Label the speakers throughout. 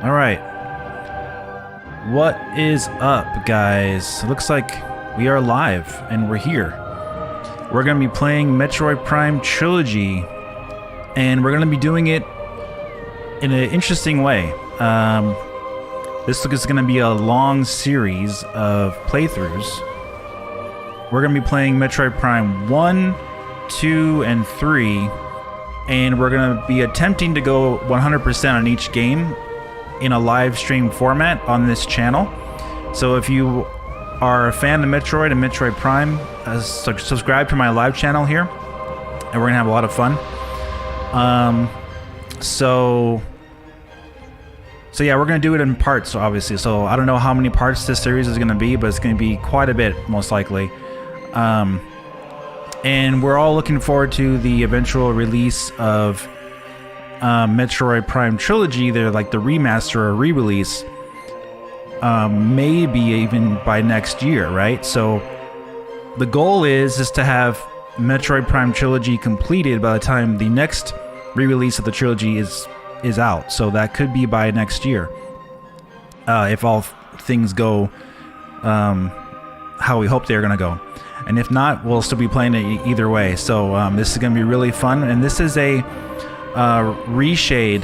Speaker 1: Alright. What is up, guys? It looks like we are live, and we're here. We're going to be playing Metroid Prime Trilogy, and we're going to be doing it in an interesting way. This is going to be a long series of playthroughs. We're going to be playing Metroid Prime 1, 2, and 3, and we're going to be attempting to go 100% on each game in a live stream format on this channel. So if you are a fan of Metroid and Metroid Prime, subscribe to my live channel here, and we're gonna have a lot of fun. So yeah, we're gonna do it in parts, obviously. So I don't know how many parts this series is gonna be, but it's gonna be quite a bit, most likely. And we're all looking forward to the eventual release of Metroid Prime Trilogy. They're like the remaster or re-release, maybe even by next year, right? So the goal is to have Metroid Prime Trilogy completed by the time the next re-release of the trilogy is out. So that could be by next year, if all things go how we hope they're gonna go. And if not, we'll still be playing it either way. So this is gonna be really fun, and this is a ReShade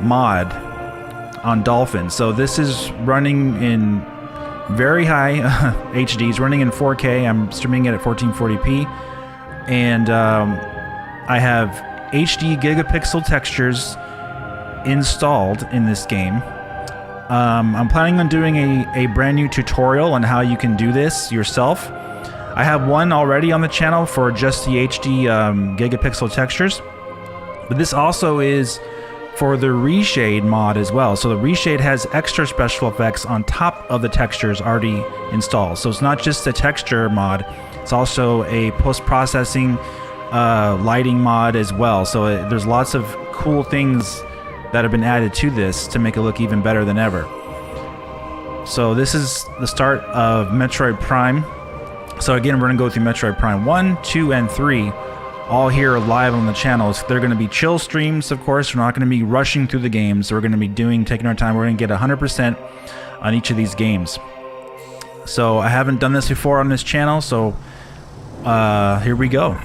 Speaker 1: mod on Dolphin. So this is running in very high HD. It's running in 4K. I'm streaming it at 1440p, and I have HD gigapixel textures installed in this game. I'm planning on doing a brand new tutorial on how you can do this yourself. I have one already on the channel for just the HD gigapixel textures. But this also is for the ReShade mod as well. So the ReShade has extra special effects on top of the textures already installed. So it's not just a texture mod, it's also a post-processing lighting mod as well. So there's lots of cool things that have been added to this to make it look even better than ever. So this is the start of Metroid Prime. So again, we're going to go through Metroid Prime 1, 2, and 3. All here live on the channels. They're going to be chill streams, of course. We're not going to be rushing through the games. We're going to be taking our time. We're going to get 100% on each of these games. So I haven't done this before on this channel, so here we go.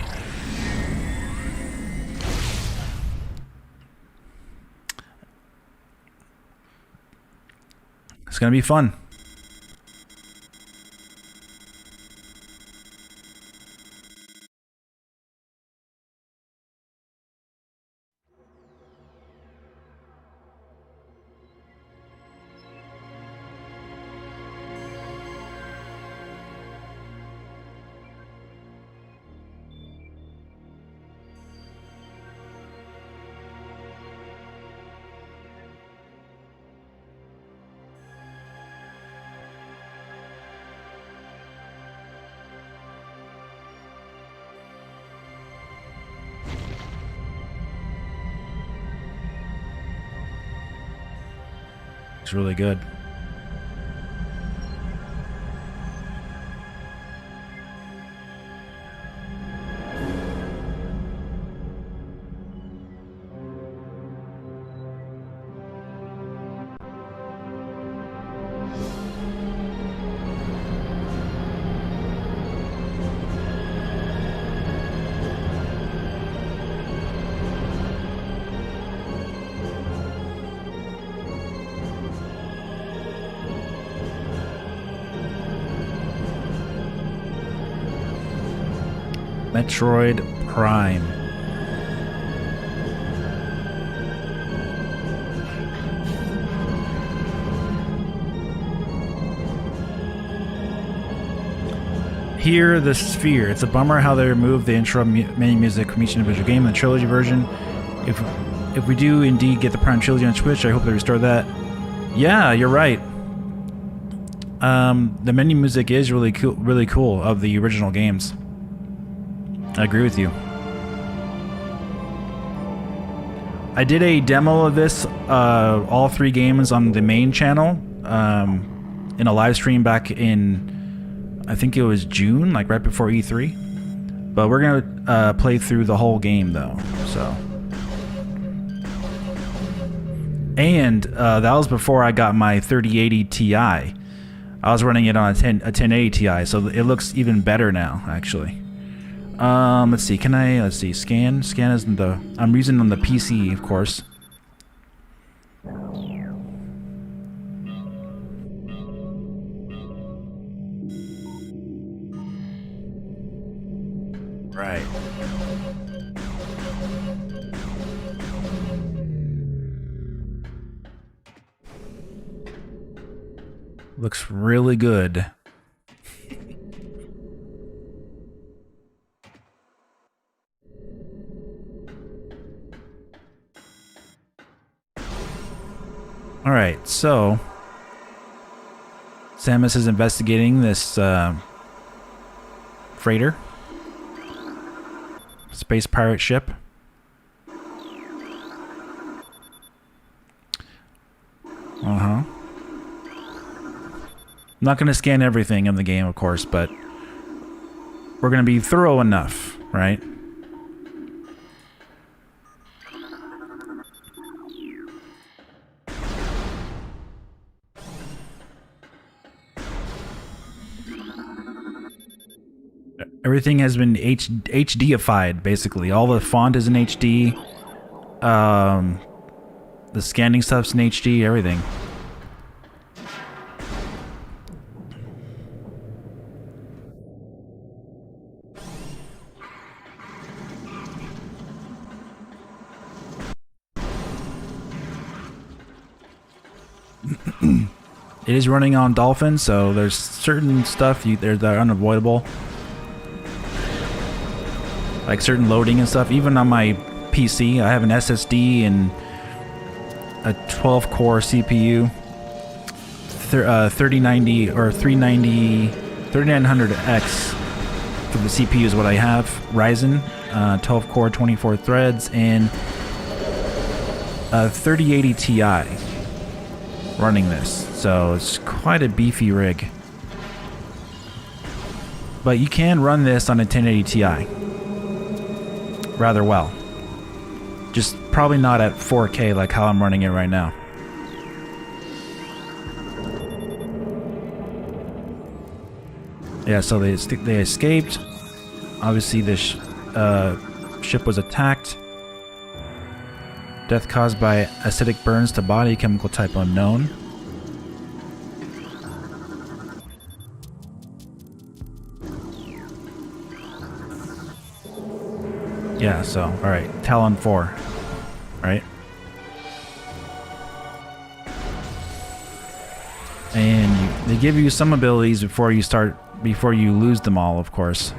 Speaker 1: It's going to be fun. It's really good. Metroid Prime. Hear the Sphere. It's a bummer how they removed the intro menu music from each individual game in the Trilogy version. If we do indeed get the Prime Trilogy on Switch, I hope they restore that. Yeah, you're right. The menu music is really cool of the original games. I agree with you. I did a demo of this, all 3 games on the main channel, in a live stream back in, I think it was June, like right before E3. But we're gonna play through the whole game though, so. And that was before I got my 3080 Ti. I was running it on a 1080 Ti, so it looks even better now, actually. Let's see. Let's see. Scan. Scan is I'm using it on the PC, of course. Right. Looks really good. All right, so Samus is investigating this freighter, space pirate ship. I'm not going to scan everything in the game, of course, but we're going to be thorough enough, right? Everything has been HDified, basically. All the font is in HD. The scanning stuff's in HD, everything. It is running on Dolphin, so there's certain stuff that are unavoidable. Like certain loading and stuff. Even on my PC, I have an SSD and a 12-core CPU. 3090 or 3900X for the CPU is what I have. Ryzen, 12-core, 24 threads, and a 3080 Ti running this. So it's quite a beefy rig. But you can run this on a 1080 Ti rather well. Just probably not at 4K like how I'm running it right now. Yeah, so they escaped. Obviously this ship was attacked. Death caused by acidic burns to body, chemical type unknown. Yeah, so, alright, Talon 4, right? And they give you some abilities before you lose them all, of course.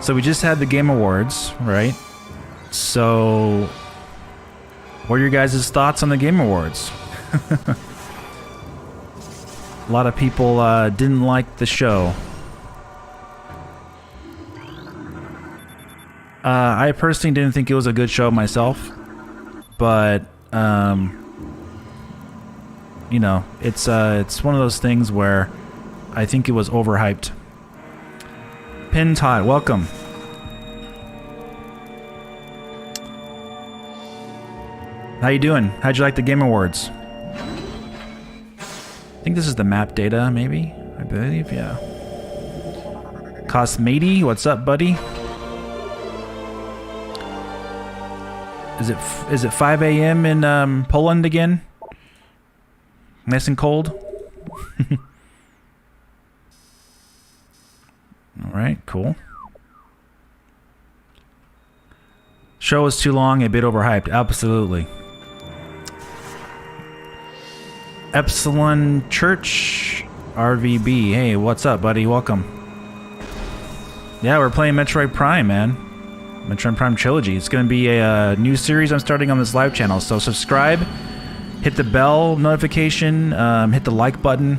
Speaker 1: So we just had the Game Awards, right? So what are your guys' thoughts on the Game Awards? A lot of people didn't like the show. I personally didn't think it was a good show myself, but you know, it's one of those things where I think it was overhyped. Pin Todd, welcome. How you doing? How'd you like the Game Awards? I think this is the map data, maybe? I believe, yeah. Cosmati, what's up, buddy? Is it 5 a.m. in Poland again? Nice and cold? Alright, cool. Show is too long, a bit overhyped. Absolutely. Epsilon Church RVB. Hey, what's up, buddy? Welcome. Yeah, we're playing Metroid Prime, man. Metroid Prime Trilogy. It's going to be a new series I'm starting on this live channel. So subscribe, hit the bell notification, hit the like button,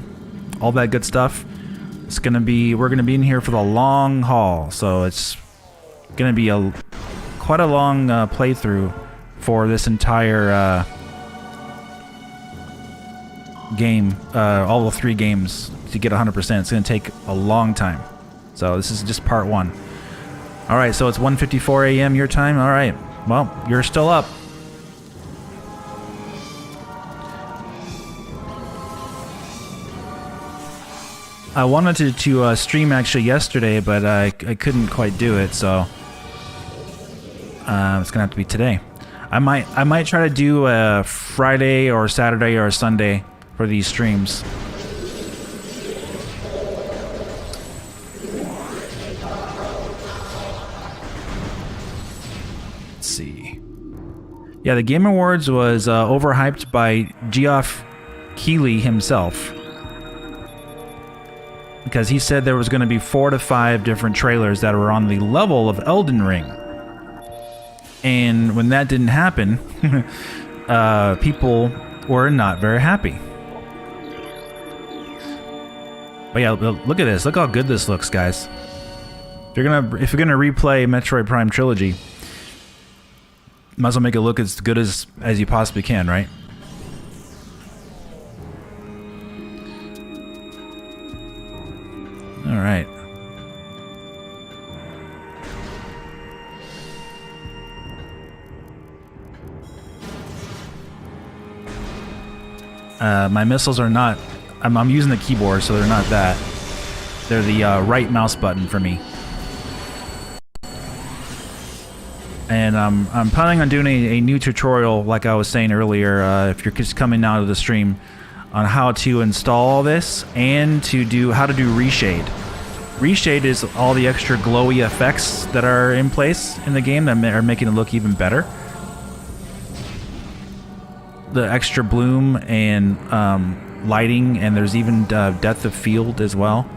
Speaker 1: all that good stuff. It's going to be, we're going to be in here for the long haul. So it's going to be quite a long playthrough for this entire game, all the 3 games to get 100%. It's going to take a long time. So this is just part 1. All right, so it's 1:54 a.m. your time. All right, well, you're still up. I wanted to stream actually yesterday, but I couldn't quite do it, so it's gonna have to be today. I might try to do a Friday or Saturday or Sunday for these streams. Let's see. Yeah, the Game Awards was overhyped by Geoff Keighley himself, because he said there was going to be 4 to 5 different trailers that were on the level of Elden Ring. And when that didn't happen, people were not very happy. But yeah, look at this. Look how good this looks, guys. If you're gonna replay Metroid Prime Trilogy, might as well make it look as good as you possibly can, right? All right. My missiles are not... I'm using the keyboard, so they're not that. They're the right mouse button for me. And I'm planning on doing a new tutorial, like I was saying earlier, if you're just coming out of the stream, on how to install all this and how to do ReShade. ReShade is all the extra glowy effects that are in place in the game that are making it look even better. The extra bloom and lighting, and there's even depth of field as well.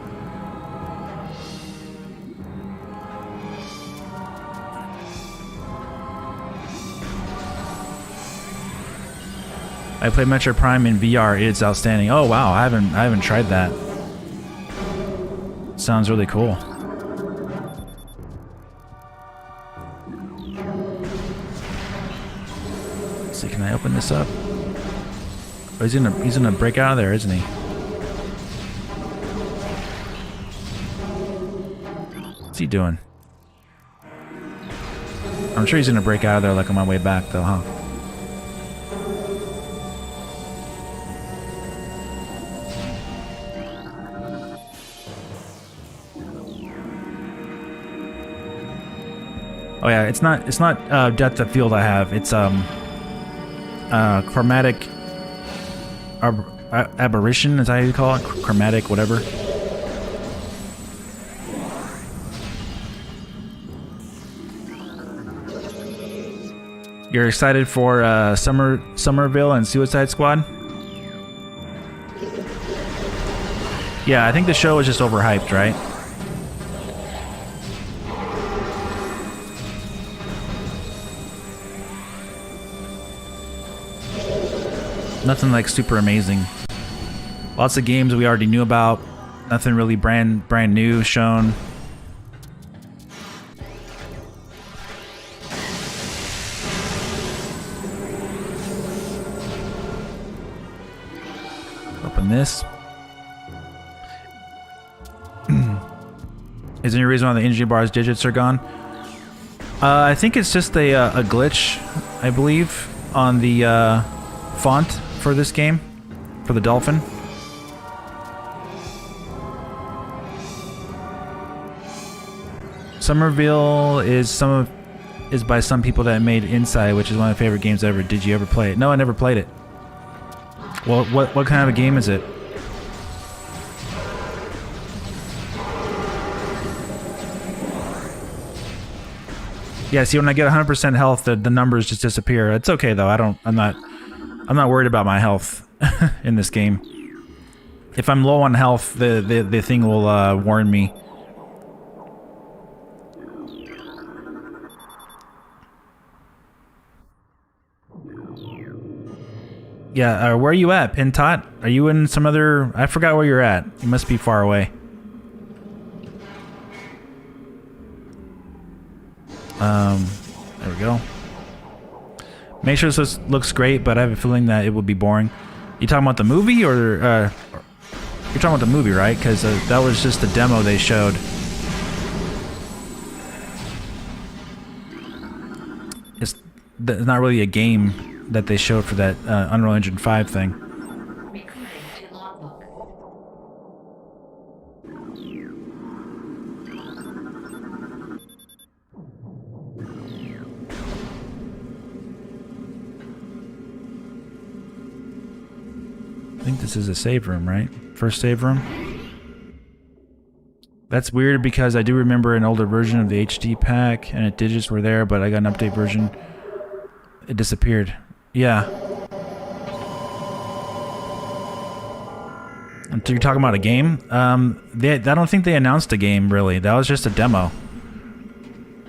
Speaker 1: I played Metroid Prime in VR. It's outstanding. Oh wow, I haven't tried that. Sounds really cool. Let's see, can I open this up? Oh, he's gonna break out of there, isn't he? What's he doing? I'm sure he's gonna break out of there like on my way back though, huh? Oh yeah, it's not depth of field I have. It's chromatic aberration, is that how you call it? Chromatic whatever. You're excited for Somerville and Suicide Squad? Yeah, I think the show is just overhyped, right? Nothing like super amazing. Lots of games we already knew about. Nothing really brand new shown. Open this. Is there any reason why the energy bar's digits are gone? I think it's just a glitch, I believe, on the font for this game, for the dolphin. Somerville is by some people that made Inside, which is one of my favorite games ever. Did you ever play it? No, I never played it. Well, what kind of a game is it? Yeah, see, when I get 100% health, the numbers just disappear. It's okay though. I'm not worried about my health in this game. If I'm low on health, the thing will warn me. Yeah, where are you at, Pintot? Are you in some other... I forgot where you're at. You must be far away. There we go. Make sure this looks great, but I have a feeling that it will be boring. You talking about the movie, or you're talking about the movie, right? Because that was just the demo they showed. It's not really a game that they showed for that Unreal Engine 5 thing. I think this is a save room, right? First save room. That's weird because I do remember an older version of the HD pack and the digits were there, but I got an update version. It disappeared. Yeah. You're talking about a game? I don't think they announced a game, really. That was just a demo.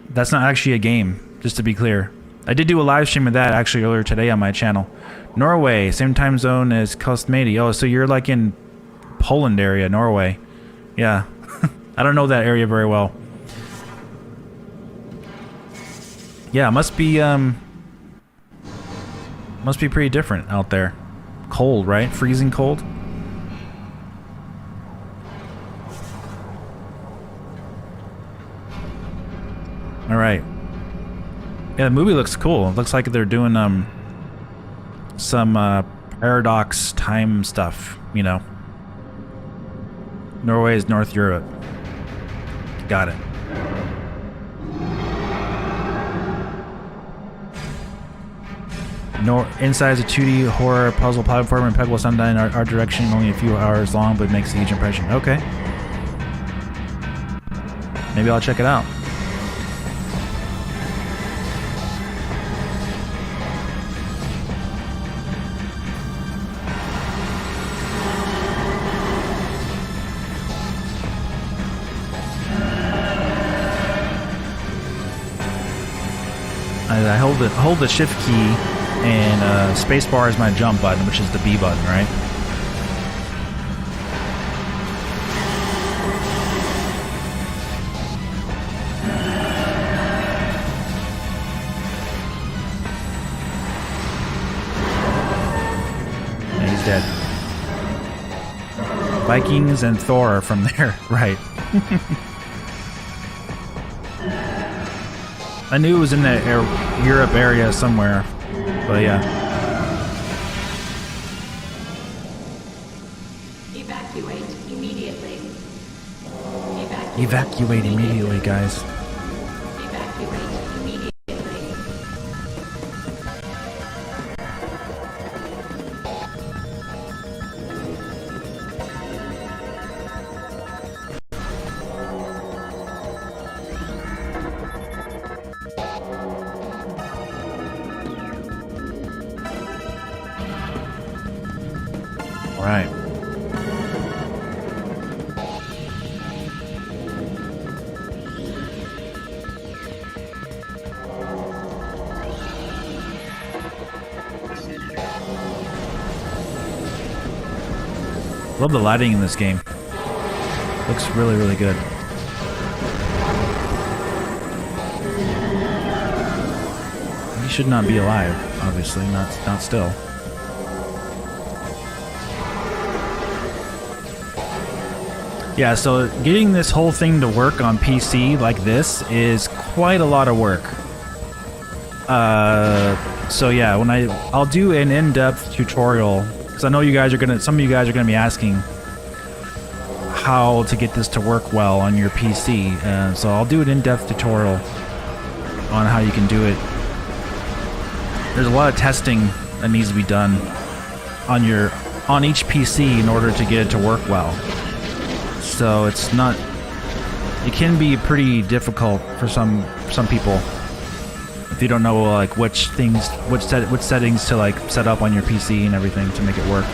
Speaker 1: That's not actually a game, just to be clear. I did do a live stream of that actually earlier today on my channel. Norway, same time zone as Kostmedi. Oh, so you're like in Poland area, Norway. Yeah. I don't know that area very well. Yeah, must be pretty different out there. Cold, right? Freezing cold. All right. Yeah, the movie looks cool. It looks like they're doing some paradox time stuff, you know. Norway is North Europe. Got it. Inside is a 2D horror puzzle platform impeccable sound design, art direction, only a few hours long, but makes a huge impression. Okay. Maybe I'll check it out. I hold the shift key, and spacebar is my jump button, which is the B button, right? And he's dead. Vikings and Thor are from there, right? I knew it was in the Europe area somewhere, but yeah.
Speaker 2: Evacuate immediately.
Speaker 1: Evacuate immediately, guys.
Speaker 2: Evacuate immediately.
Speaker 1: All right. Love the lighting in this game. Looks really, really good. He should not be alive, obviously, not still. Yeah, so getting this whole thing to work on PC like this is quite a lot of work. So yeah, I'll do an in-depth tutorial, because I know some of you guys are gonna be asking how to get this to work well on your PC. So I'll do an in-depth tutorial on how you can do it. There's a lot of testing that needs to be done on each PC in order to get it to work well. So it can be pretty difficult for some people if you don't know like which settings to like set up on your PC and everything to make it work.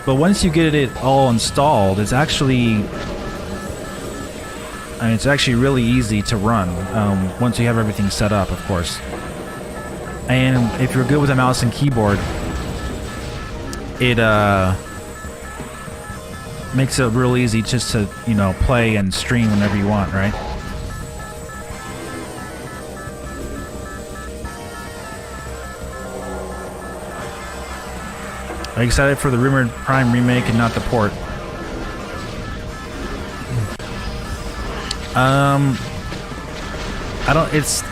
Speaker 1: But once you get it all installed, it's actually really easy to run once you have everything set up, of course. And if you're good with a mouse and keyboard, it makes it real easy just to, you know, play and stream whenever you want, right? Are you excited for the rumored Prime remake and not the port? I don't. It's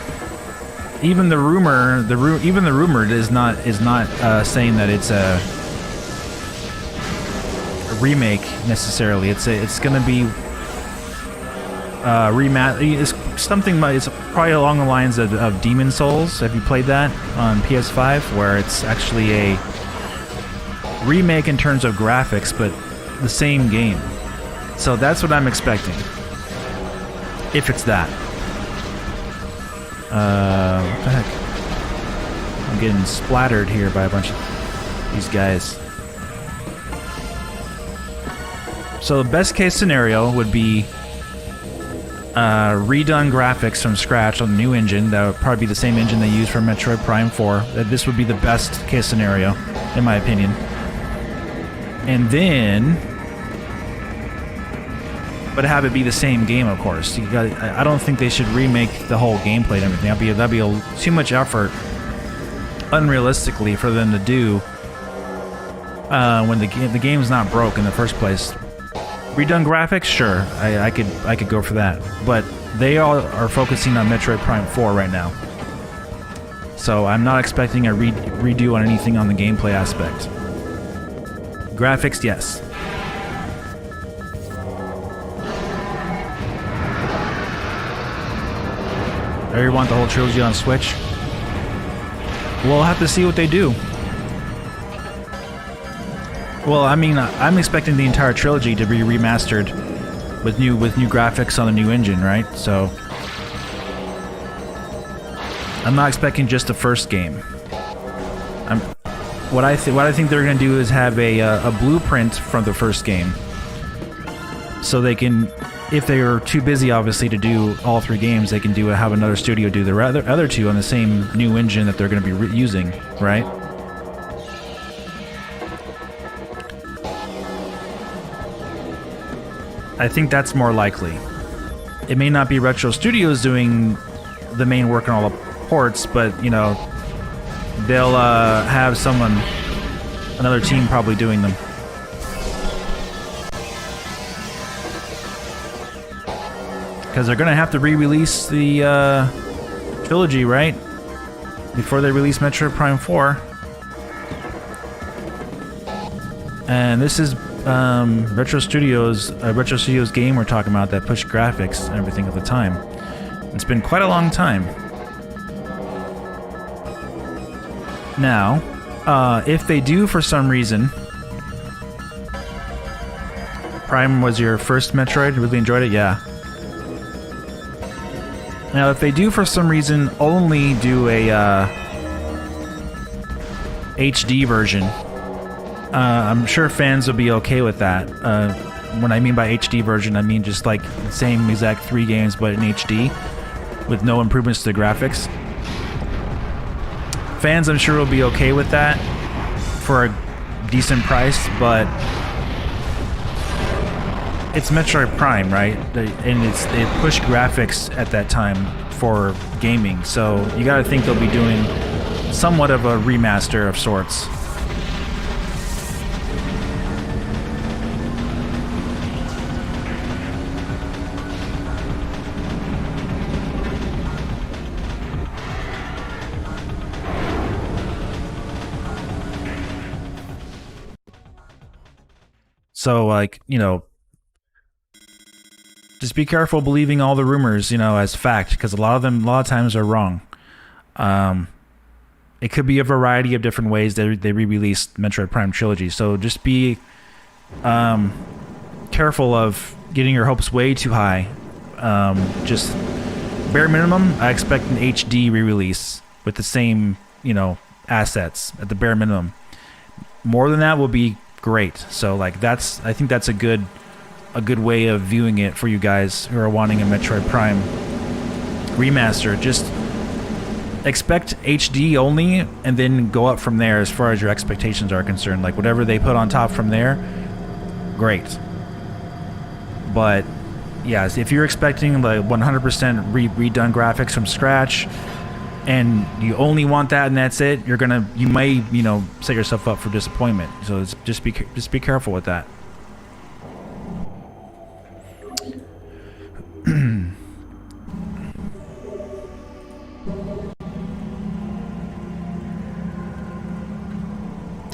Speaker 1: even the rumor. Even the rumored is not saying that it's a remake necessarily. It's going to be it's something. It's probably along the lines of Demon Souls. Have you played that on PS5? Where it's actually a remake in terms of graphics, but the same game. So that's what I'm expecting. If it's that. What the heck? I'm getting splattered here by a bunch of these guys. So the best case scenario would be redone graphics from scratch on the new engine. That would probably be the same engine they use for Metroid Prime 4. This would be the best case scenario, in my opinion. And then, but have it be the same game, of course. I don't think they should remake the whole gameplay and everything. That'd be too much effort, unrealistically, for them to do when the game's not broke in the first place. Redone graphics, sure, I could go for that. But they all are focusing on Metroid Prime 4 right now, so I'm not expecting a redo on anything on the gameplay aspect. Graphics, yes. Or you want the whole trilogy on Switch? We'll have to see what they do. Well, I mean, I'm expecting the entire trilogy to be remastered with new graphics on the new engine, right? So I'm not expecting just the first game. What I think they're going to do is have a blueprint from the first game, so they can, if they are too busy, obviously, to do all three games, they can have another studio do the other two on the same new engine that they're going to be using, right? I think that's more likely. It may not be Retro Studios doing the main work on all the ports, but, you know, they'll have another team probably doing them. Because they're going to have to re-release the trilogy, right? Before they release Metroid Prime 4. And this is Retro Studios game we're talking about that pushed graphics and everything at the time. It's been quite a long time. Now, if they do for some reason... Prime was your first Metroid? Really enjoyed it? Yeah. Now, if they do for some reason only do a HD version, I'm sure fans will be okay with that. When I mean by HD version, I mean just like the same exact 3 games but in HD with no improvements to the graphics. Fans, I'm sure, will be okay with that for a decent price, but it's Metroid Prime, right? And it pushed graphics at that time for gaming, so you gotta think they'll be doing somewhat of a remaster of sorts. So, like, you know, just be careful believing all the rumors, you know, as fact, because a lot of times are wrong. It could be a variety of different ways that they re-released Metroid Prime Trilogy. So just be careful of getting your hopes way too high. Just bare minimum, I expect an HD re-release with the same, you know, assets at the bare minimum. More than that will be great. So like I think that's a good way of viewing it for you guys who are wanting a Metroid Prime remaster. Just expect HD only and then go up from there as far as your expectations are concerned. Like whatever they put on top from there, great. But yeah, if you're expecting like 100% redone graphics from scratch, and you only want that and that's it, you may, you know, set yourself up for disappointment. So just be careful with that.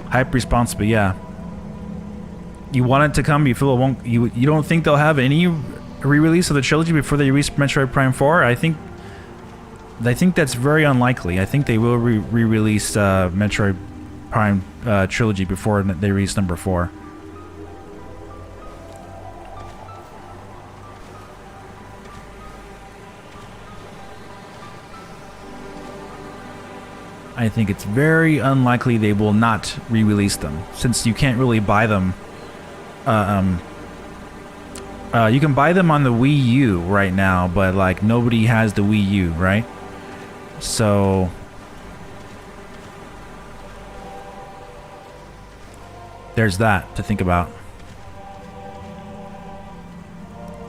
Speaker 1: Hype responsibly, yeah. You want it to come, you feel it won't, you don't think they'll have any re-release of the trilogy before they release Metroid Prime 4? I think that's very unlikely. I think they will re-release Metroid Prime trilogy before they release number 4. I think it's very unlikely they will not re-release them, since you can't really buy them. You can buy them on the Wii U right now, but like nobody has the Wii U, right? So there's that to think about.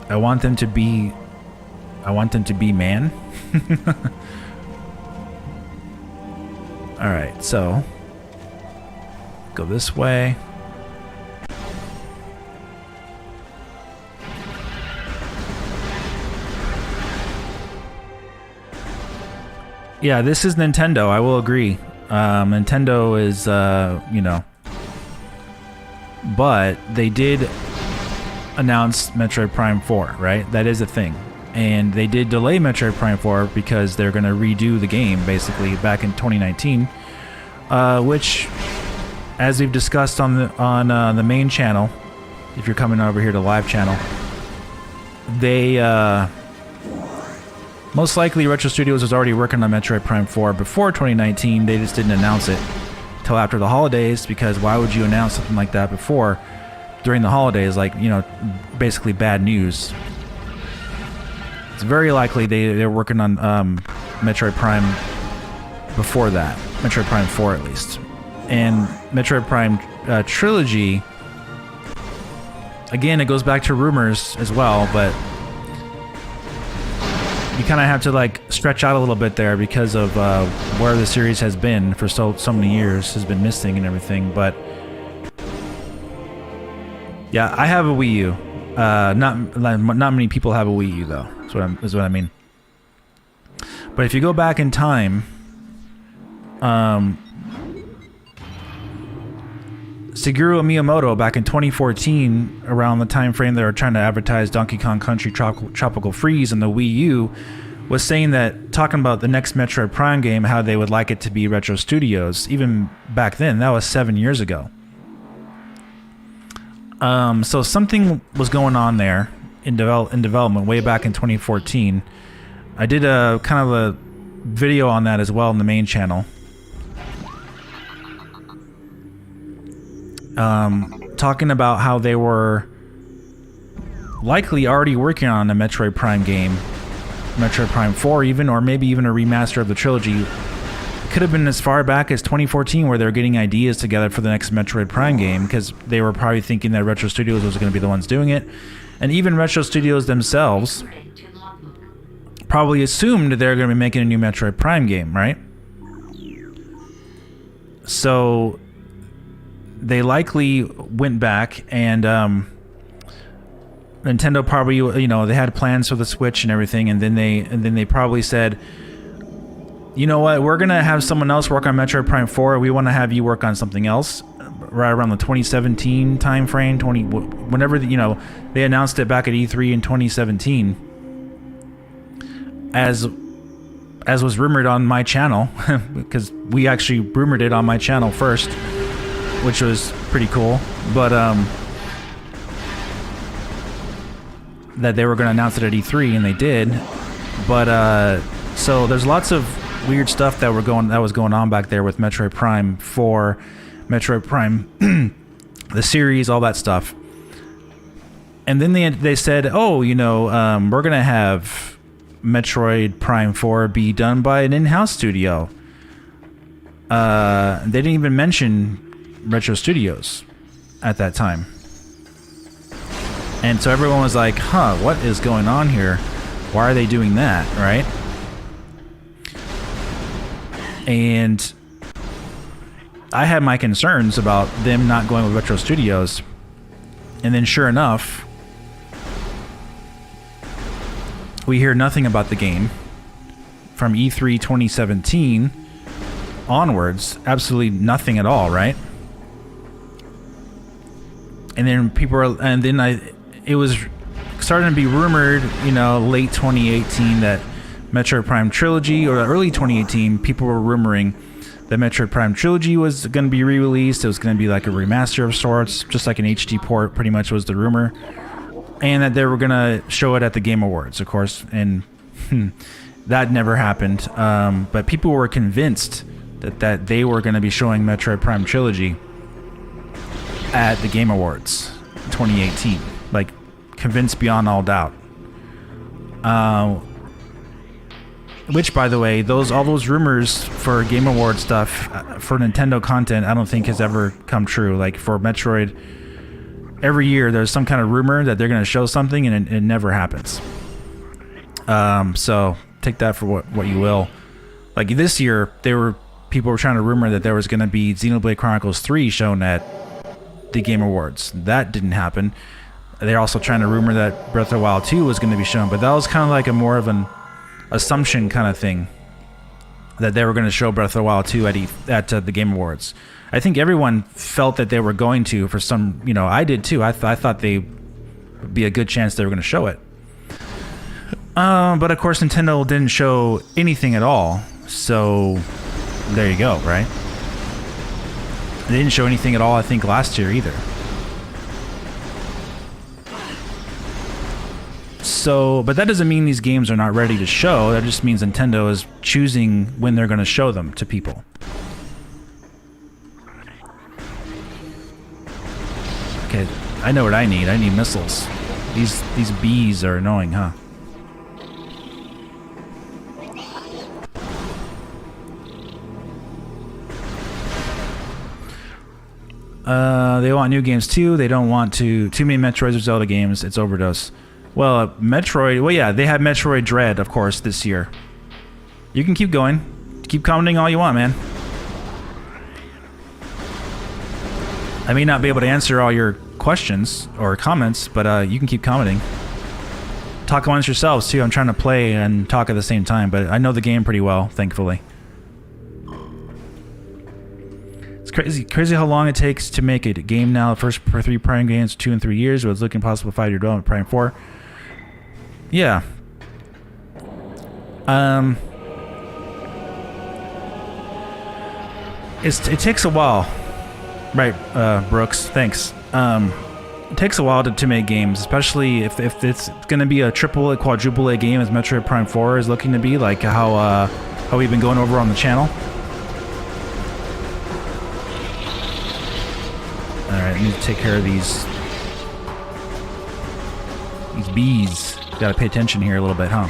Speaker 1: I want them to be man. All right, so go this way. Yeah, this is Nintendo. I will agree. Nintendo is, you know, but they did announce Metroid Prime 4, right? That is a thing. And they did delay Metroid Prime 4 because they're going to redo the game, basically, back in 2019. Which, as we've discussed on the main channel, if you're coming over here to live channel, they, most likely Retro Studios was already working on Metroid Prime 4 before 2019. They just didn't announce it till after the holidays, because why would you announce something like that before, during the holidays? Like, you know, basically bad news. It's very likely they're working on Metroid Prime before that. Metroid Prime 4 at least. And Metroid Prime Trilogy, again, it goes back to rumors as well, but you kind of have to like stretch out a little bit there because of where the series has been for so many years, has been missing and everything. But yeah, I have a Wii U. Not many people have a Wii U though. Is what I mean. But if you go back in time, Shigeru Miyamoto back in 2014, around the time frame they were trying to advertise Donkey Kong Country Tropical Freeze and the Wii U, was saying that, talking about the next Metroid Prime game, how they would like it to be Retro Studios. Even back then, that was 7 years ago. So something was going on there in development way back in 2014. I did a kind of a video on that as well in the main channel. Talking about how they were likely already working on a Metroid Prime game, Metroid Prime 4 even, or maybe even a remaster of the trilogy. It could have been as far back as 2014 where they were getting ideas together for the next Metroid Prime game, because they were probably thinking that Retro Studios was going to be the ones doing it. And even Retro Studios themselves probably assumed they're going to be making a new Metroid Prime game, right? So they likely went back and Nintendo probably, you know, they had plans for the Switch and everything, and then they probably said, you know what, we're gonna have someone else work on Metroid Prime 4. We want to have you work on something else. Right around the 2017 time frame, whenever you know, they announced it back at E3 in 2017, as was rumored on my channel, because we actually rumored it on my channel first, which was pretty cool. But that they were going to announce it at E3, and they did. But so there's lots of weird stuff that was going on back there with Metroid Prime 4, Metroid Prime, the series, all that stuff. And then they said, oh, you know, we're going to have Metroid Prime 4 be done by an in-house studio. They didn't even mention Retro Studios at that time. And so everyone was like, huh, what is going on here? Why are they doing that, right? And I had my concerns about them not going with Retro Studios. And then sure enough, we hear nothing about the game from E3 2017 onwards. Absolutely nothing at all, right? And then it was starting to be rumored, you know, late 2018 that Metroid Prime Trilogy, or early 2018, people were rumoring that Metroid Prime Trilogy was going to be re-released. It was going to be like a remaster of sorts, just like an HD port, pretty much was the rumor. And that they were going to show it at the Game Awards, of course. And that never happened. But people were convinced that they were going to be showing Metroid Prime Trilogy at the Game Awards 2018. Like, convinced beyond all doubt. Which, by the way, all those rumors for Game Awards stuff for Nintendo content, I don't think has ever come true. Like for Metroid, every year there's some kind of rumor that they're going to show something, and it never happens. So take that for what you will. Like this year, people were trying to rumor that there was going to be Xenoblade Chronicles 3 shown at the Game Awards. That didn't happen. They're also trying to rumor that Breath of the Wild 2 was going to be shown, but that was kind of like a more of an assumption kind of thing, that they were going to show Breath of the Wild 2 at the Game Awards. I think everyone felt that they were going to, for some, you know, I did too. I thought they would be a good chance they were going to show it. But of course Nintendo didn't show anything at all, so there you go, right? They didn't show anything at all, I think, last year either. So, but that doesn't mean these games are not ready to show. That just means Nintendo is choosing when they're going to show them to people. Okay, I know what I need. I need missiles. These bees are annoying, huh? They want new games too. They don't want too many Metroids or Zelda games. It's overdose. Well, Metroid... Well, yeah, they had Metroid Dread, of course, this year. You can keep going. Keep commenting all you want, man. I may not be able to answer all your questions or comments, but you can keep commenting. Talk amongst yourselves, too. I'm trying to play and talk at the same time, but I know the game pretty well, thankfully. It's crazy how long it takes to make a game now. First for 3 Prime games, 2 and 3 years. But it's looking possible 5-year development, Prime 4. Yeah. It takes a while. Right, Brooks, thanks. It takes a while to make games, especially if it's going to be a triple A, quadruple A game as Metroid Prime 4 is looking to be, like how we've been going over on the channel. Alright, I need to take care of these bees. Gotta pay attention here a little bit, huh?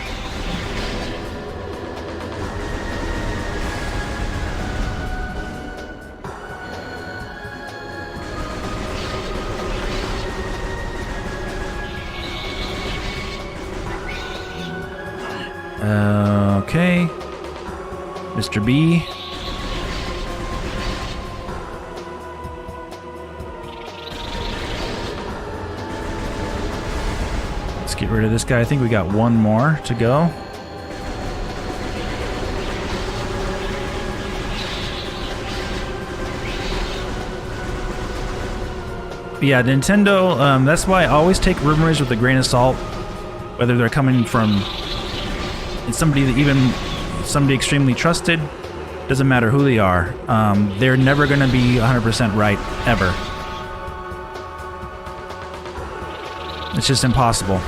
Speaker 1: Okay. Mr. B. Let's get rid of this guy. I think we got one more to go. Yeah, Nintendo, that's why I always take rumors with a grain of salt, whether they're coming from somebody that even somebody extremely trusted. Doesn't matter who they are. They're never going to be 100% right, ever. It's just impossible.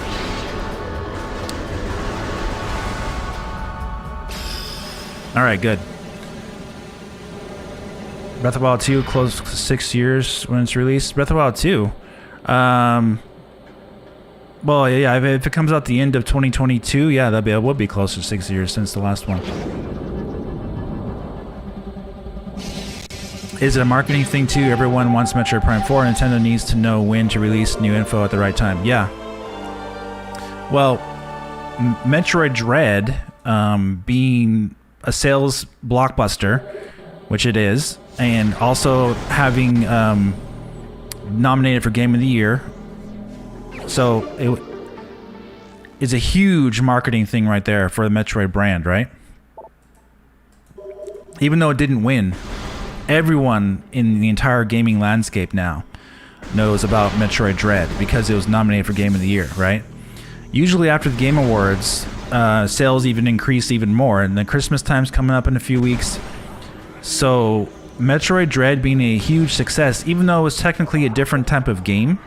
Speaker 1: Alright, good. Breath of the Wild 2, close to 6 years when it's released. Breath of the Wild 2. Well, yeah, if it comes out the end of 2022, yeah, it would be close to 6 years since the last one. Is it a marketing thing too? Everyone wants Metroid Prime 4. Nintendo needs to know when to release new info at the right time. Yeah. Well, Metroid Dread being a sales blockbuster, which it is, and also having nominated for Game of the Year. So it is a huge marketing thing right there for the Metroid brand, right? Even though it didn't win, everyone in the entire gaming landscape now knows about Metroid Dread because it was nominated for Game of the Year, right? Usually after the Game Awards, sales even increase even more, and the Christmas time's coming up in a few weeks. So Metroid Dread being a huge success, even though it was technically a different type of game,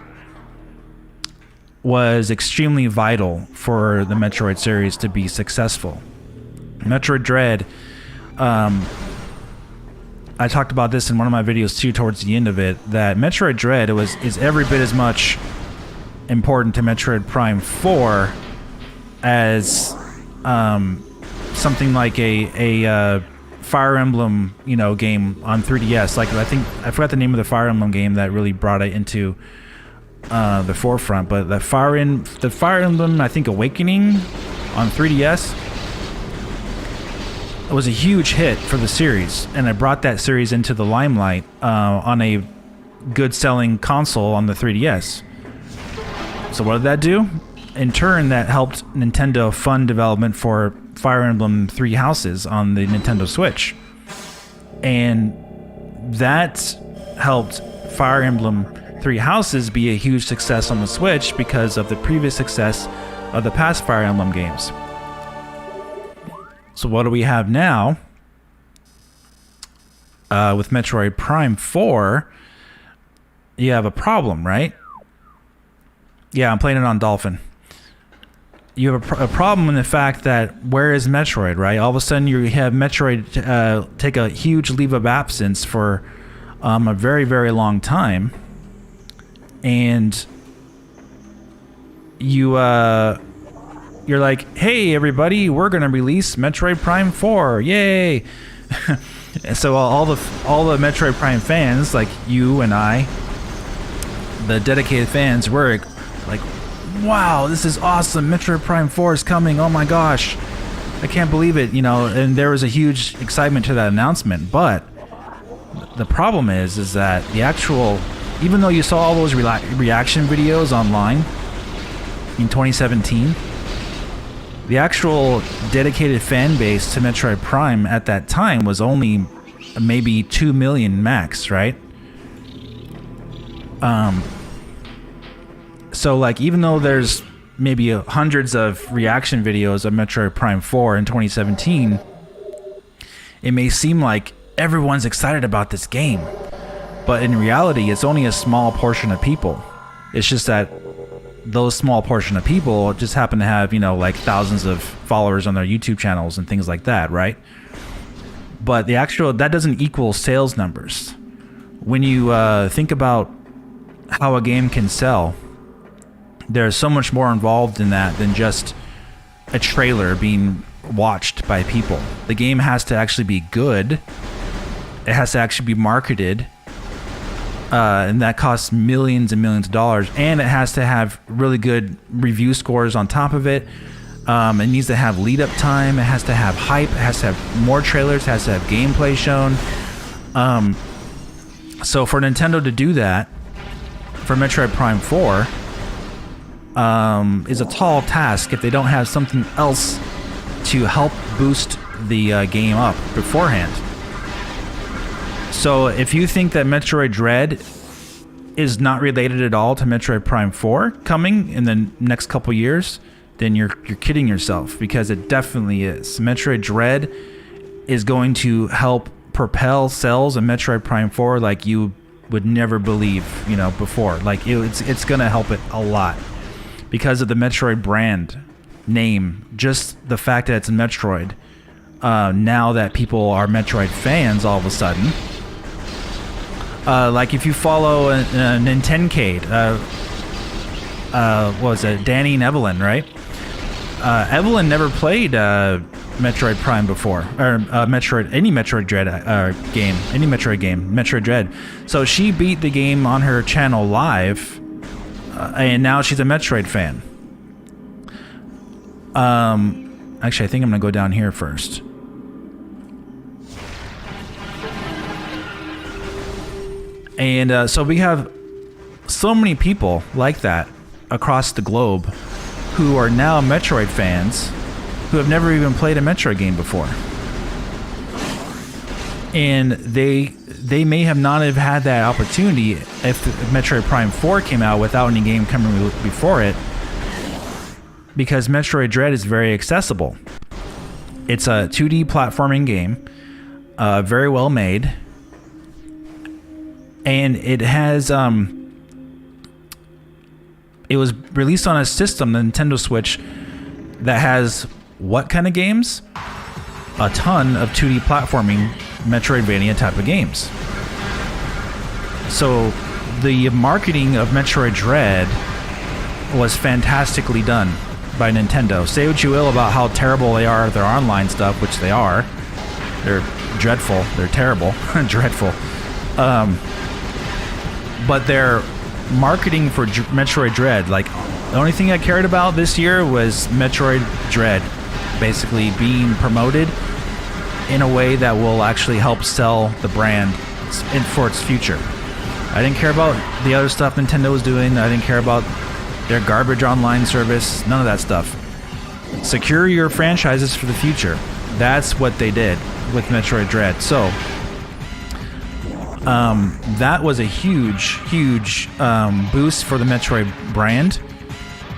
Speaker 1: was extremely vital for the Metroid series to be successful. Metroid Dread, I talked about this in one of my videos too towards the end of it, that Metroid Dread is every bit as much important to Metroid Prime 4 as something like a Fire Emblem, game on 3DS. Like I forgot the name of the Fire Emblem game that really brought it into the forefront, but the Fire Emblem, I think Awakening on 3DS, it was a huge hit for the series, and it brought that series into the limelight on a good-selling console on the 3DS. So what did that do? In turn, that helped Nintendo fund development for Fire Emblem Three Houses on the Nintendo Switch. And that helped Fire Emblem Three Houses be a huge success on the Switch because of the previous success of the past Fire Emblem games. So what do we have now? With Metroid Prime 4, you have a problem, right? Yeah, I'm playing it on Dolphin. You have a problem in the fact that where is Metroid, right? All of a sudden you have Metroid take a huge leave of absence for a very, very long time. And you're like, hey, everybody, we're going to release Metroid Prime 4. Yay! So all the Metroid Prime fans, like you and I, the dedicated fans, were like, wow, this is awesome. Metroid Prime 4 is coming. Oh my gosh. I can't believe it, and there was a huge excitement to that announcement. But the problem is that the actual, even though you saw all those reaction videos online in 2017, the actual dedicated fan base to Metroid Prime at that time was only maybe 2 million max, right? So like, even though there's maybe hundreds of reaction videos of Metroid Prime 4 in 2017, it may seem like everyone's excited about this game, but in reality, it's only a small portion of people. It's just that those small portion of people just happen to have, like thousands of followers on their YouTube channels and things like that, right? But that doesn't equal sales numbers. When you think about how a game can sell, there's so much more involved in that than just a trailer being watched by people. The game has to actually be good. It has to actually be marketed. And that costs millions and millions of dollars, and it has to have really good review scores on top of it. It needs to have lead up time. It has to have hype. It has to have more trailers. It has to have gameplay shown. So for Nintendo to do that for Metroid Prime 4 is a tall task if they don't have something else to help boost the game up beforehand. So if you think that Metroid Dread is not related at all to Metroid Prime 4 coming in the next couple years, then you're kidding yourself, because it definitely is. Metroid Dread is going to help propel sales of Metroid Prime 4 like you would never believe, before. Like it's going to help it a lot because of the Metroid brand name, just the fact that it's a Metroid. Now that people are Metroid fans all of a sudden, like if you follow Nintendcade, what was it, Danny and Evelyn, right? Evelyn never played Metroid Prime before, or any Metroid Dread game, Metroid Dread. So she beat the game on her channel live, and now she's a Metroid fan. Actually, I think I'm gonna go down here first. And so we have so many people like that across the globe who are now Metroid fans who have never even played a Metroid game before. And they may have not have had that opportunity if Metroid Prime 4 came out without any game coming before it, because Metroid Dread is very accessible. It's a 2D platforming game, very well made, and it has it was released on a system, the Nintendo Switch, that has what kind of games? A ton of 2D platforming Metroidvania type of games. So the marketing of Metroid Dread was fantastically done by Nintendo. Say what you will about how terrible they are at their online stuff, which they are. They're dreadful. They're terrible. Dreadful. But their marketing for Metroid Dread, like, the only thing I cared about this year was Metroid Dread basically being promoted in a way that will actually help sell the brand for its future. I didn't care about the other stuff Nintendo was doing. I didn't care about their garbage online service. None of that stuff. Secure your franchises for the future. That's what they did with Metroid Dread. So that was a huge boost for the Metroid brand,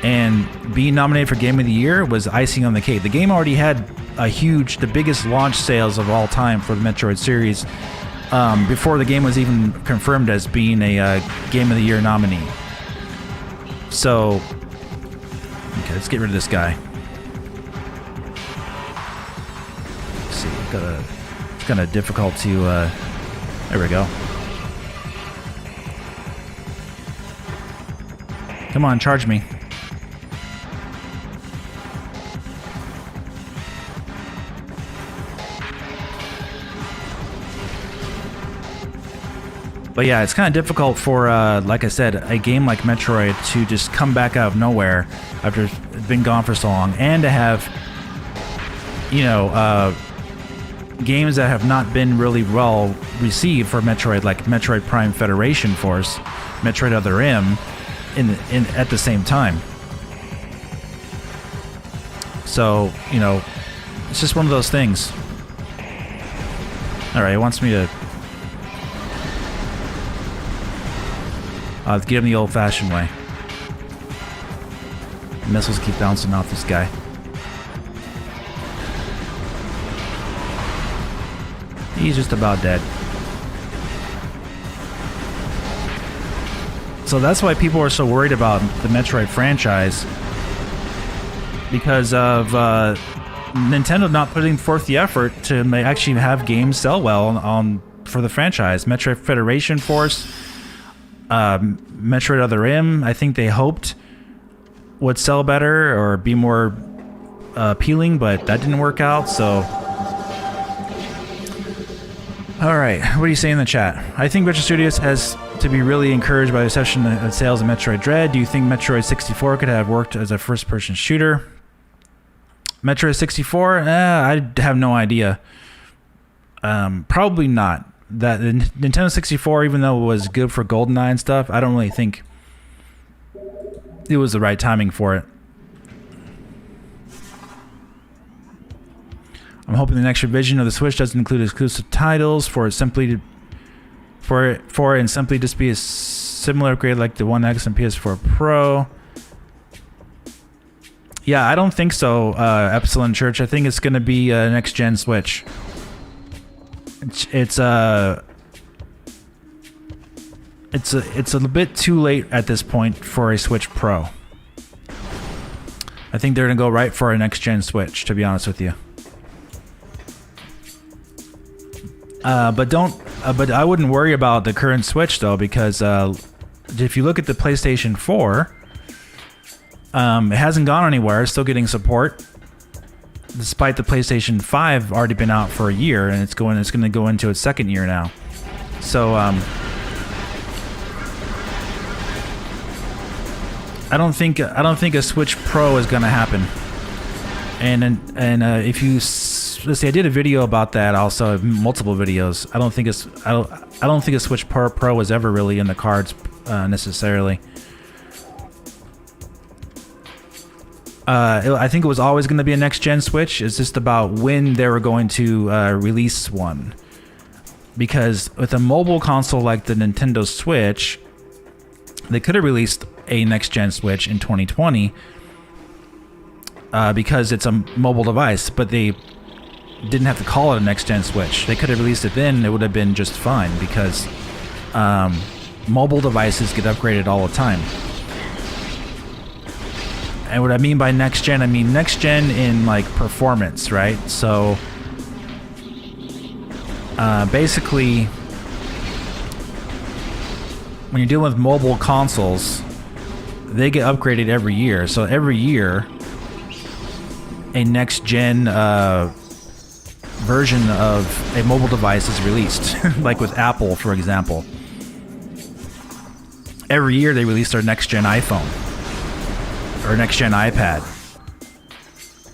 Speaker 1: and being nominated for Game of the Year was icing on the cake. The game already had the biggest launch sales of all time for the Metroid series before the game was even confirmed as being a Game of the Year nominee. So, okay, let's get rid of this guy. Let's see, it's kind of difficult to, there we go. Come on, charge me. But yeah, it's kind of difficult for, like I said, a game like Metroid to just come back out of nowhere after it's been gone for so long, and to have, games that have not been really well received for Metroid, like Metroid Prime Federation Force, Metroid Other M, at the same time. So, it's just one of those things. All right, it wants me to get him the old-fashioned way. Missiles keep bouncing off this guy. He's just about dead. So that's why people are so worried about the Metroid franchise, because of Nintendo not putting forth the effort to actually have games sell well for the franchise. Metroid Federation Force, Metroid Other M, I think they hoped would sell better or be more appealing, but that didn't work out. So, all right, what do you say in the chat? I think Retro Studios has to be really encouraged by the reception of sales of Metroid Dread. Do you think Metroid 64 could have worked as a first-person shooter? Metroid 64? I have no idea. Probably not. That the Nintendo 64, even though it was good for GoldenEye and stuff, I don't really think it was the right timing for it. I'm hoping the next revision of the Switch doesn't include exclusive titles for it simply just be a similar upgrade like the One X and PS4 Pro. Yeah, I don't think so, Epsilon Church. I think it's going to be a next-gen Switch. It's a little bit too late at this point for a Switch Pro. I think they're gonna go right for a next-gen Switch, to be honest with you. But I wouldn't worry about the current Switch though, because if you look at the PlayStation 4, it hasn't gone anywhere. It's still getting support, despite the PlayStation 5 already been out for a year, and it's going to go into its second year now. So I don't think a Switch Pro is going to happen. And if you let's see, I did a video about that. Also, multiple videos. I don't think a Switch Pro was ever really in the cards necessarily. I think it was always going to be a next-gen Switch. It's just about when they were going to release one. Because with a mobile console like the Nintendo Switch, they could have released a next-gen Switch in 2020 because it's a mobile device, but they didn't have to call it a next-gen Switch. They could have released it then, and it would have been just fine because mobile devices get upgraded all the time. And what I mean by next gen, I mean next gen in like performance, right? So basically, when you're dealing with mobile consoles, they get upgraded every year. So every year, a next gen version of a mobile device is released. Like with Apple, for example. Every year they release their next gen iPhone. Or next gen iPad.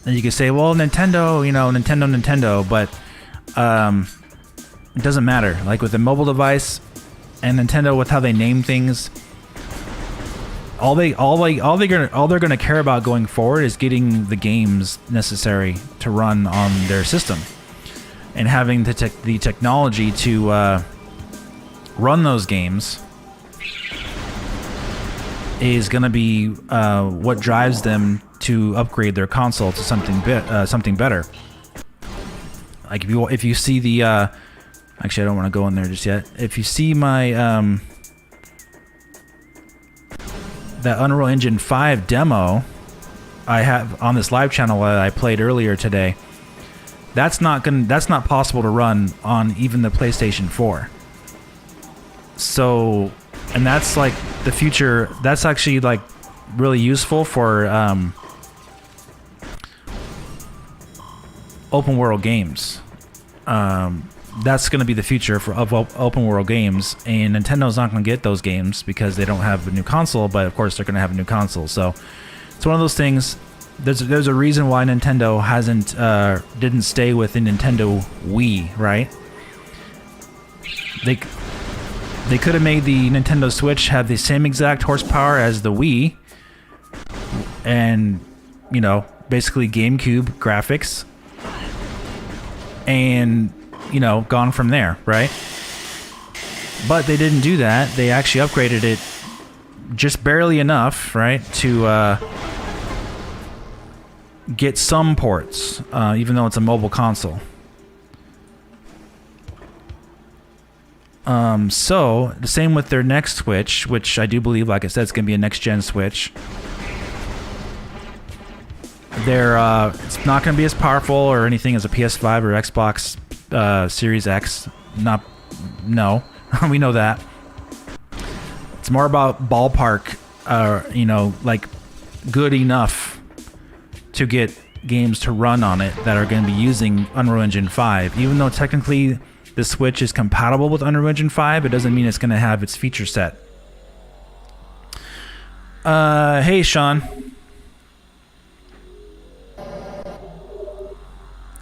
Speaker 1: And you can say, well, Nintendo, Nintendo, but it doesn't matter. Like with a mobile device and Nintendo, with how they name things, all they're gonna care about going forward is getting the games necessary to run on their system, and having the technology to run those games is going to be what drives them to upgrade their console to something better. Like if you see the actually, I don't want to go in there just yet. If you see my that Unreal Engine 5 demo I have on this live channel that I played earlier today, that's not possible to run on even the PlayStation 4. So, and that's like the future. That's actually like really useful for open world games. That's going to be the future of open world games, and Nintendo's not going to get those games because they don't have a new console. But of course, they're going to have a new console. So it's one of those things. There's a reason why Nintendo didn't stay with the Nintendo Wii, right? They could have made the Nintendo Switch have the same exact horsepower as the Wii, and basically GameCube graphics, and gone from there, right? But they didn't do that. They actually upgraded it just barely enough, right, to get some ports, even though it's a mobile console. So the same with their next Switch, which I do believe, like I said, it's going to be a next-gen Switch. It's not going to be as powerful or anything as a PS5 or Xbox Series X. No, we know that. It's more about ballpark, like good enough to get games to run on it that are going to be using Unreal Engine 5. Even though technically the Switch is compatible with Unreal Engine 5, it doesn't mean it's going to have its feature set. Hey, Sean.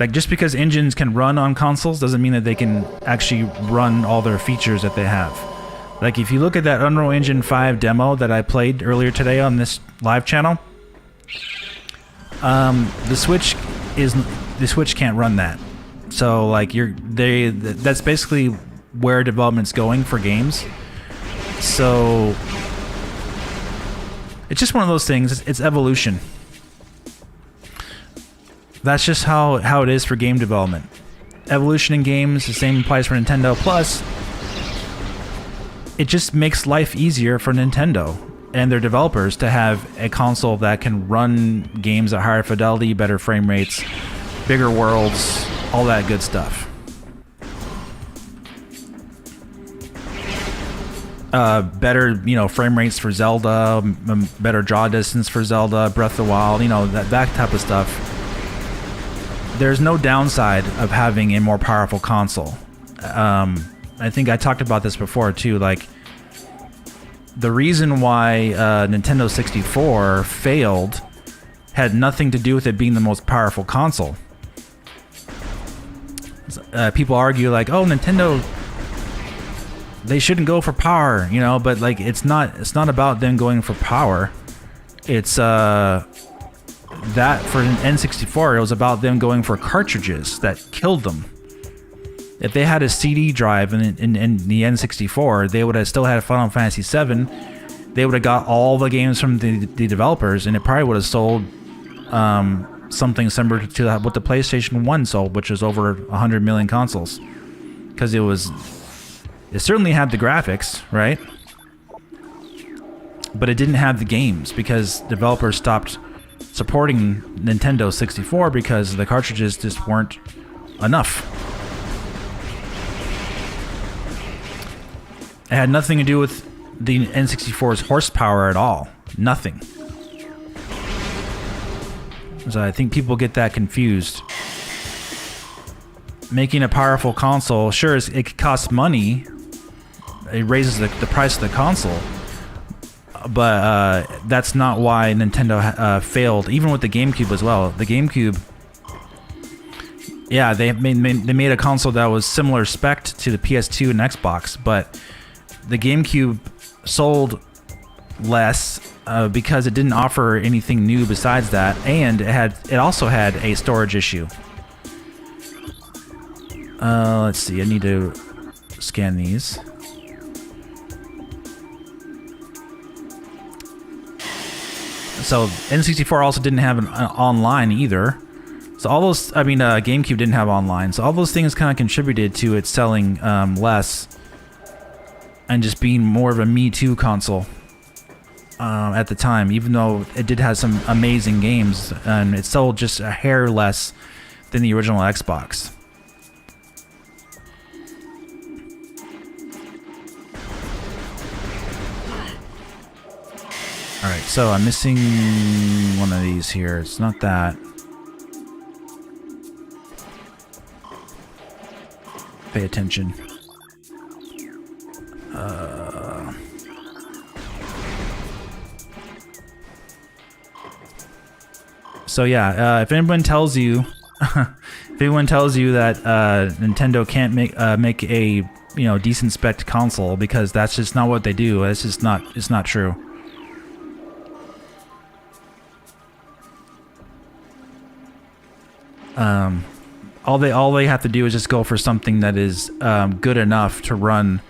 Speaker 1: Like, just because engines can run on consoles doesn't mean that they can actually run all their features that they have. Like, if you look at that Unreal Engine 5 demo that I played earlier today on this live channel, the Switch can't run that. So, like, that's basically where development's going for games. So, it's just one of those things. It's evolution. That's just how it is for game development. Evolution in games, the same applies for Nintendo. Plus, it just makes life easier for Nintendo and their developers to have a console that can run games at higher fidelity, better frame rates, bigger worlds, all that good stuff. Better, frame rates for Zelda, better draw distance for Zelda, Breath of the Wild, that type of stuff. There's no downside of having a more powerful console. I think I talked about this before too. Like, the reason why Nintendo 64 failed had nothing to do with it being the most powerful console. People argue like, oh, Nintendo, they shouldn't go for power, you know, but like it's not about them going for power. It's that for an N64, it was about them going for cartridges that killed them. If they had a CD drive in the N64, they would have still had Final Fantasy VII. They would have got all the games from the developers, and it probably would have sold something similar to what the PlayStation 1 sold, which was over 100 million consoles. Because it certainly had the graphics, right? But it didn't have the games because developers stopped supporting Nintendo 64 because the cartridges just weren't enough. It had nothing to do with the N64's horsepower at all. Nothing. So I think people get that confused. Making a powerful console, sure, it costs money. It raises the price of the console. But that's not why Nintendo failed, even with the GameCube as well. The GameCube, yeah, they made a console that was similar spec to the PS2 and Xbox, but the GameCube sold less because it didn't offer anything new besides that, and it also had a storage issue. Let's see, I need to scan these. So N64 also didn't have an online either. So all those, GameCube didn't have online. So all those things kind of contributed to it selling less and just being more of a Me Too console at the time, even though it did have some amazing games, and it sold just a hair less than the original Xbox. Alright, so I'm missing one of these here. It's not that. Pay attention. So yeah, if anyone tells you, that Nintendo can't make a decent spec console because that's just not what they do, it's not true. All they have to do is just go for something that is good enough to run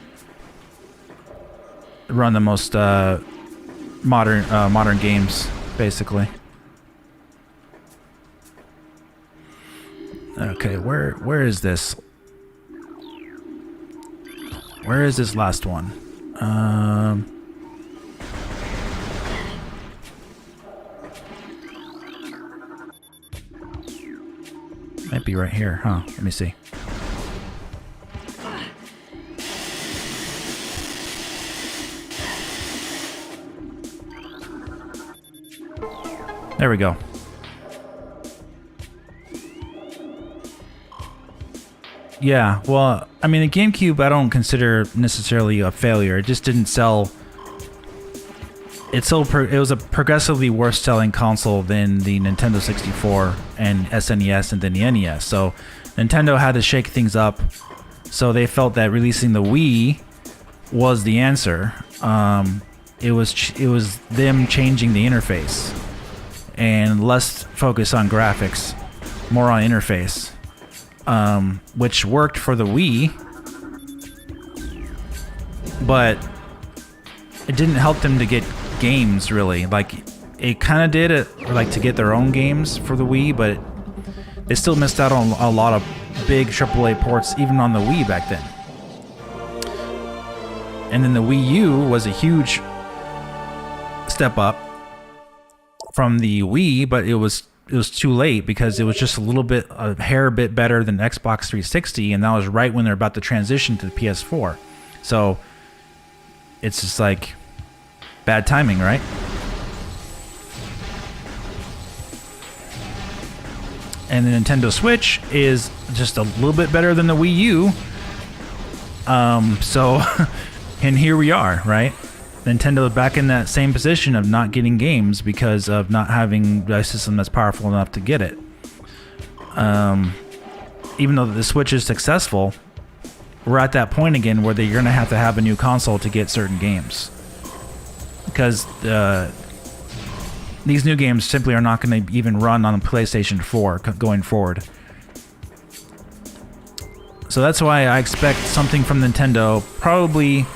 Speaker 1: the most modern games, basically. Okay, where is this? Where is this last one? Might be right here, huh? Let me see. There we go. Yeah, well, I mean, the GameCube I don't consider necessarily a failure. It just didn't sell. It was a progressively worse selling console than the Nintendo 64 and SNES and then the NES. So Nintendo had to shake things up. So they felt that releasing the Wii was the answer. It was them changing the interface and less focus on graphics, more on interface. Which worked for the Wii, but it didn't help them to get games, really. Like, it kind of did it, like, to get their own games for the Wii, but they still missed out on a lot of big AAA ports, even on the Wii back then. And then the Wii U was a huge step up from the Wii, but it was too late because it was just a hair bit better than Xbox 360, and that was right when they're about to transition to the PS4. So it's just like bad timing, right? And the Nintendo Switch is just a little bit better than the Wii U. And here we are, right? Nintendo is back in that same position of not getting games because of not having a system that's powerful enough to get it. Even though the Switch is successful, we're at that point again where you're going to have a new console to get certain games. Because these new games simply are not going to even run on PlayStation 4 going forward. So that's why I expect something from Nintendo probably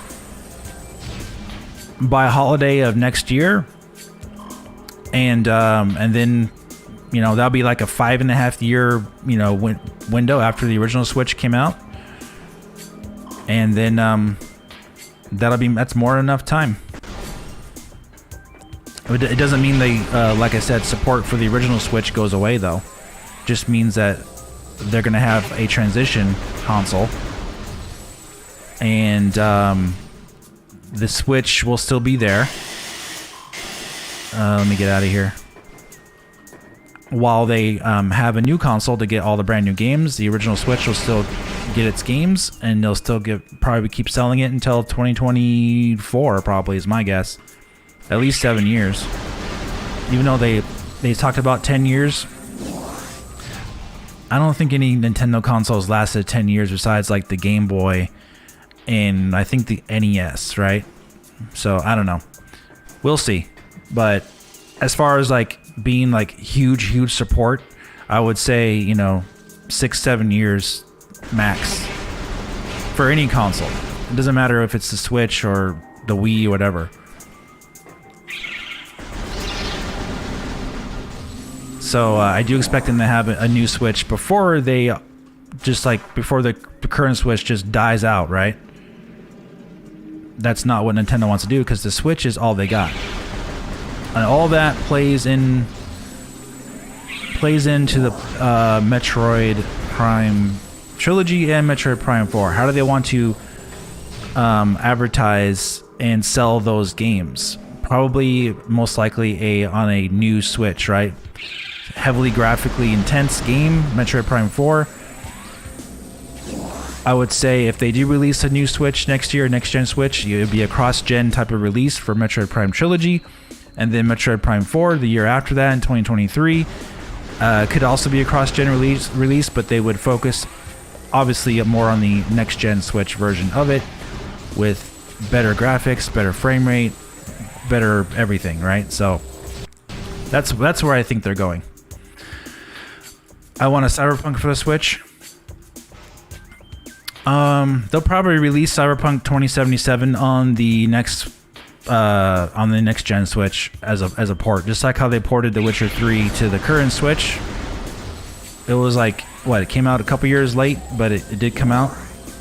Speaker 1: by holiday of next year, and then that'll be like a 5.5 year window after the original Switch came out, and then that's more than enough time. It doesn't mean they like I said, support for the original Switch goes away though. Just means that they're gonna have a transition console, and the Switch will still be there. Let me get out of here. While they have a new console to get all the brand new games, the original Switch will still get its games, and they'll still probably keep selling it until 2024, probably is my guess. At least 7 years. Even though they talked about 10 years, I don't think any Nintendo consoles lasted 10 years besides like the Game Boy and I think the NES, right? So I don't know. We'll see. But as far as like being like huge support, I would say 6-7 years max for any console. It doesn't matter if it's the Switch or the Wii or whatever. So I do expect them to have a new Switch before the current Switch just dies out, right? That's not what Nintendo wants to do, because the Switch is all they got, and all that plays into the Metroid Prime Trilogy and Metroid Prime 4. How do they want to advertise and sell those games? Probably, most likely, on a new Switch, right? Heavily graphically intense game, Metroid Prime 4. I would say if they do release a new Switch next year, next-gen Switch, it would be a cross-gen type of release for Metroid Prime Trilogy, and then Metroid Prime 4 the year after that in 2023. Could also be a cross-gen release, but they would focus obviously more on the next-gen Switch version of it with better graphics, better frame rate, better everything, right? So that's where I think they're going. I want a Cyberpunk for the Switch. They'll probably release Cyberpunk 2077 on the next gen Switch as a port, just like how they ported The Witcher 3 to the current Switch. It was like it came out a couple years late, but it did come out.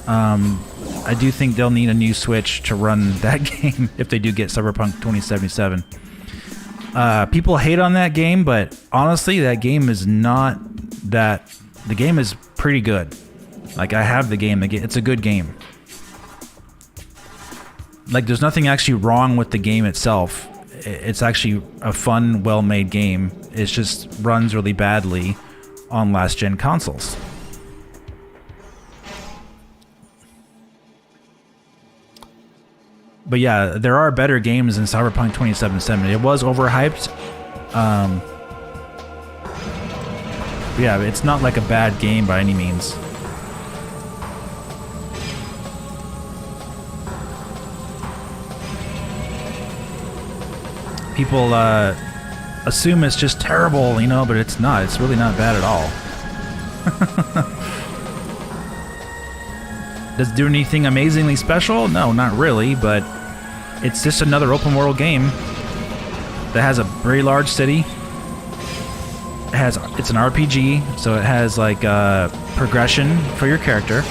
Speaker 1: I do think they'll need a new Switch to run that game if they do get Cyberpunk 2077. People hate on that game, but honestly, that game is not that. The game is pretty good. Like, I have the game. It's a good game. Like, there's nothing actually wrong with the game itself. It's actually a fun, well-made game. It just runs really badly on last-gen consoles. But yeah, there are better games than Cyberpunk 2077. It was overhyped. Yeah, it's not like a bad game by any means. People assume it's just terrible, but it's not. It's really not bad at all. Does it do anything amazingly special? No, not really, but it's just another open world game that has a very large city. It's an RPG, so it has like progression for your character.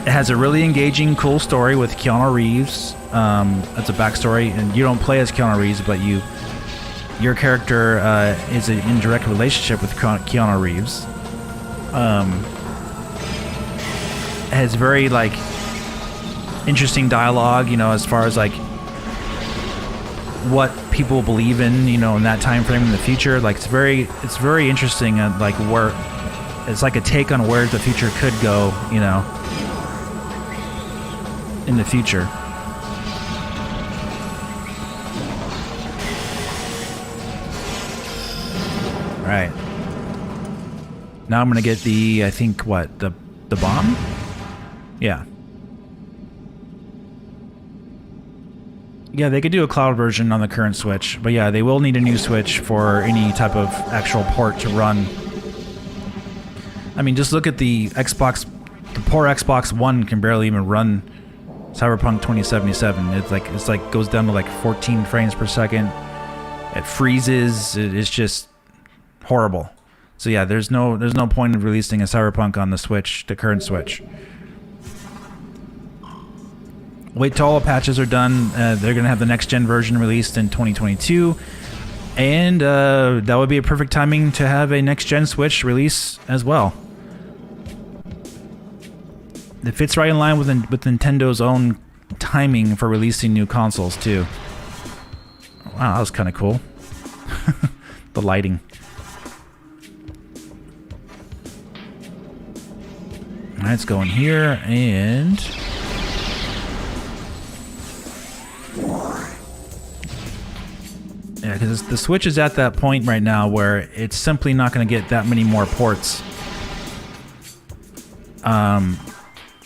Speaker 1: It has a really engaging, cool story with Keanu Reeves. It's a backstory, and you don't play as Keanu Reeves, but your character is in direct relationship with Keanu Reeves. It has very interesting dialogue, as far as what people believe in, in that time frame in the future. It's very interesting, where it's like a take on where the future could go, in the future. Right. Now I'm gonna get the, I think, what, the bomb? Yeah. Yeah, they could do a cloud version on the current Switch, but yeah, they will need a new Switch for any type of actual port to run. I mean, just look at the Xbox, the poor Xbox One can barely even run Cyberpunk 2077. It's like goes down to like 14 frames per second. It freezes. It's just horrible. So yeah, there's no point of releasing a Cyberpunk on the Switch, the current Switch. Wait till all the patches are done. They're gonna have the next gen version released in 2022, and that would be a perfect timing to have a next gen Switch release as well. It fits right in line with Nintendo's own timing for releasing new consoles too. Wow, that was kind of cool. The lighting. Alright, let's go in here and... yeah, because the Switch is at that point right now where it's simply not going to get that many more ports.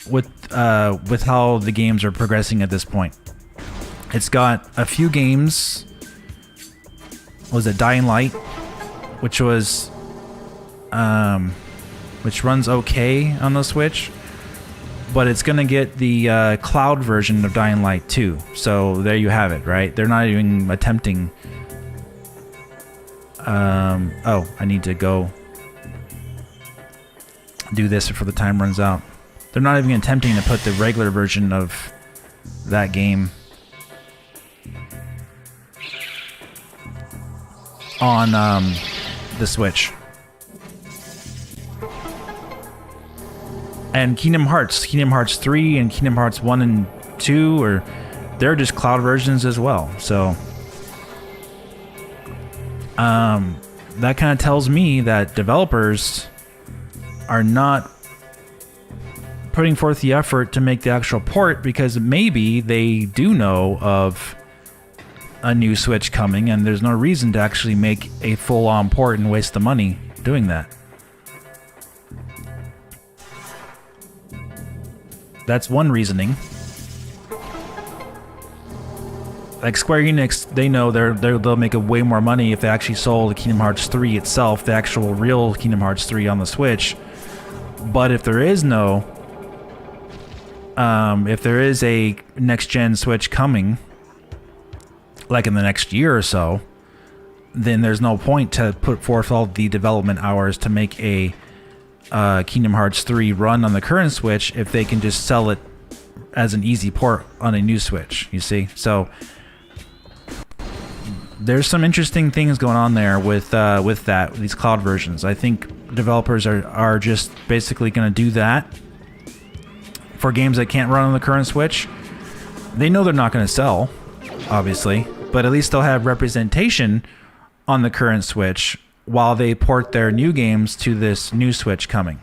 Speaker 1: With how the games are progressing at this point. It's got a few games. Was it Dying Light, which was which runs okay on the Switch, but it's gonna get the cloud version of Dying Light 2. So there you have it, right? They're not even attempting. Oh, I need to go do this before the time runs out. They're not even attempting to put the regular version of that game on the Switch. And Kingdom Hearts 3 and Kingdom Hearts 1 and 2 they're just cloud versions as well. So that kind of tells me that developers are not putting forth the effort to make the actual port, because maybe they do know of a new Switch coming and there's no reason to actually make a full-on port and waste the money doing that. That's one reasoning. Like Square Enix, they know they'll make a way more money if they actually sold Kingdom Hearts 3 itself, the actual real Kingdom Hearts 3 on the Switch. But if there is no... if there is a next-gen Switch coming, like in the next year or so, then there's no point to put forth all the development hours to make a Kingdom Hearts 3 run on the current Switch if they can just sell it as an easy port on a new Switch, you see? So there's some interesting things going on there with these cloud versions. I think developers are just basically going to do that for games that can't run on the current Switch. They know they're not going to sell, obviously, but at least they'll have representation on the current Switch while they port their new games to this new Switch coming.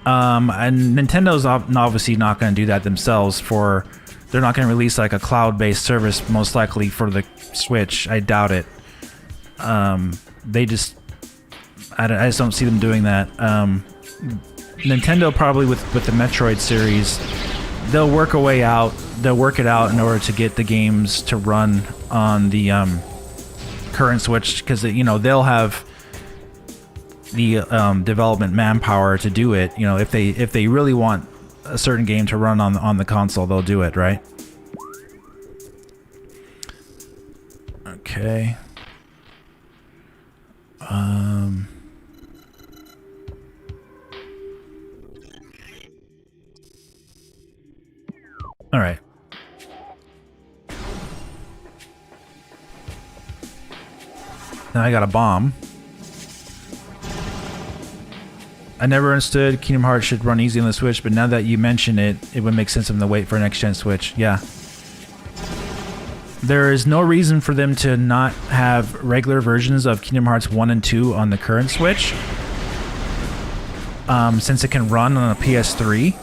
Speaker 1: And Nintendo's obviously not going to do that themselves. They're not going to release like a cloud-based service, most likely for the Switch. I doubt it. I just don't see them doing that. Nintendo probably with the Metroid series, they'll work a way out. They'll work it out in order to get the games to run on the current Switch, because they'll have the development manpower to do it. If they really want a certain game to run on the console, they'll do it, right? Okay. All right. Now I got a bomb. I never understood Kingdom Hearts should run easy on the Switch, but now that you mention it, it would make sense for them to wait for a next-gen Switch. Yeah. There is no reason for them to not have regular versions of Kingdom Hearts 1 and 2 on the current Switch, since it can run on a PS3.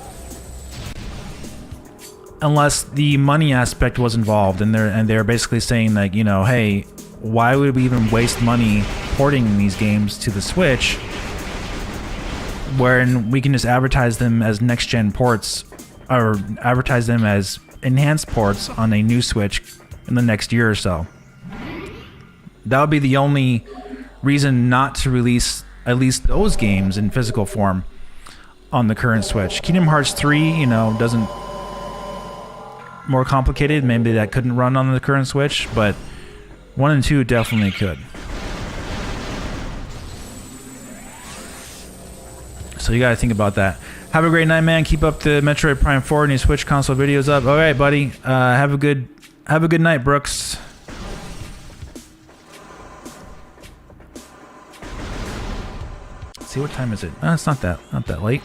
Speaker 1: unless the money aspect was involved, and they're basically saying like, you know, hey, why would we even waste money porting these games to the Switch, wherein we can just advertise them as next-gen ports, or advertise them as enhanced ports on a new Switch in the next year or so. That would be the only reason not to release at least those games in physical form on the current Switch. Kingdom Hearts 3, you know, doesn't... more complicated. Maybe that couldn't run on the current Switch, but 1 and 2 definitely could. So you gotta think about that. Have a great night, man. Keep up the Metroid Prime 4 and your Switch console videos up. All right, buddy. Have a good night, Brooks. Let's see, what time is it? It's not that late.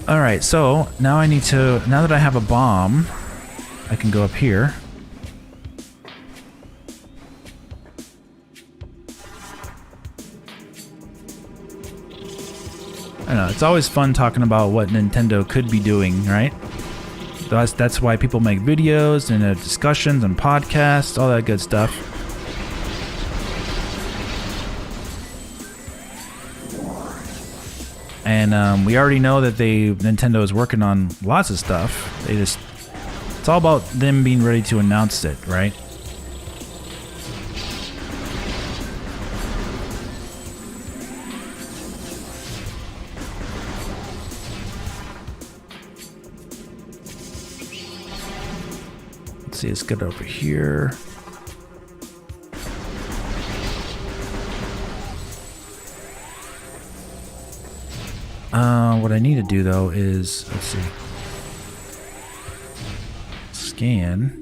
Speaker 1: All right, so now I need to. Now that I have a bomb, I can go up here. I know, it's always fun talking about what Nintendo could be doing, right? That's why people make videos and discussions and podcasts, all that good stuff. And we already know that Nintendo is working on lots of stuff. It's all about them being ready to announce it, right? Let's see, let's get over here. What I need to do though is, let's see, scan.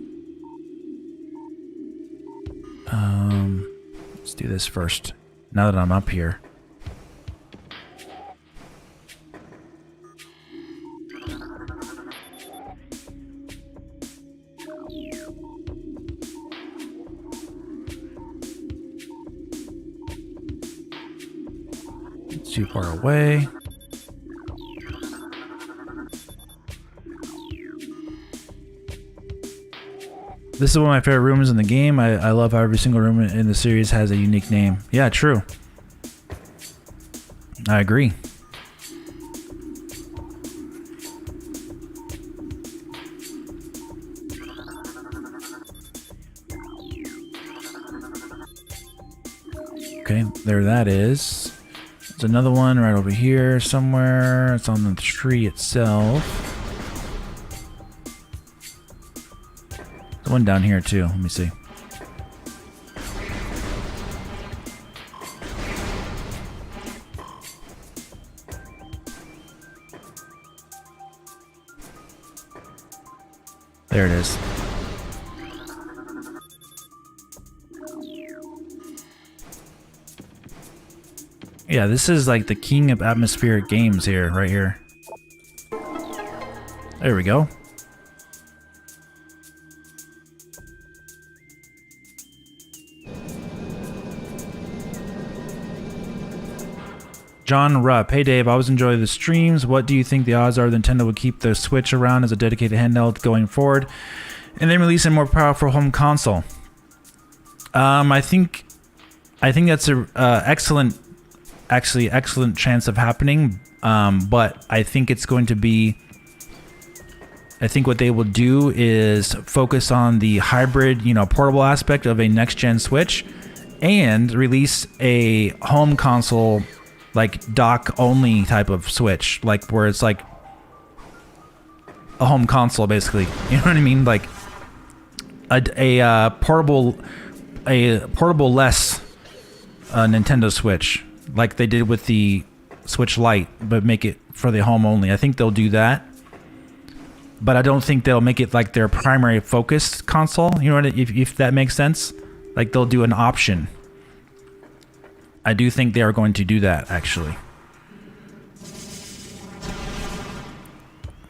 Speaker 1: Let's do this first. Now that I'm up here. It's too far away. This is one of my favorite rooms in the game. I love how every single room in the series has a unique name. Yeah, true. I agree. Okay, there that is. There's another one right over here somewhere. It's on the tree itself. One down here too. Let me see. There it is. Yeah, this is like the king of atmospheric games here, right here. There we go. John Rupp. Hey Dave, I always enjoy the streams. What do you think the odds are Nintendo would keep the Switch around as a dedicated handheld going forward and then release a more powerful home console? I think that's a excellent chance of happening. But I think it's going to be, I think what they will do is focus on the hybrid, portable aspect of a next-gen Switch and release a home console like dock only type of Switch, like where it's like a home console basically. You know what I mean? Like a portable less Nintendo Switch, like they did with the Switch Lite, but make it for the home only. I think they'll do that, but I don't think they'll make it like their primary focus console. You know what? If that makes sense, like they'll do an option. I do think they are going to do that, actually.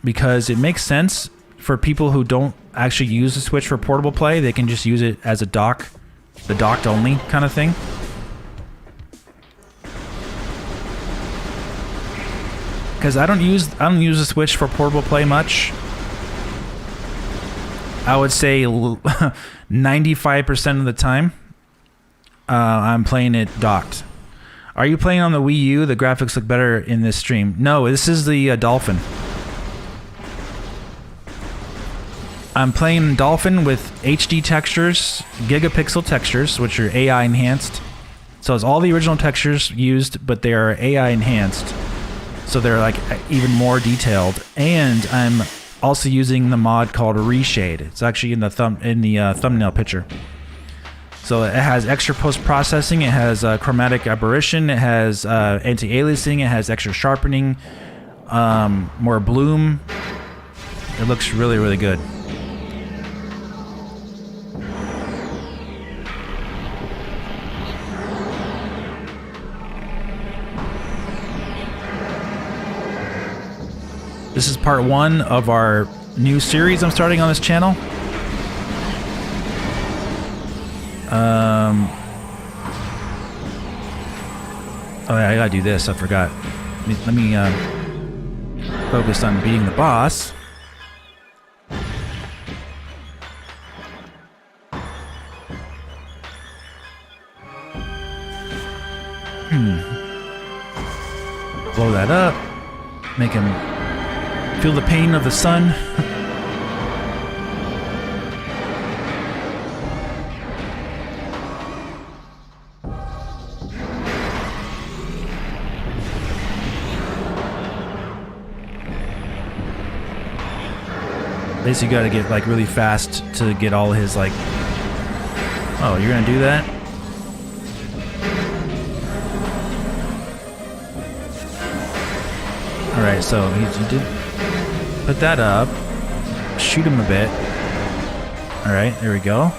Speaker 1: Because it makes sense for people who don't actually use the Switch for portable play. They can just use it as a dock, the docked only kind of thing. because I don't use the Switch for portable play much. I would say 95% of the time I'm playing it docked. Are you playing on the Wii U? The graphics look better in this stream. No, this is the Dolphin. I'm playing Dolphin with HD textures, gigapixel textures, which are AI enhanced. So it's all the original textures used, but they are AI enhanced. So they're like even more detailed. And I'm also using the mod called ReShade. It's actually in the thumbnail picture. So it has extra post-processing, it has chromatic aberration, it has anti-aliasing, it has extra sharpening, more bloom. It looks really, really good. This is part 1 of our new series I'm starting on this channel. Oh yeah, I gotta do this, I forgot. Let me focus on beating the boss. Blow that up. Make him feel the pain of the sun. Basically, you gotta get like really fast to get all his like. Oh, you're gonna do that? All right, so he did put that up. Shoot him a bit. All right, there we go.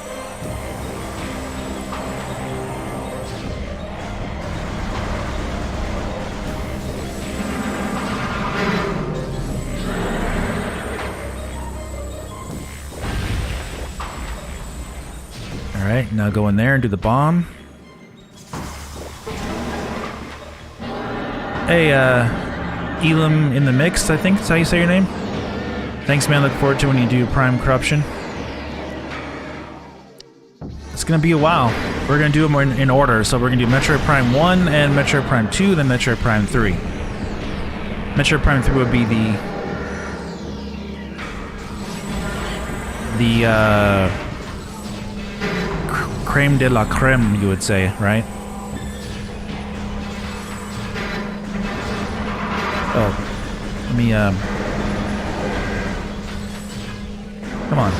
Speaker 1: Alright, now go in there and do the bomb. Hey, Elam in the mix, I think that's how you say your name. Thanks, man. Look forward to when you do Prime Corruption. It's gonna be a while. We're gonna do them in order, so we're gonna do Metroid Prime 1 and Metroid Prime 2, then Metroid Prime 3. Metroid Prime 3 would be the creme de la creme, you would say, right? Oh, let me, come on.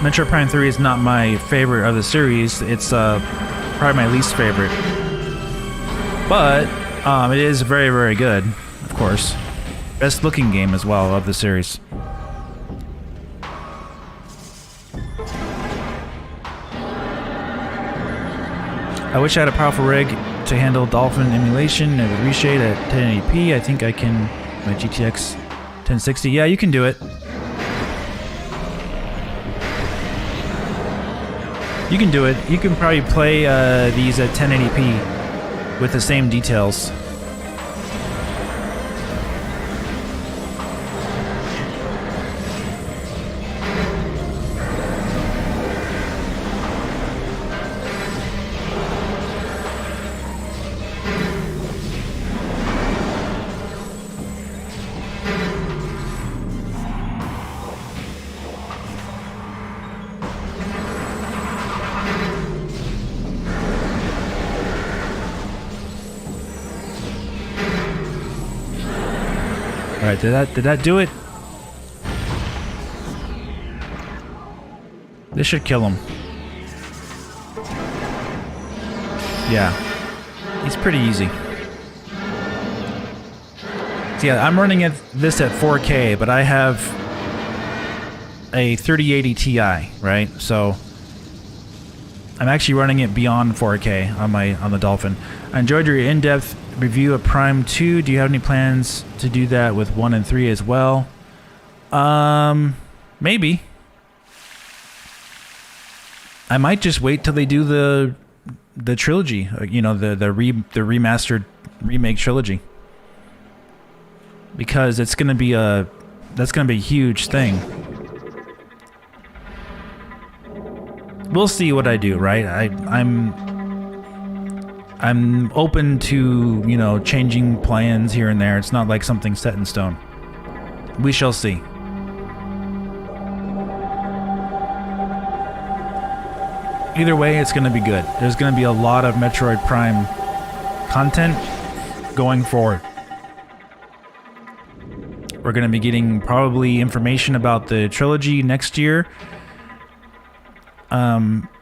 Speaker 1: Metroid Prime 3 is not my favorite of the series. It's, probably my least favorite. But, it is very, very good, of course. Best looking game as well of the series. I wish I had a powerful rig to handle Dolphin emulation and ReShade at 1080p. I think I can. My GTX 1060. Yeah, you can do it. You can do it. You can probably play these at 1080p with the same details. Alright, did that do it? This should kill him. Yeah. He's pretty easy. So yeah, I'm running this at 4K, but I have a 3080 Ti, right? So I'm actually running it beyond 4K on the Dolphin. I enjoyed your in-depth review of Prime 2. Do you have any plans to do that with 1 and 3 as well? Maybe. I might just wait till they do the trilogy, you know, the remastered remake trilogy, because that's gonna be a huge thing. We'll see what I do, right? I'm open to, you know, changing plans here and there. It's not like something set in stone. We shall see. Either way, it's going to be good. There's going to be a lot of Metroid Prime content going forward. We're going to be getting probably information about the trilogy next year.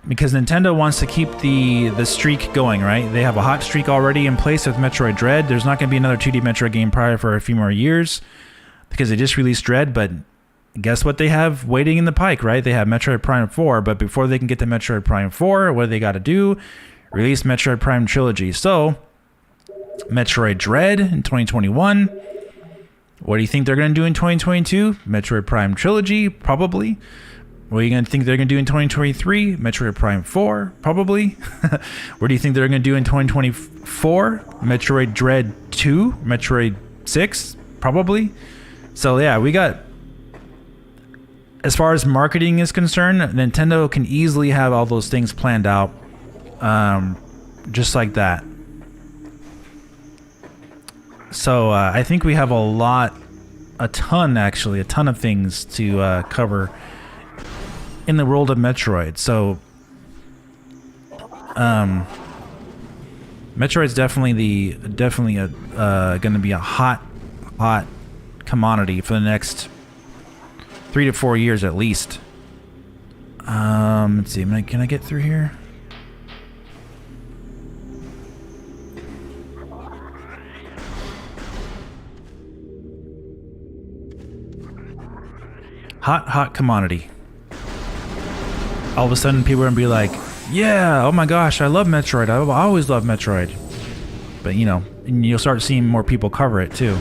Speaker 1: Because Nintendo wants to keep the streak going, right? They have a hot streak already in place with Metroid Dread. There's not going to be another 2D Metroid game prior for a few more years because they just released Dread, but guess what they have waiting in the pike, right? They have Metroid Prime 4, but before they can get to Metroid Prime 4, what do they got to do? Release Metroid Prime Trilogy. So, Metroid Dread in 2021. What do you think they're going to do in 2022? Metroid Prime Trilogy, probably. What are you going to think they're going to do in 2023? Metroid Prime 4, probably. What do you think they're going to do in 2024? Metroid Dread 2? Metroid 6? Probably. So yeah, we got... As far as marketing is concerned, Nintendo can easily have all those things planned out. Just like that. So I think we have a ton of things to cover in the world of Metroid. So Metroid's definitely going to be a hot commodity for the next 3 to 4 years at least. Let's see, can I get through here? Hot commodity. All of a sudden people are gonna be like, yeah, oh my gosh, I love Metroid. I always love Metroid. But you know, and you'll start seeing more people cover it too.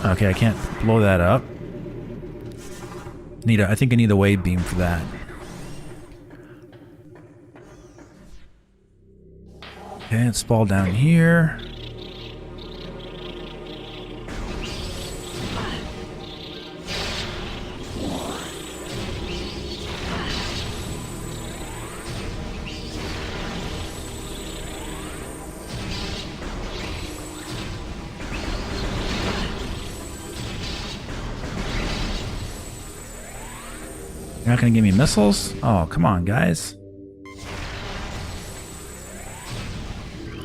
Speaker 1: Okay, I can't blow that up. I think I need a wave beam for that. Okay, let's fall down here. You're not gonna give me missiles? Oh, come on, guys.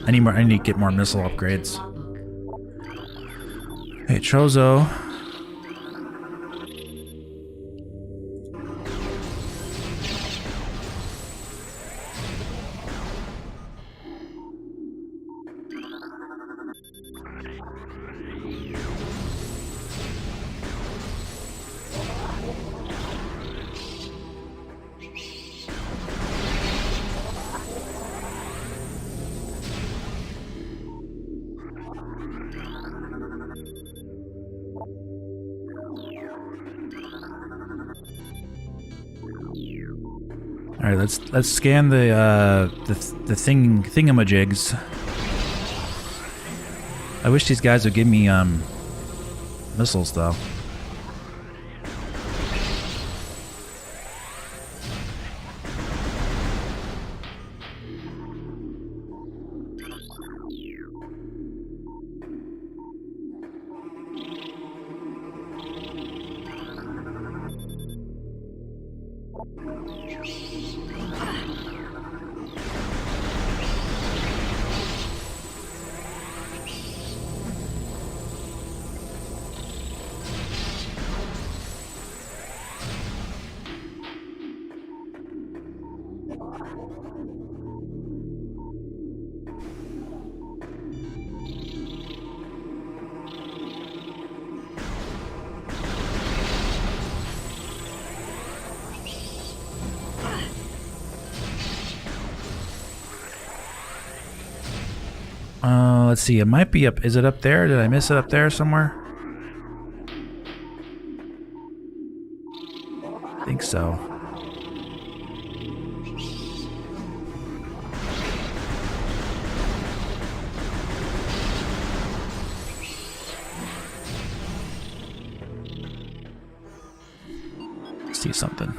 Speaker 1: I need to get more missile upgrades. Hey, Chozo. All right, let's scan the thingamajigs. I wish these guys would give me missiles though. Let's see, it might be up. Is it up there? Did I miss it up there somewhere? I think so. see something.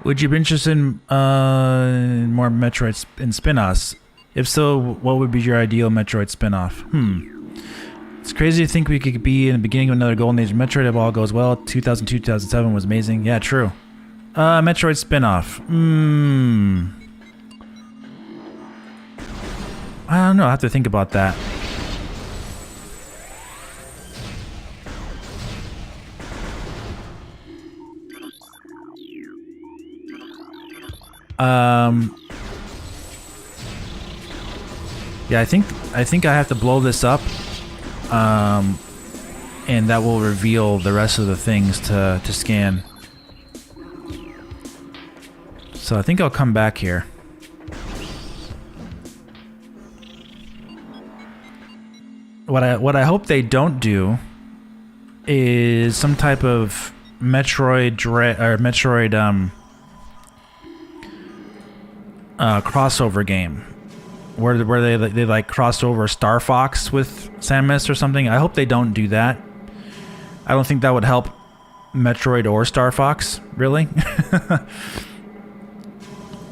Speaker 1: Would you be interested in more Metroid spin-offs? If so, what would be your ideal Metroid spin-off? It's crazy to think we could be in the beginning of another golden age of Metroid if all goes well. 2002, 2007 was amazing. Yeah, true. Metroid spin-off. I don't know. I have to think about that. Yeah, I think I have to blow this up. And that will reveal the rest of the things to scan. So I think I'll come back here. What I hope they don't do is some type of Metroid crossover game where they like crossed over Star Fox with Samus or something. I hope they don't do that. I don't think that would help Metroid or Star Fox, really.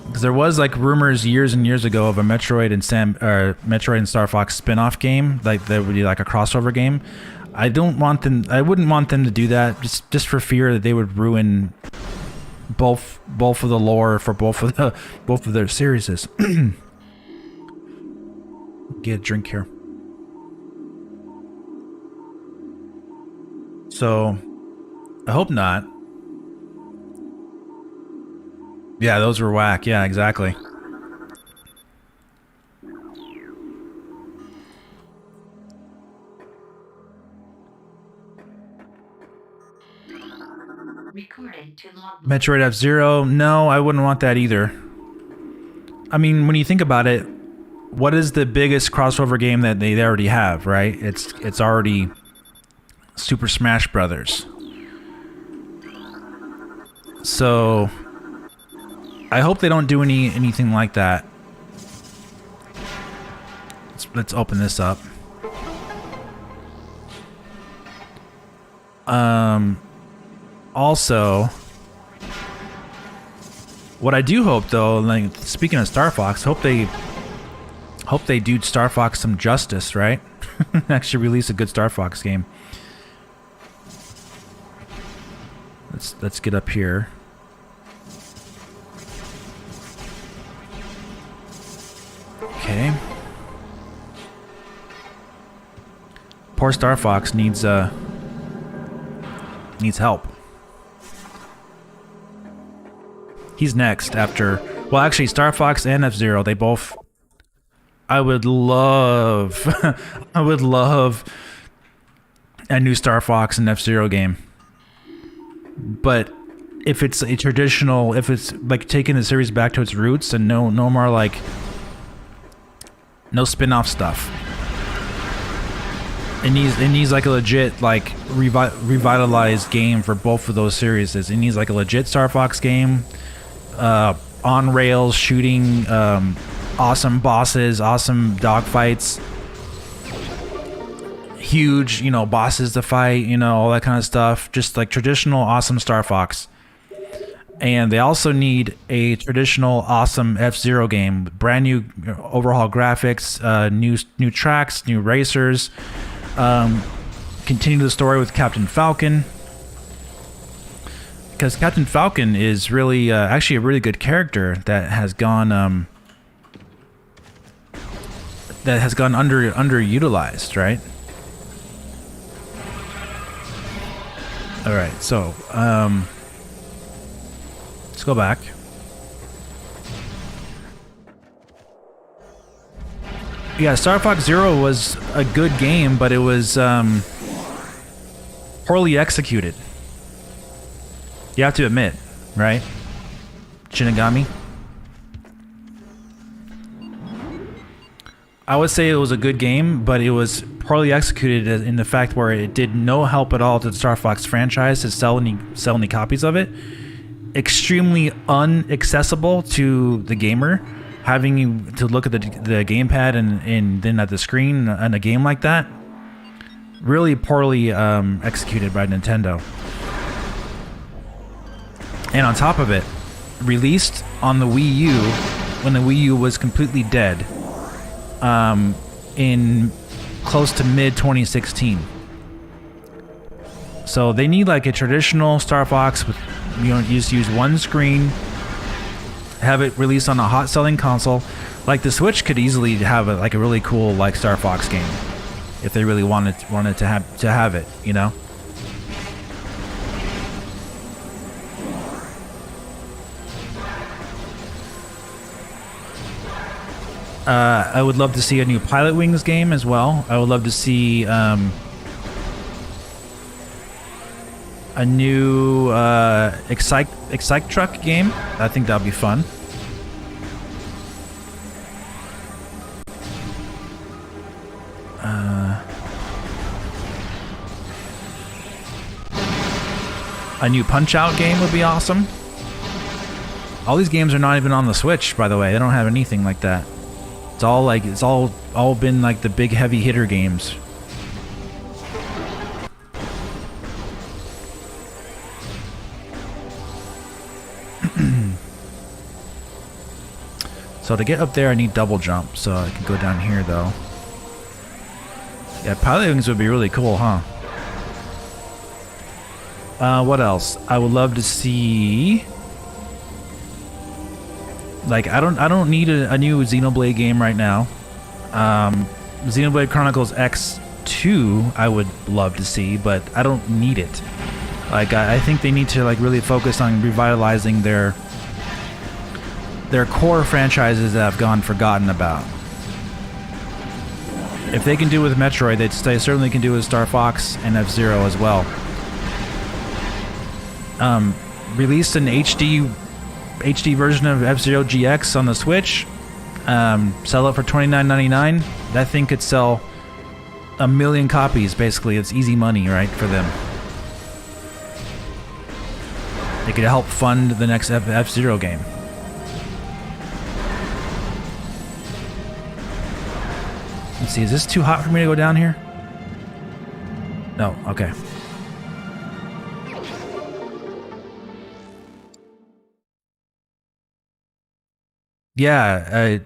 Speaker 1: Because there was like rumors years and years ago of a Metroid and Star Fox spin-off game, like that would be like a crossover game. I wouldn't want them to do that, just for fear that they would ruin both of the lore for both of their series. Get a drink here. So I hope not. Yeah, those were whack. Yeah, exactly. Metroid F-Zero? No, I wouldn't want that either. I mean, when you think about it, what is the biggest crossover game that they already have, right? It's already Super Smash Brothers. So I hope they don't do anything like that. Let's open this up. Also, what I do hope though, like speaking of Star Fox, hope they do Star Fox some justice, right? Actually release a good Star Fox game. Let's get up here. Okay. Poor Star Fox needs help. He's next after... Well, actually, Star Fox and F-Zero, they both... I would love... I would love a new Star Fox and F-Zero game. But if it's a traditional... If it's like taking the series back to its roots and no more like... No spin-off stuff. It needs like a legit like revitalized game for both of those series. It needs like a legit Star Fox game, on rails shooting, awesome bosses, awesome dogfights, huge bosses to fight, all that kind of stuff. Just like traditional awesome Star Fox. And they also need a traditional awesome F-Zero game, brand new overhaul graphics, new tracks, new racers. Continue the story with Captain Falcon, because Captain Falcon is really actually a really good character that has gone underutilized, right? All right, so let's go back. Yeah, Star Fox Zero was a good game, but it was poorly executed. You have to admit, right? Shinigami? I would say it was a good game, but it was poorly executed in the fact where it did no help at all to the Star Fox franchise to sell any copies of it. Extremely unaccessible to the gamer. Having to look at the gamepad and then at the screen on a game like that, really poorly executed by Nintendo. And on top of it, released on the Wii U when the Wii U was completely dead, in close to mid 2016. So they need like a traditional Star Fox with, you know, you just use one screen, have it released on a hot selling console. Like the Switch could easily have like a really cool like Star Fox game if they really wanted to have it, you know. I would love to see a new Pilot Wings game as well. I would love to see a new Excite Truck game. I think that'll be fun. A new Punch-Out game would be awesome. All these games are not even on the Switch, by the way. They don't have anything like that. It's all like it's all been like the big heavy hitter games. So to get up there, I need double jump, so I can go down here though. Yeah, Pilot Wings would be really cool, huh? What else? I would love to see. Like I don't need a new Xenoblade game right now. Xenoblade Chronicles X2 I would love to see, but I don't need it. Like I think they need to like really focus on revitalizing their core franchises that have gone forgotten about. If they can do it with Metroid, they certainly can do it with Star Fox and F-Zero as well. Released an HD version of F-Zero GX on the Switch. Sell it for $29.99. That thing could sell 1 million copies. Basically, it's easy money, right, for them. They could help fund the next F-Zero game. Let's see, is this too hot for me to go down here? No, okay. Yeah,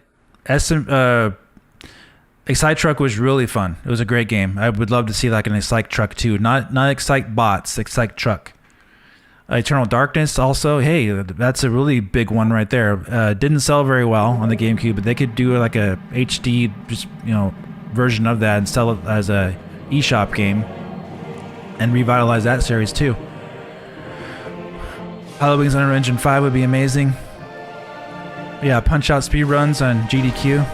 Speaker 1: Excite Truck was really fun. It was a great game. I would love to see like an Excite Truck too. Not Excite Bots, Excite Truck. Eternal Darkness also. Hey, that's a really big one right there. Didn't sell very well on the GameCube, but they could do like a HD, just version of that and sell it as a eShop game and revitalize that series too. Pilot Wings Unreal Engine 5 would be amazing. Yeah, Punch-Out speedruns on GDQ.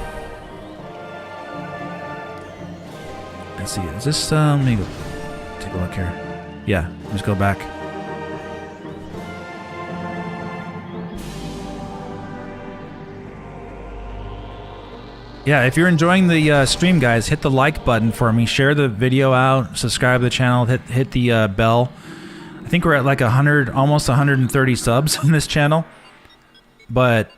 Speaker 1: Let's see, is this, let me go take a look here. Yeah, let's go back. Yeah, if you're enjoying the stream, guys, hit the like button for me. Share the video out, subscribe to the channel, hit the bell. I think we're at like 100, almost 130 subs on this channel. But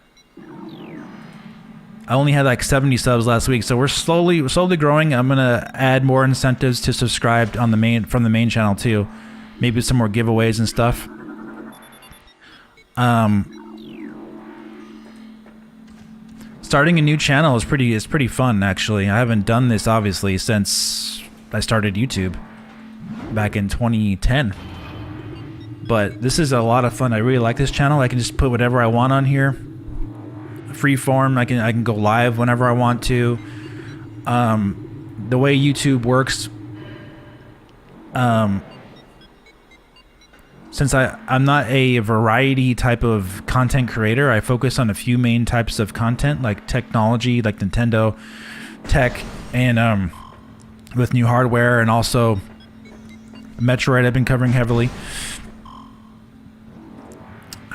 Speaker 1: I only had like 70 subs last week, so we're slowly growing. I'm gonna add more incentives to subscribe on from the main channel too. Maybe some more giveaways and stuff. Starting a new channel is pretty fun actually. I haven't done this obviously since I started YouTube back in 2010. But this is a lot of fun. I really like this channel. I can just put whatever I want on here. Freeform. I can go live whenever I want to. The way YouTube works, since I'm not a variety type of content creator, I focus on a few main types of content, like technology, like Nintendo tech, and with new hardware, and also Metroid I've been covering heavily.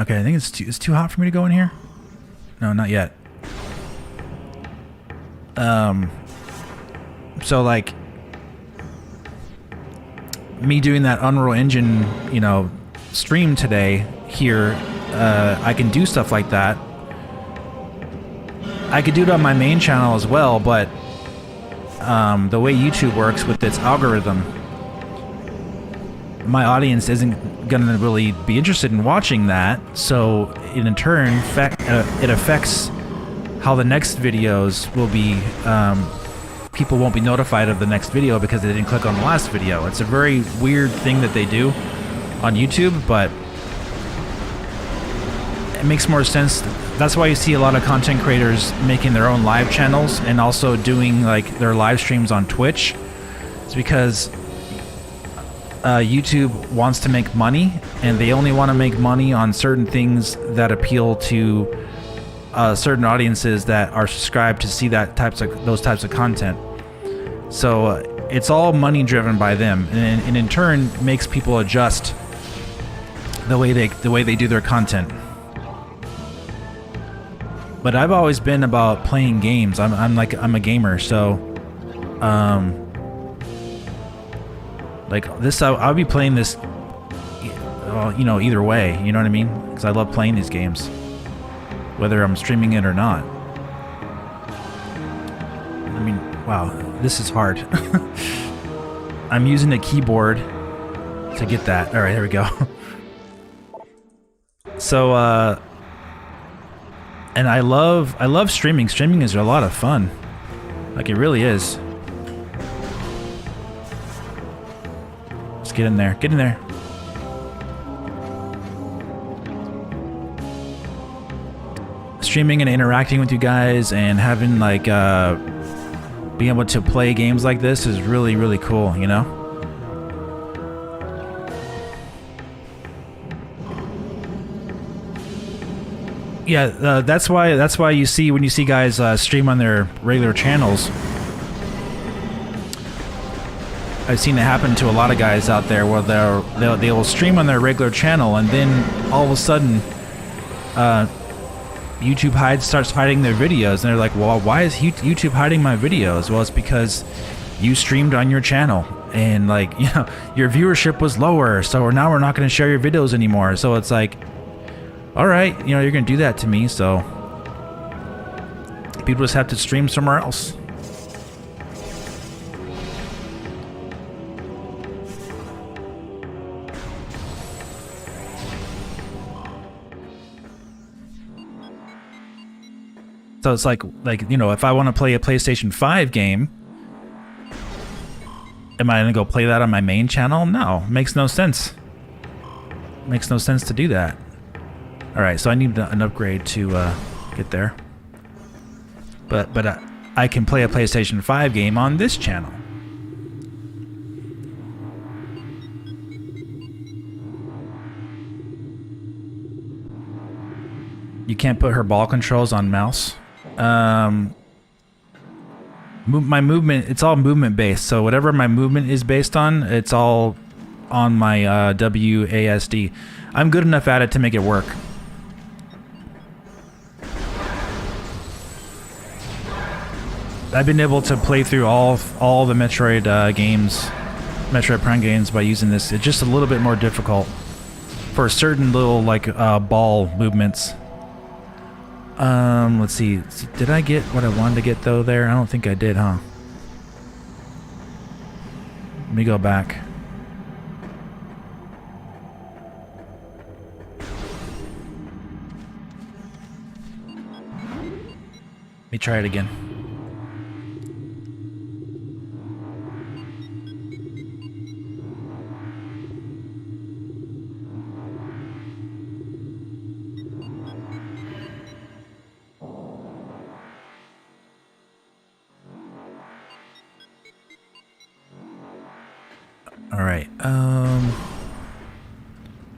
Speaker 1: Okay, I think it's too hot for me to go in here. No, not yet. So like me doing that Unreal Engine, stream today here, I can do stuff like that. I could do it on my main channel as well, but the way YouTube works with its algorithm, my audience isn't going to really be interested in watching that. So in turn, it affects how the next videos will be. People won't be notified of the next video because they didn't click on the last video. It's a very weird thing that they do on YouTube, but it makes more sense. That's why you see a lot of content creators making their own live channels and also doing like their live streams on Twitch. It's because YouTube wants to make money, and they only want to make money on certain things that appeal to certain audiences that are subscribed to see those types of content. So it's all money driven by them, and in turn makes people adjust the way they do their content. But I've always been about playing games. I'm a gamer, so like this, I'll be playing this, you know, either way. You know what I mean? Because I love playing these games, whether I'm streaming it or not. I mean, wow, this is hard. I'm using a keyboard to get that. All right, there we go. So, and I love streaming. Streaming is a lot of fun. Like, it really is. Just get in there. Get in there. Streaming and interacting with you guys and having like being able to play games like this is really, really cool, you know? Yeah, that's why you see, when you see guys stream on their regular channels, I've seen it happen to a lot of guys out there where they will stream on their regular channel, and then all of a sudden YouTube starts hiding their videos, and they're like, well, why is YouTube hiding my videos? Well, it's because you streamed on your channel, and like, you know, your viewership was lower, so now we're not going to share your videos anymore. So it's like, all right, you know, you're going to do that to me, so people just have to stream somewhere else. So it's like, you know, if I want to play a PlayStation 5 game, am I going to go play that on my main channel? No, makes no sense. Makes no sense to do that. All right, so I need an upgrade to get there. But I can play a PlayStation 5 game on this channel. You can't put her ball controls on mouse. My movement, it's all movement based. So whatever my movement is based on, it's all on my WASD. I'm good enough at it to make it work. I've been able to play through all the Metroid games, Metroid Prime games, by using this. It's just a little bit more difficult for certain little like ball movements. Let's see. Did I get what I wanted to get though there? I don't think I did, huh? Let me go back. Let me try it again.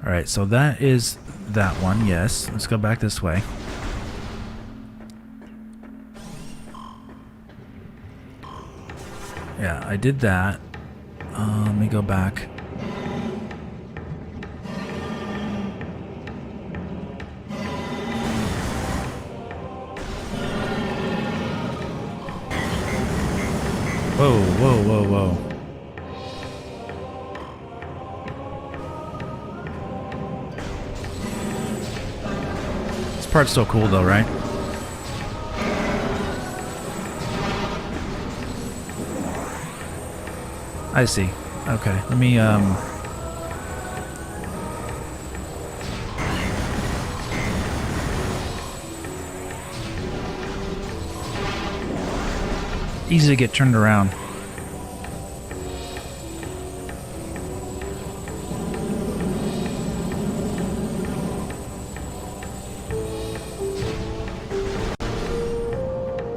Speaker 1: Alright, so that is that one, yes. Let's go back this way. Yeah, I did that. Let me go back. Whoa, whoa, whoa, whoa. Part's so cool though, right? I see. Okay, let me easy to get turned around.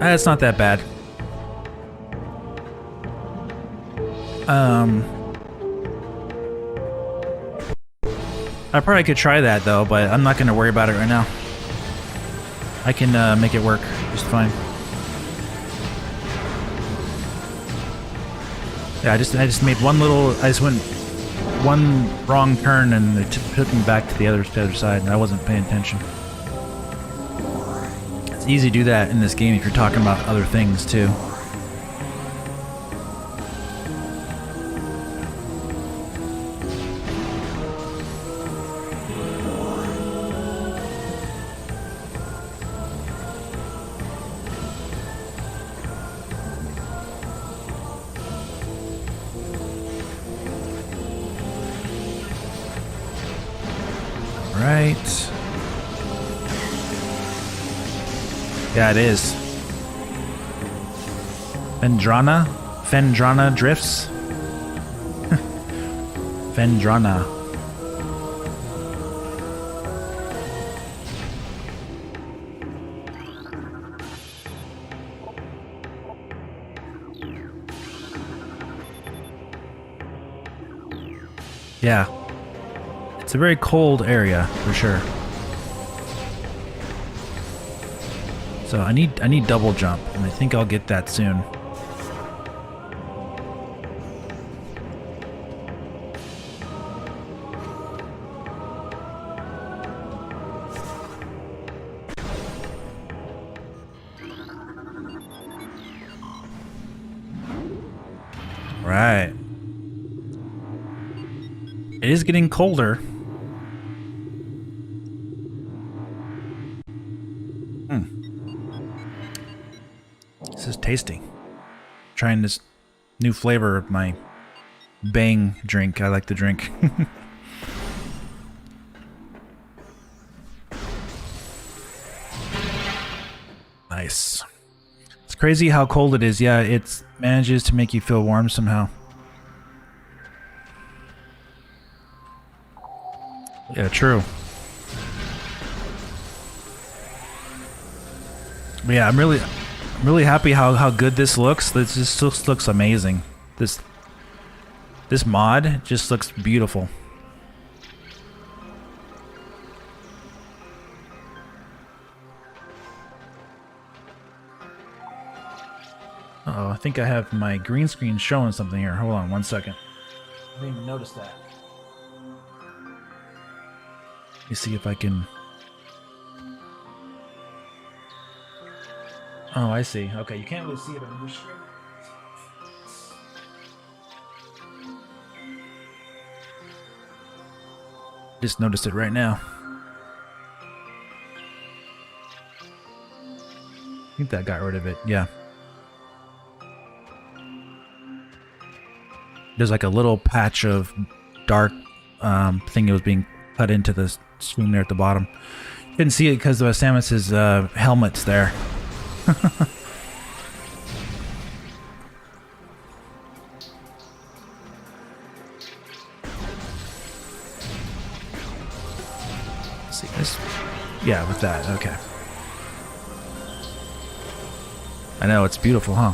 Speaker 1: It's not that bad. I probably could try that though, but I'm not going to worry about it right now. I can make it work just fine. Yeah, I just made one little. I just went one wrong turn and it took me back to the other side, and I wasn't paying attention. It's easy to do that in this game if you're talking about other things too. Right. Yeah, it is. Fendrana drifts. Fendrana. Yeah. It's a very cold area for sure. So I need double jump, and I think I'll get that soon. Right. It is getting colder. This is tasty. Trying this new flavor of my Bang drink. I like to drink. Nice. It's crazy how cold it is. Yeah, it manages to make you feel warm somehow. Yeah, true. But yeah, I'm really happy how good this looks. This just looks amazing. This mod just looks beautiful. Uh-oh, I think I have my green screen showing something here. Hold on one second. I didn't even notice that. Let me see if I can... Oh, I see. Okay, you can't really see it on your screen. Just noticed it right now. I think that got rid of it. Yeah. There's like a little patch of dark thing that was being cut into the screen there at the bottom. Didn't see it because of Samus's helmet's there. See this? Yeah, with that. Okay. I know, it's beautiful, huh?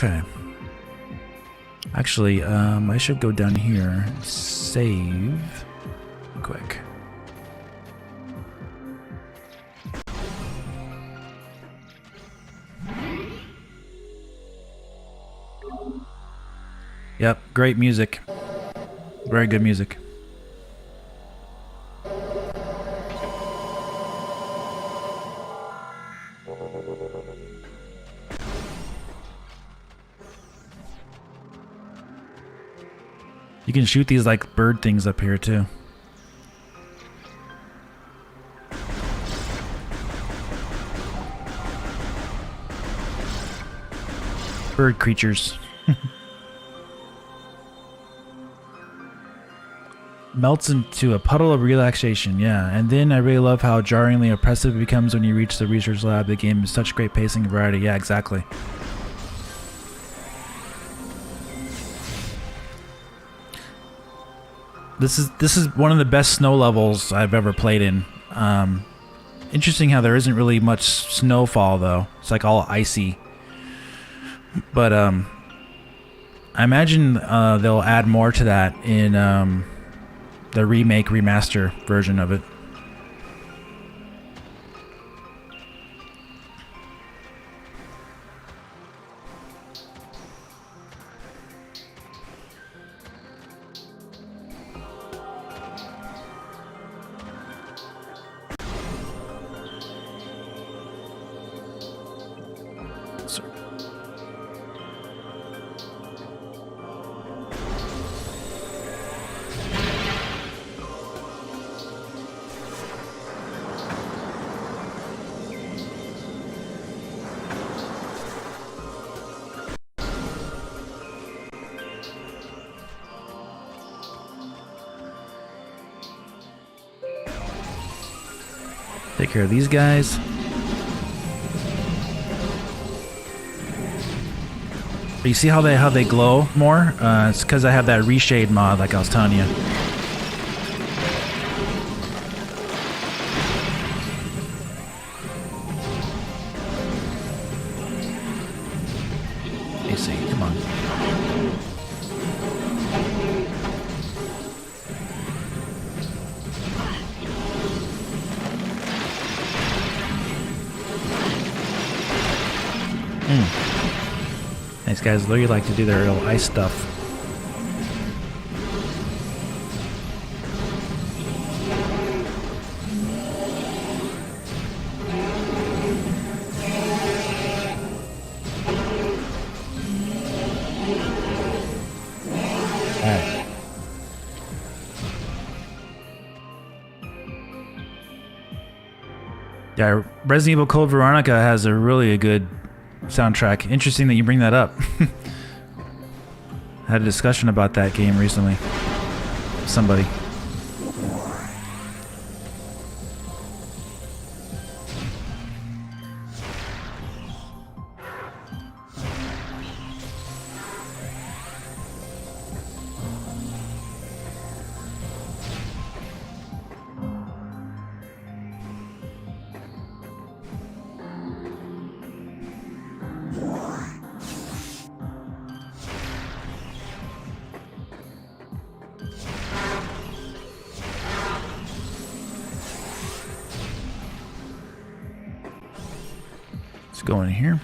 Speaker 1: Okay. Actually, I should go down here, save, quick. Yep, great music. Very good music. You can shoot these like bird things up here too. Bird creatures. Melts into a puddle of relaxation, yeah. And then I really love how jarringly oppressive it becomes when you reach the research lab. The game is such great pacing and variety. Yeah, exactly. This is one of the best snow levels I've ever played in. Interesting how there isn't really much snowfall though. It's like all icy. But I imagine they'll add more to that in the remake remaster version of it. Take care of these guys. But you see how they glow more? It's because I have that ReShade mod, like I was telling you. AC, come on. These guys really like to do their little ice stuff. Alright. Yeah, Resident Evil Code Veronica has a really good soundtrack. Interesting that you bring that up. I had a discussion about that game recently. Somebody. Let's go in here.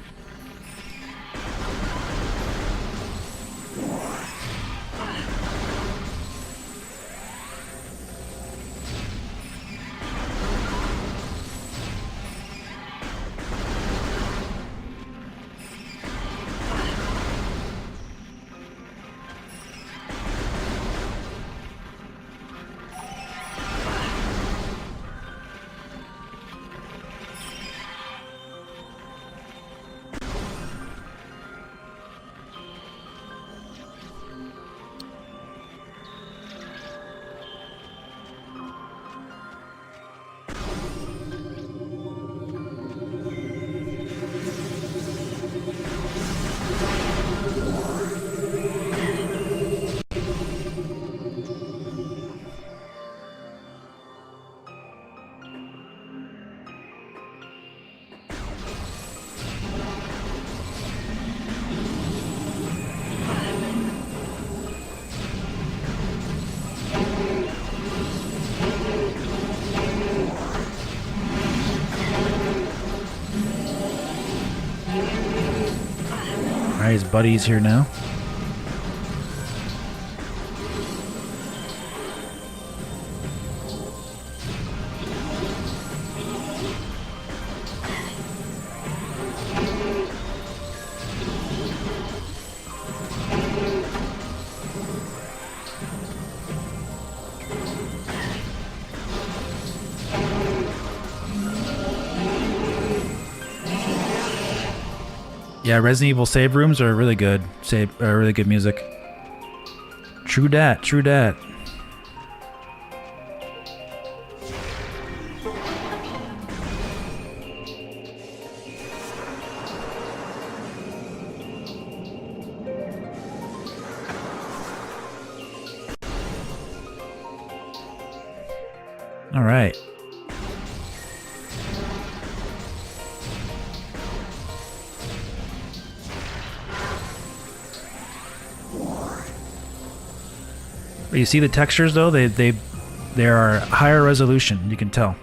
Speaker 1: Alright, his buddy's here now. Yeah, Resident Evil save rooms are really good. Really good music. True dat, true dat. All right. You see the textures though? They are higher resolution. You can tell.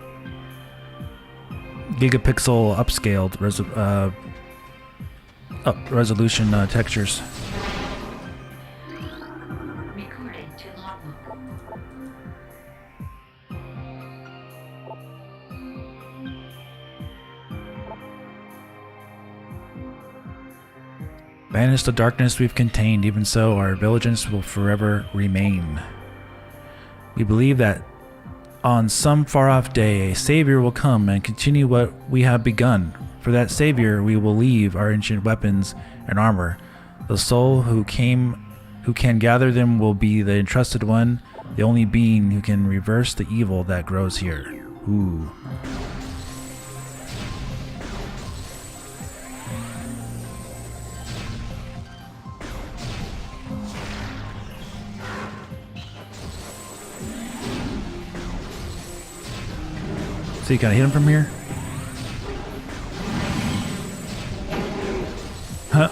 Speaker 1: Gigapixel upscaled resolution textures.
Speaker 2: Recording to logbook.
Speaker 1: Banish the darkness we've contained, even so our vigilance will forever remain. We believe that on some far-off day a Savior will come and continue what we have begun. For that Savior we will leave our ancient weapons and armor. The soul who can gather them will be the entrusted one, the only being who can reverse the evil that grows here. Ooh. So you gotta hit him from here? Huh?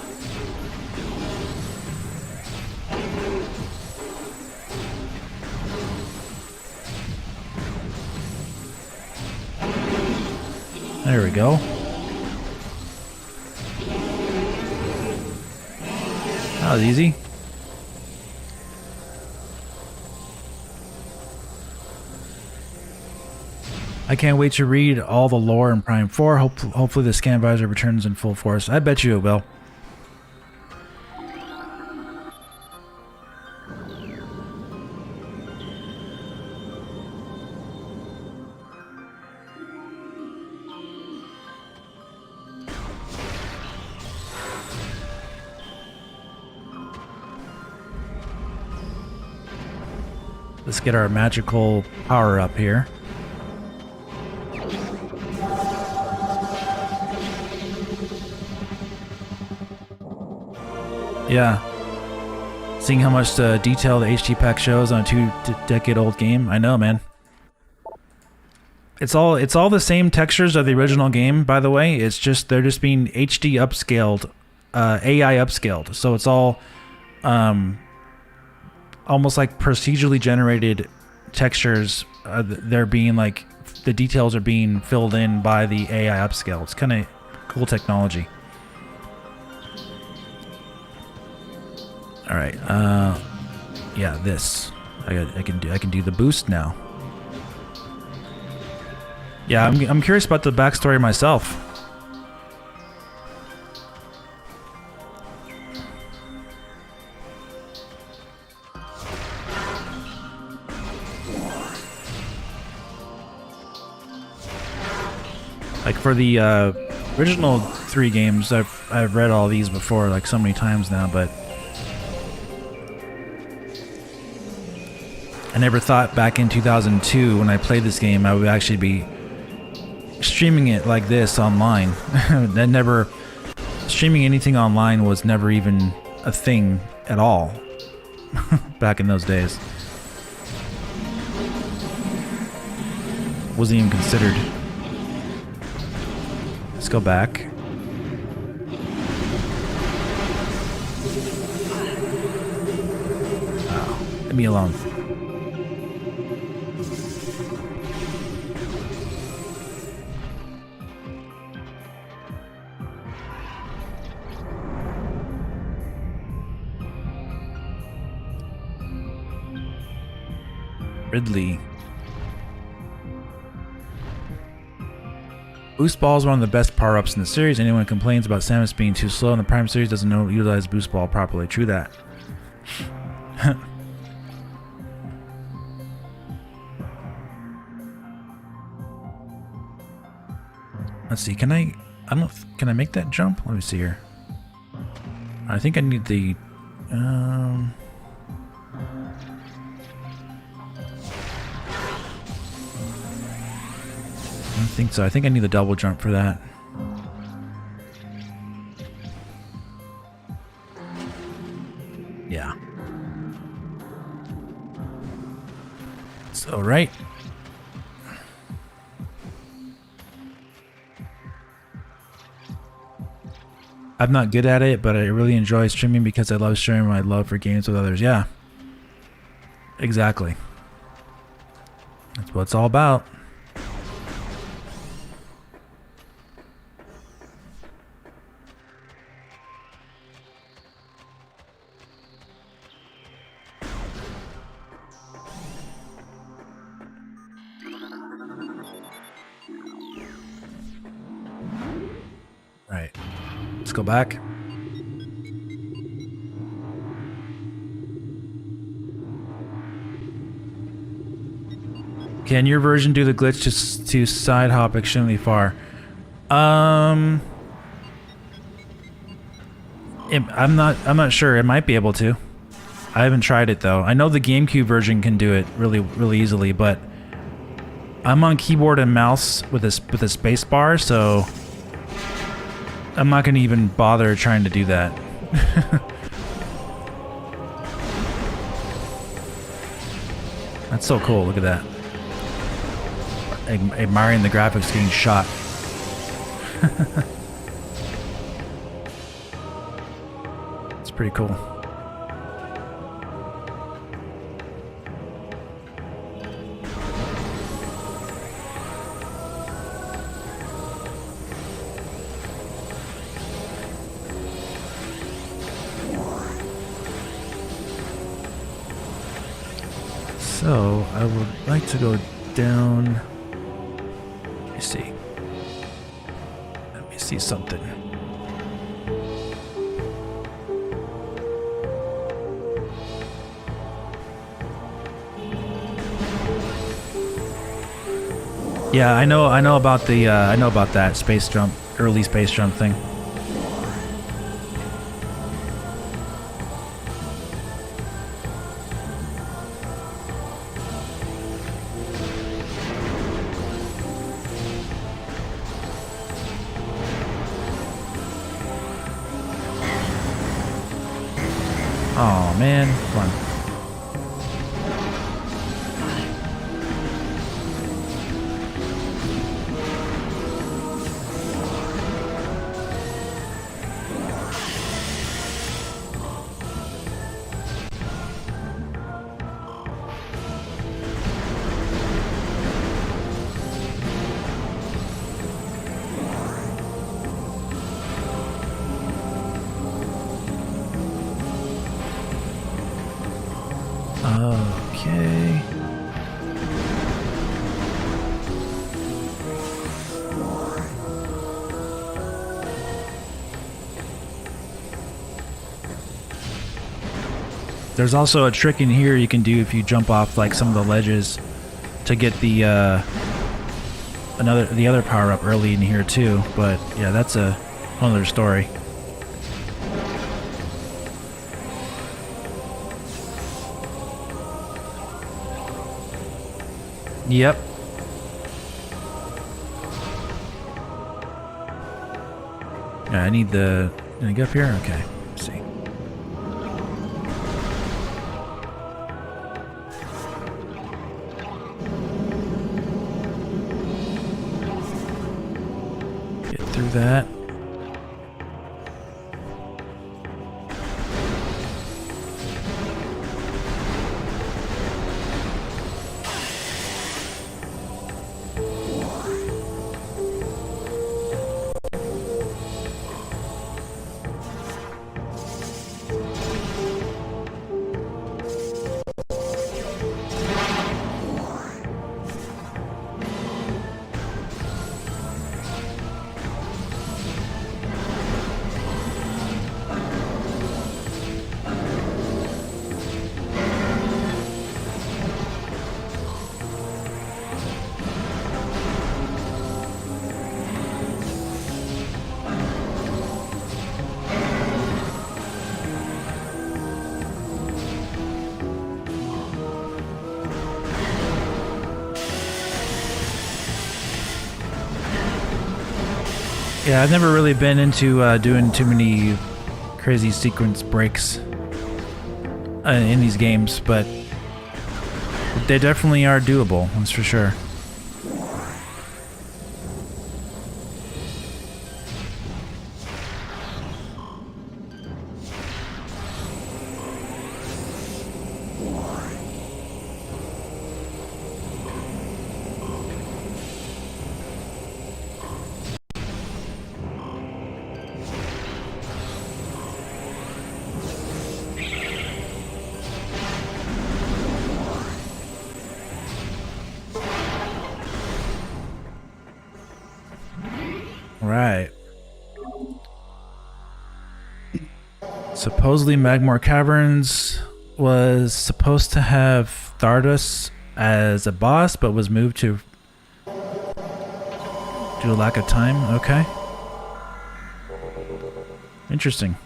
Speaker 1: There we go. That was easy. I can't wait to read all the lore in Prime 4. Hopefully the scan visor returns in full force. I bet you it will. Let's get our magical power up here. Yeah. Seeing how much detail the HD pack shows on a two-decade-old game, I know, man. It's all the same textures of the original game, by the way. It's just they're just being HD upscaled, AI upscaled. So it's all almost like procedurally generated textures. They're being like the details are being filled in by the AI upscale. It's kind of cool technology. All right, yeah, this I can do the boost now. Yeah, I'm curious about the backstory myself. Like for the original 3 games, I've read all these before, like so many times now, but I never thought back in 2002 when I played this game I would actually be streaming it like this online. That never streaming anything online was never even a thing at all back in those days. Wasn't even considered. Let's go back. Oh, leave me alone. Ridley. Boost Ball is one of the best power-ups in the series. Anyone complains about Samus being too slow in the Prime series doesn't know utilize Boost Ball properly. True that. Let's see, can I make that jump? Let me see here. I think I need the, I don't think so. I think I need the double jump for that. Yeah. So, right. I'm not good at it, but I really enjoy streaming because I love sharing my love for games with others. Yeah. Exactly. That's what it's all about. Right. Let's go back. Can your version do the glitch to side hop extremely far? I'm not sure. It might be able to. I haven't tried it though. I know the GameCube version can do it really easily, but I'm on keyboard and mouse with a space bar, so I'm not going to even bother trying to do that. That's so cool. Look at that. Admiring the graphics getting shot. It's pretty cool. So, I would like to go down. Let me see. Let me see something. Yeah, I know about the I know about that space jump, early space jump thing. Oh man, come on. Okay. There's also a trick in here you can do if you jump off like some of the ledges to get the other power up early in here too. But yeah, that's a whole other story. Yep. Yeah, I need the... Can I get up here? Okay. Let's see. Get through that. Yeah, I've never really been into doing too many crazy sequence breaks in these games, but they definitely are doable, that's for sure. Right. Supposedly Magmore Caverns was supposed to have Thardus as a boss, but was moved to due to lack of time. Okay. Interesting.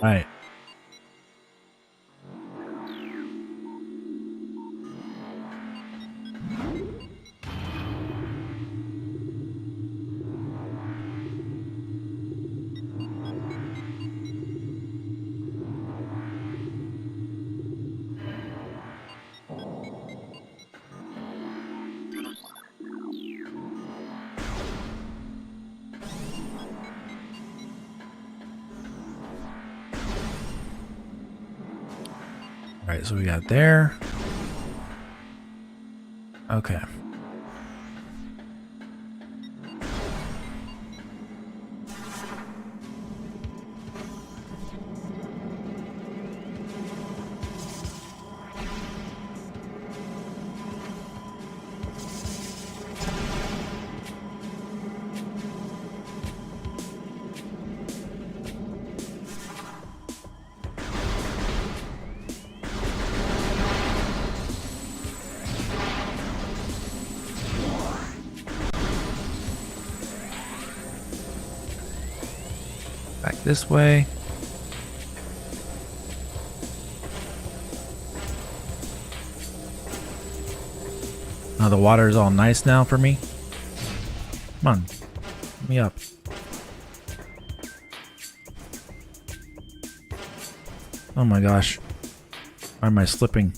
Speaker 1: Right. Right, so we got there. Okay. Back this way. Now the water is all nice now for me. Come on. Let me up. Oh my gosh. Why am I slipping?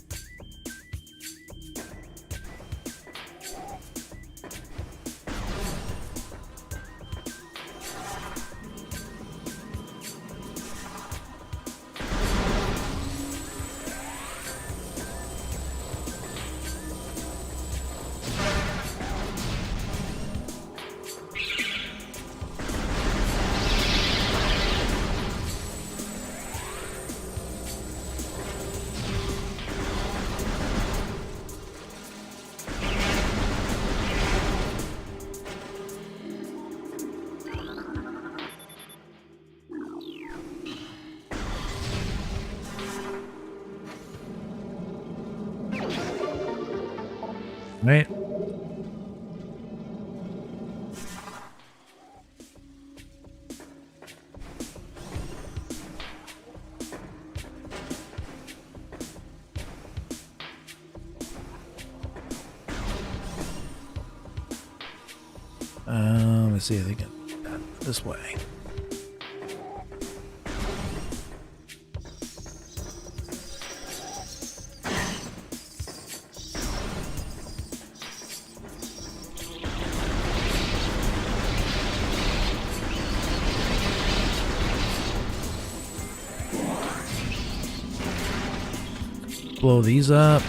Speaker 1: Right. Let's see if they get that this way. Blow these up.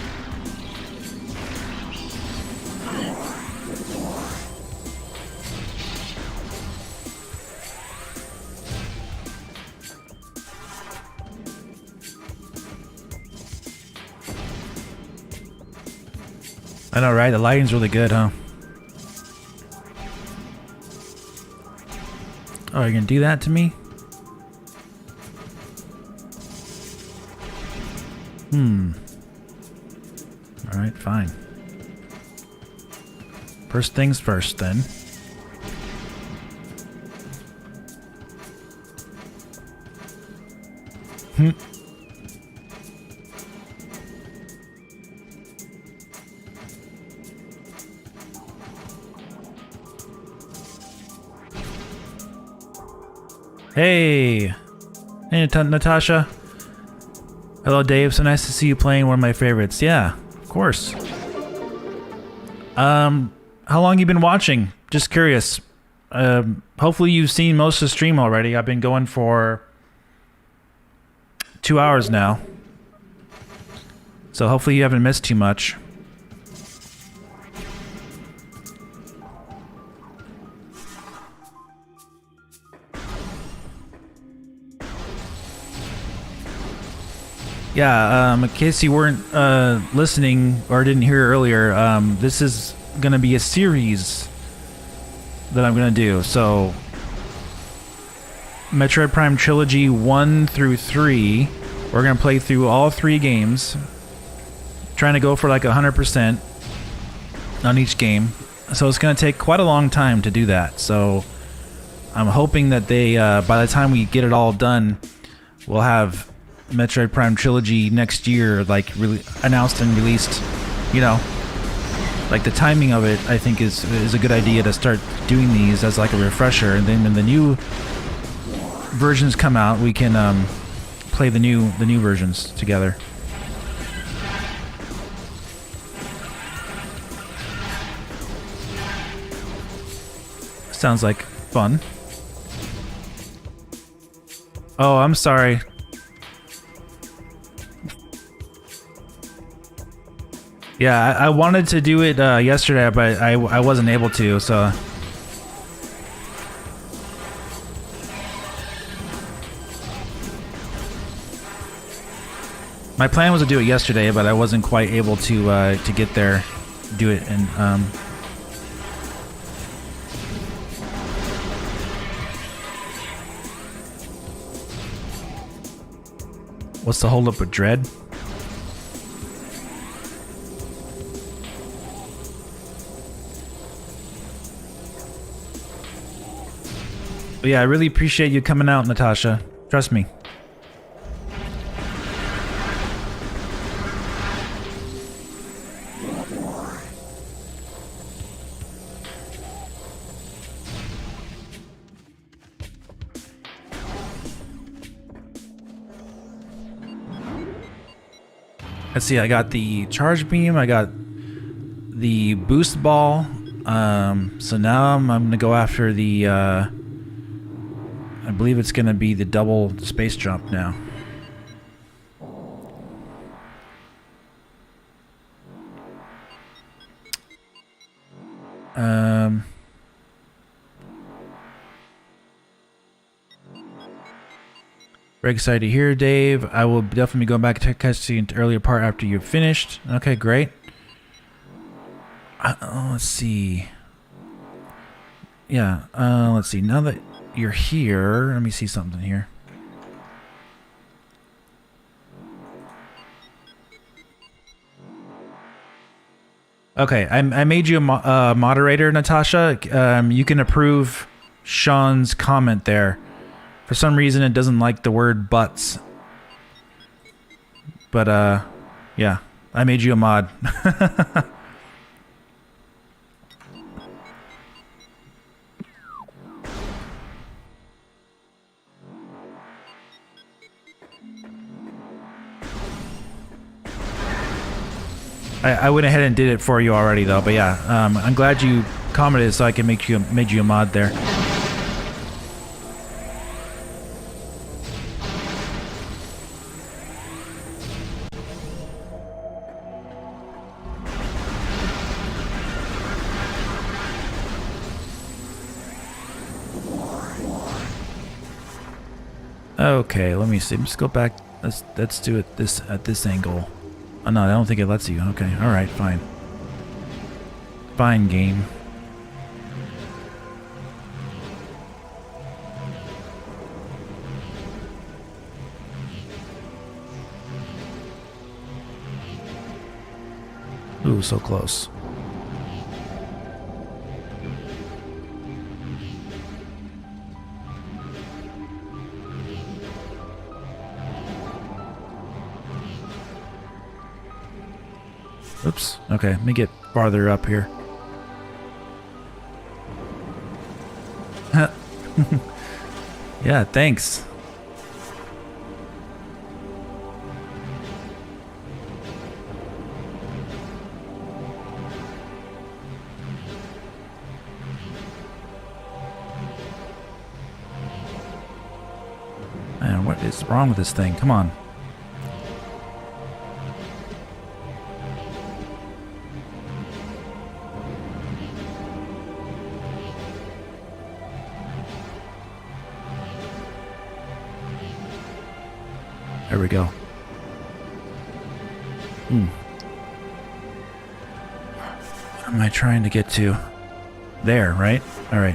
Speaker 1: I know, right? The lighting's really good, huh? Oh, you're gonna do that to me? Alright, fine. First things first, then. Hey! Hey, Natasha. Hello, Dave. So nice to see you playing one of my favorites. Yeah, of course. How long you been watching? Just curious. Hopefully you've seen most of the stream already. I've been going for 2 hours now. So hopefully you haven't missed too much. Yeah, in case you weren't listening or didn't hear earlier, this is going to be a series that I'm going to do. So, Metroid Prime Trilogy 1 through 3, we're going to play through all 3 games. Trying to go for like 100% on each game. So it's going to take quite a long time to do that. So, I'm hoping that they, by the time we get it all done, we'll have Metroid Prime Trilogy next year, like really announced and released. You know, like the timing of it, I think is a good idea to start doing these as like a refresher, and then when the new versions come out, we can play the new versions together. Sounds like fun. Oh, I'm sorry. Yeah, I wanted to do it yesterday, but I wasn't able to, so... My plan was to do it yesterday, but I wasn't quite able to get there, do it, and what's the holdup with Dread? But yeah, I really appreciate you coming out, Natasha. Trust me. Let's see, I got the charge beam, I got the boost ball. So now I'm gonna go after the I believe it's gonna be the double space jump now. Very excited to hear, Dave. I will definitely go back to catch the earlier part after you've finished. Okay, great. Let's see. Yeah, let's see. Now that you're here, let me see something here. Okay, I made you a moderator, Natasha. You can approve Sean's comment there. For some reason, it doesn't like the word butts. But, yeah, I made you a mod. I went ahead and did it for you already, though. But yeah, I'm glad you commented so I can made you a mod there. Okay, let me see. Let's go back. Let's do it at this angle. Oh no, I don't think it lets you. Okay, all right, fine. Fine game. Ooh, so close. Oops. Okay, let me get farther up here. Yeah, thanks. Man, what is wrong with this thing? Come on. There we go. What am I trying to get to? There, right? All right.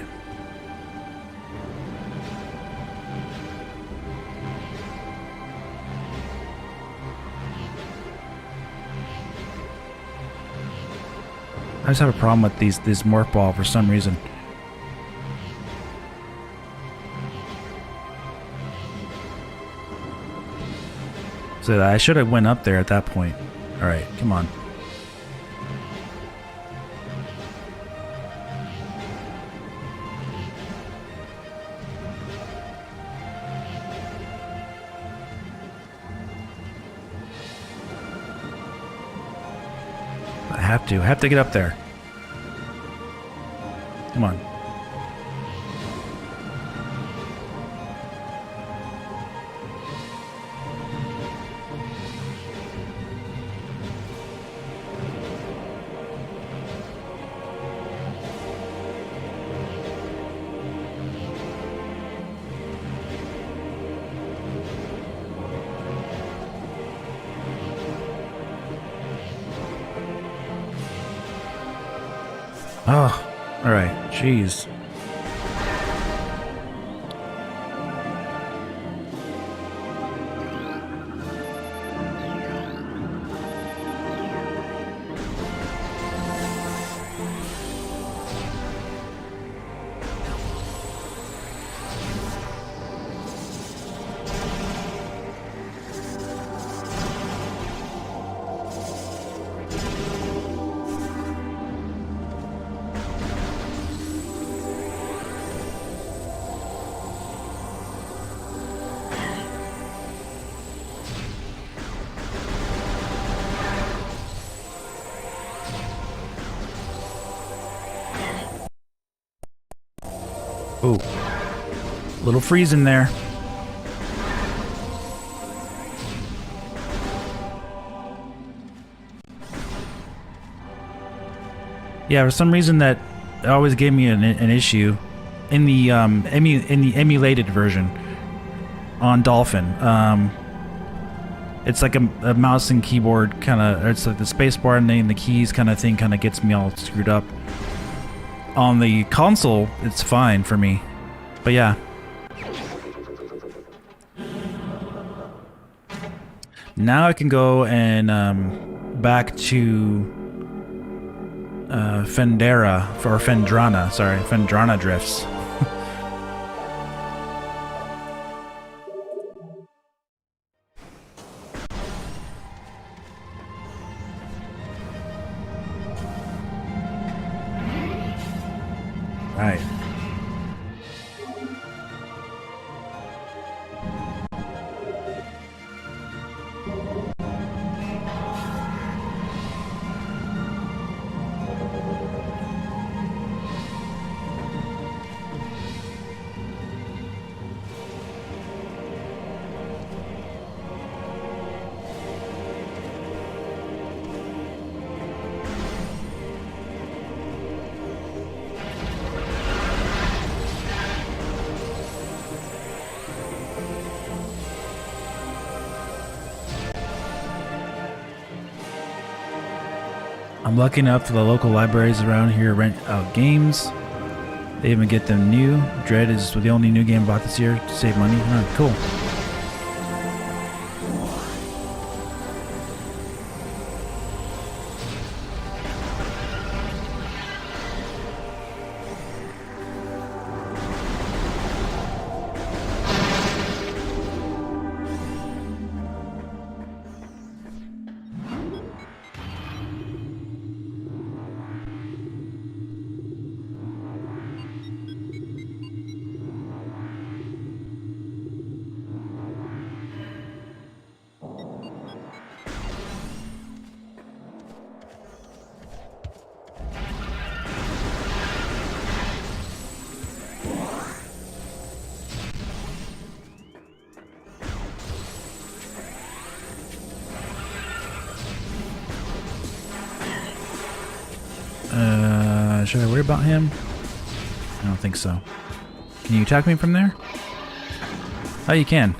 Speaker 1: I just have a problem with these morph ball for some reason. So I should have went up there at that point. All right, come on. I have to get up there. Come on. Oh, all right. Jeez. Ooh. Little freeze in there. Yeah, for some reason that always gave me an issue in the emulated version on Dolphin. It's like a mouse and keyboard kind of. It's like the spacebar and the keys kind of thing. Kind of gets me all screwed up. On the console, it's fine for me, but yeah. Now I can go and back to Fendrana. Sorry, Fendrana drifts. Right. I'm lucky enough for the local libraries around here rent out games. They even get them new. Dread is the only new game bought this year to save money. Oh, cool. Should I worry about him? I don't think so. Can you attack me from there? Oh, you can.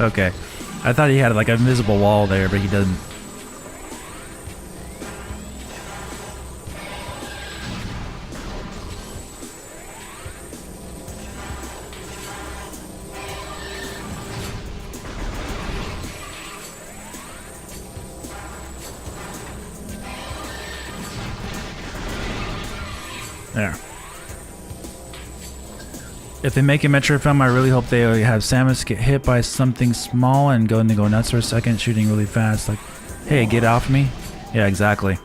Speaker 1: Okay. I thought he had like an invisible wall there, but he doesn't. There. If they make a Metroid film, I really hope they have Samus get hit by something small and go nuts for a second, shooting really fast. Like, hey, get off me. Yeah, exactly.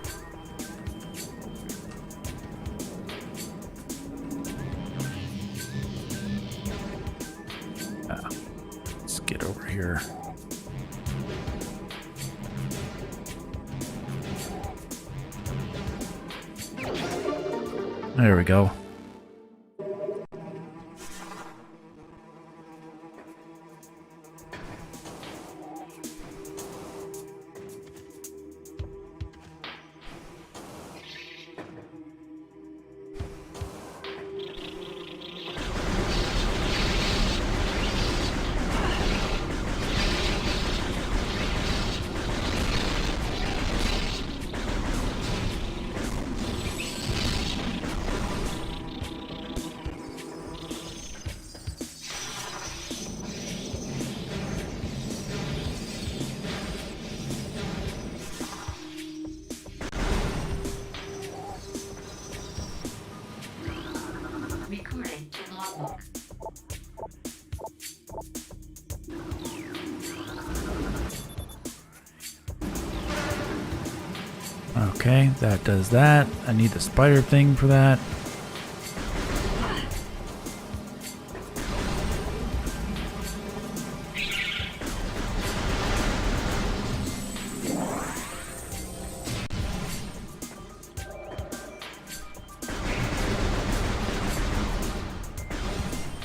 Speaker 1: Let's get over here. There we go.
Speaker 2: Recording to logbook.
Speaker 1: Okay, that does that. I need the spider thing for that.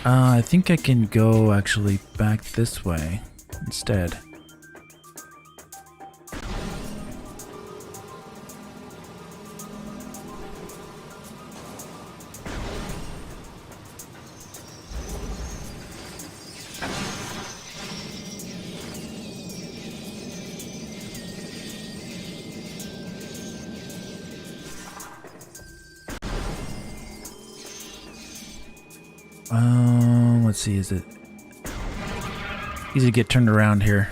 Speaker 1: I think I can go actually back this way instead. Let's see, is it easy to get turned around here?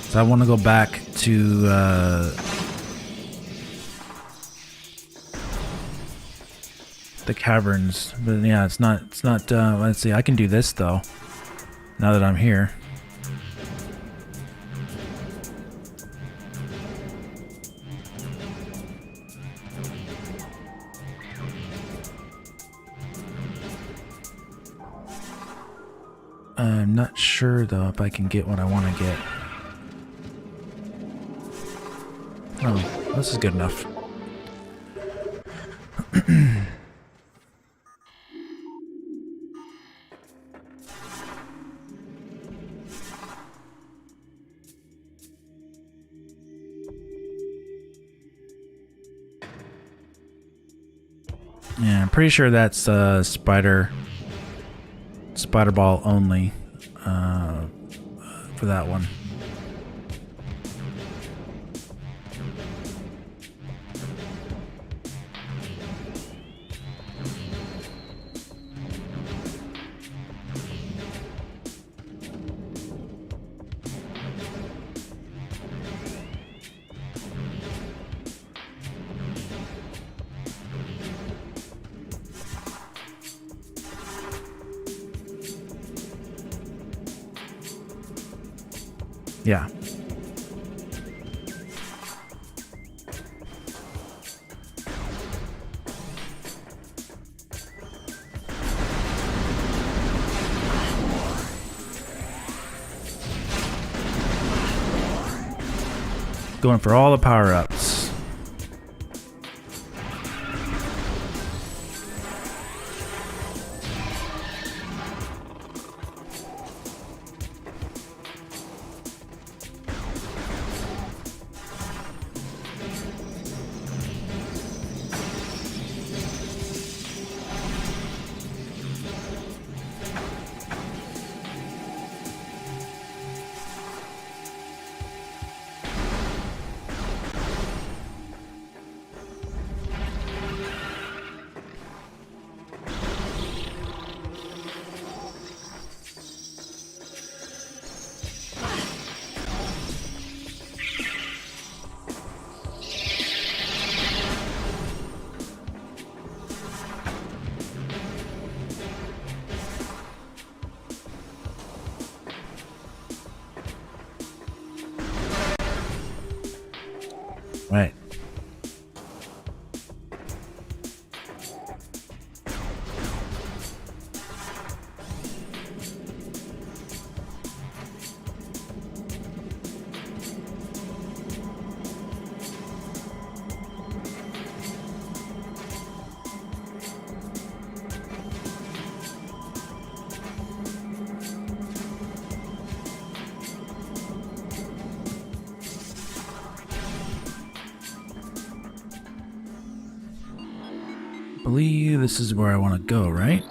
Speaker 1: So I want to go back to the caverns, but yeah, it's not let's see, I can do this though, now that I'm here. I'm not sure though if I can get what I want to get. Oh, this is good enough. Yeah, I'm pretty sure that's spider ball only. for that one. Yeah. Going for all the power-ups. Right. I believe this is where I want to go, right?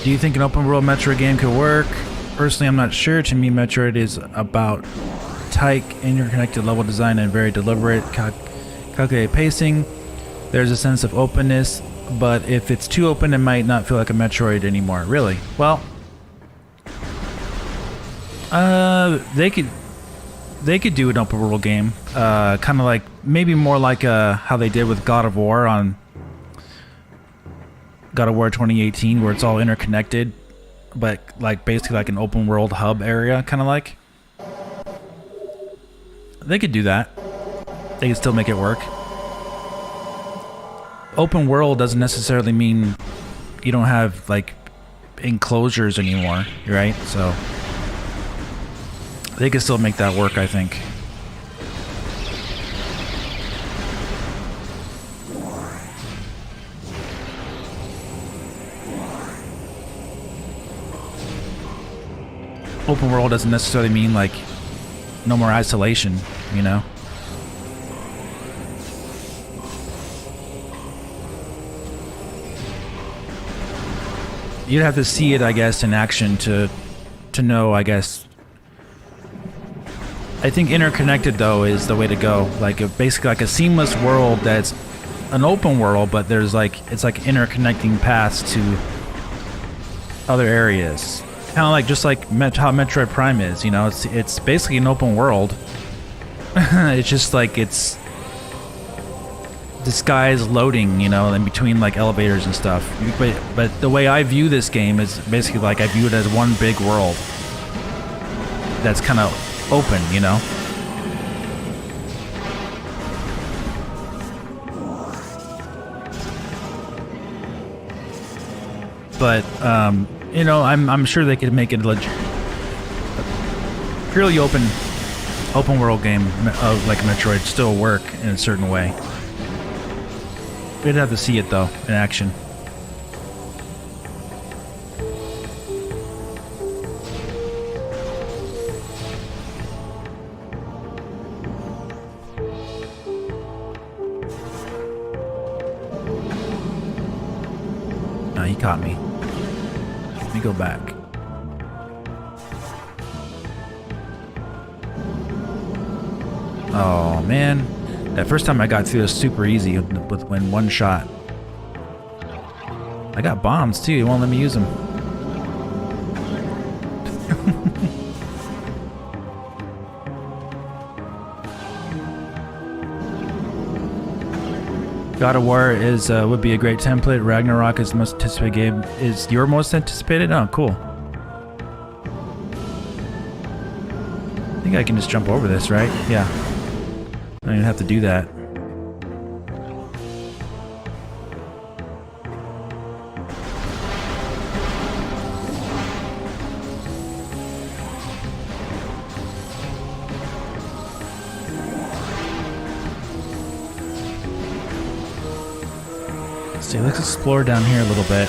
Speaker 1: Do you think an open world Metroid game could work? Personally, I'm not sure. To me, Metroid is about tight, interconnected level design and very deliberate, calculated pacing. There's a sense of openness, but if it's too open, it might not feel like a Metroid anymore. Really? Well, they could do an open world game, kind of like maybe more like how they did with God of War on God of War 2018, where it's all interconnected, but like basically like an open world hub area, kind of like. They could do that. They could still make it work. Open world doesn't necessarily mean you don't have like enclosures anymore, right? So they could still make that work, I think. Open world doesn't necessarily mean like no more isolation, you know? You'd have to see it, I guess, in action to know, I guess. I think interconnected, though, is the way to go. Like, basically like a seamless world that's an open world, but there's like, it's like interconnecting paths to other areas. Kind of like just like how Metroid Prime is, you know, it's basically an open world. It's just like it's the sky is loading, you know, in between like elevators and stuff. But the way I view this game is basically like I view it as one big world that's kind of open, you know. but you know, I'm sure they could make it a purely open world game of like Metroid still work in a certain way. We'd have to see it though in action. He caught me. Let me go back. Oh man, that first time I got through was super easy with one shot. I got bombs too. It won't let me use them. God of War is would be a great template. Ragnarok is the most anticipated game. Is your most anticipated? Oh, cool. I think I can just jump over this, right? Yeah. I don't even have to do that. See, let's explore down here a little bit.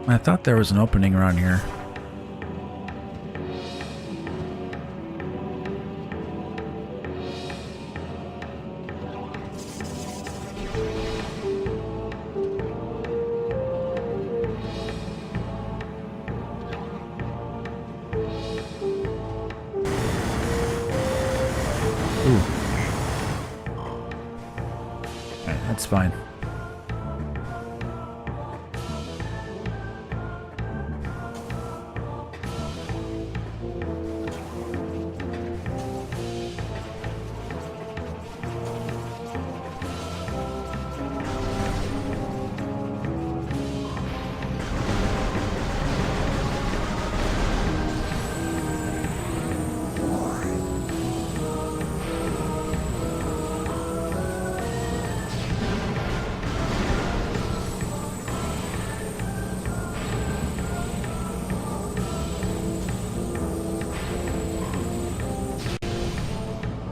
Speaker 1: I thought there was an opening around here. Ooh. Alright, that's fine.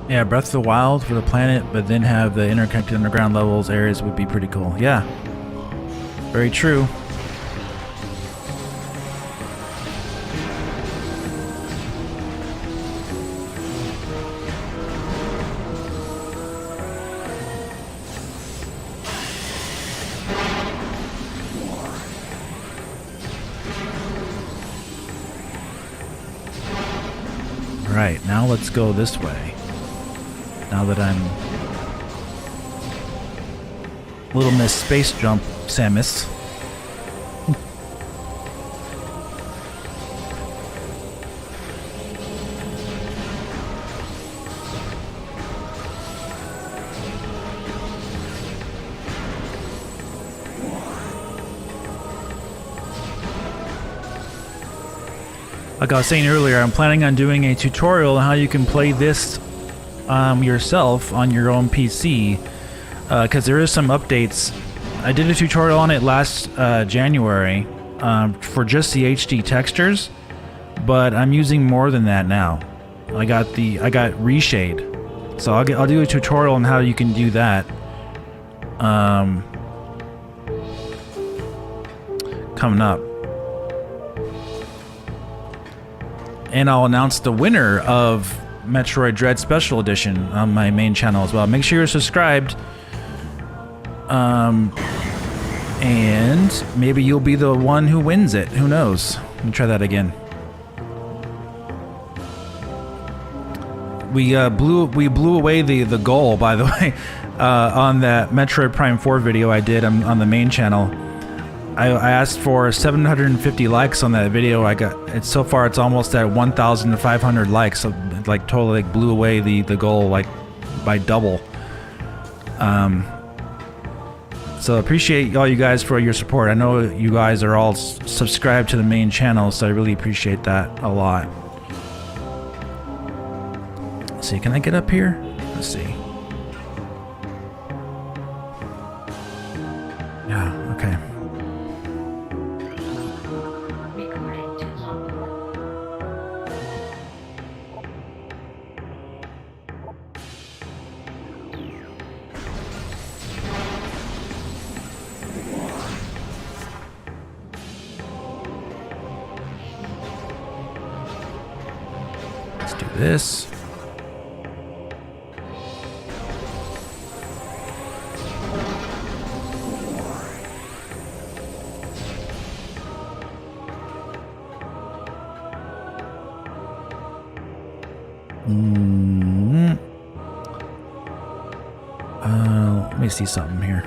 Speaker 1: Yeah, Breath of the Wild for the planet, but then have the interconnected underground levels areas would be pretty cool. Yeah, very true. Right, now let's go this way. Now that I'm Little Miss Space Jump Samus. Like I was saying earlier, I'm planning on doing a tutorial on how you can play this yourself on your own PC, because there is some updates. I did a tutorial on it last January for just the HD textures, but I'm using more than that now. I got ReShade, so I'll do a tutorial on how you can do that. Coming up. And I'll announce the winner of Metroid Dread Special Edition on my main channel as well. Make sure you're subscribed. And maybe you'll be the one who wins it. Who knows? Let me try that again. We blew away the goal, by the way, on that Metroid Prime 4 video I did on the main channel. I asked for 750 likes on that video. So far it's almost at 1,500 likes. So like totally like blew away the goal like by double. So appreciate all you guys for your support. I know you guys are all subscribed to the main channel, so I really appreciate that a lot. Let's see, can I get up here? Let's see. Yeah, okay.
Speaker 2: Recording to logbook.
Speaker 1: Let's do this. Let me see something here.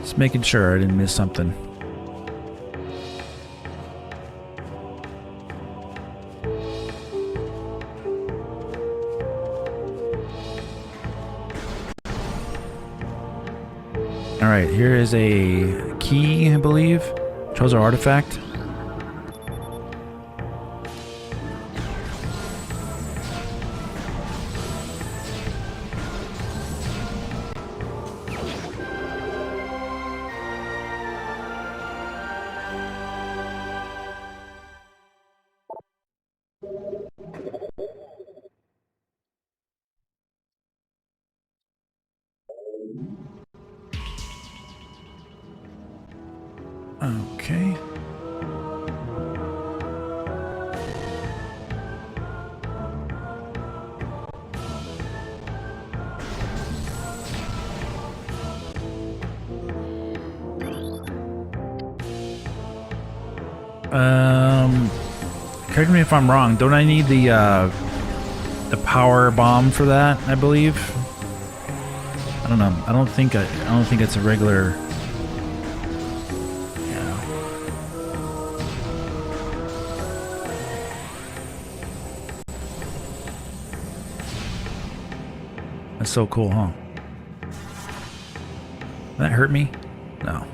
Speaker 1: Just making sure I didn't miss something. Alright, here is a key, I believe. Chose our artifact. Okay. Correct me if I'm wrong. Don't I need the power bomb for that? I believe. I don't know. I don't think it's a regular. That's so cool, huh? Did that hurt me? No.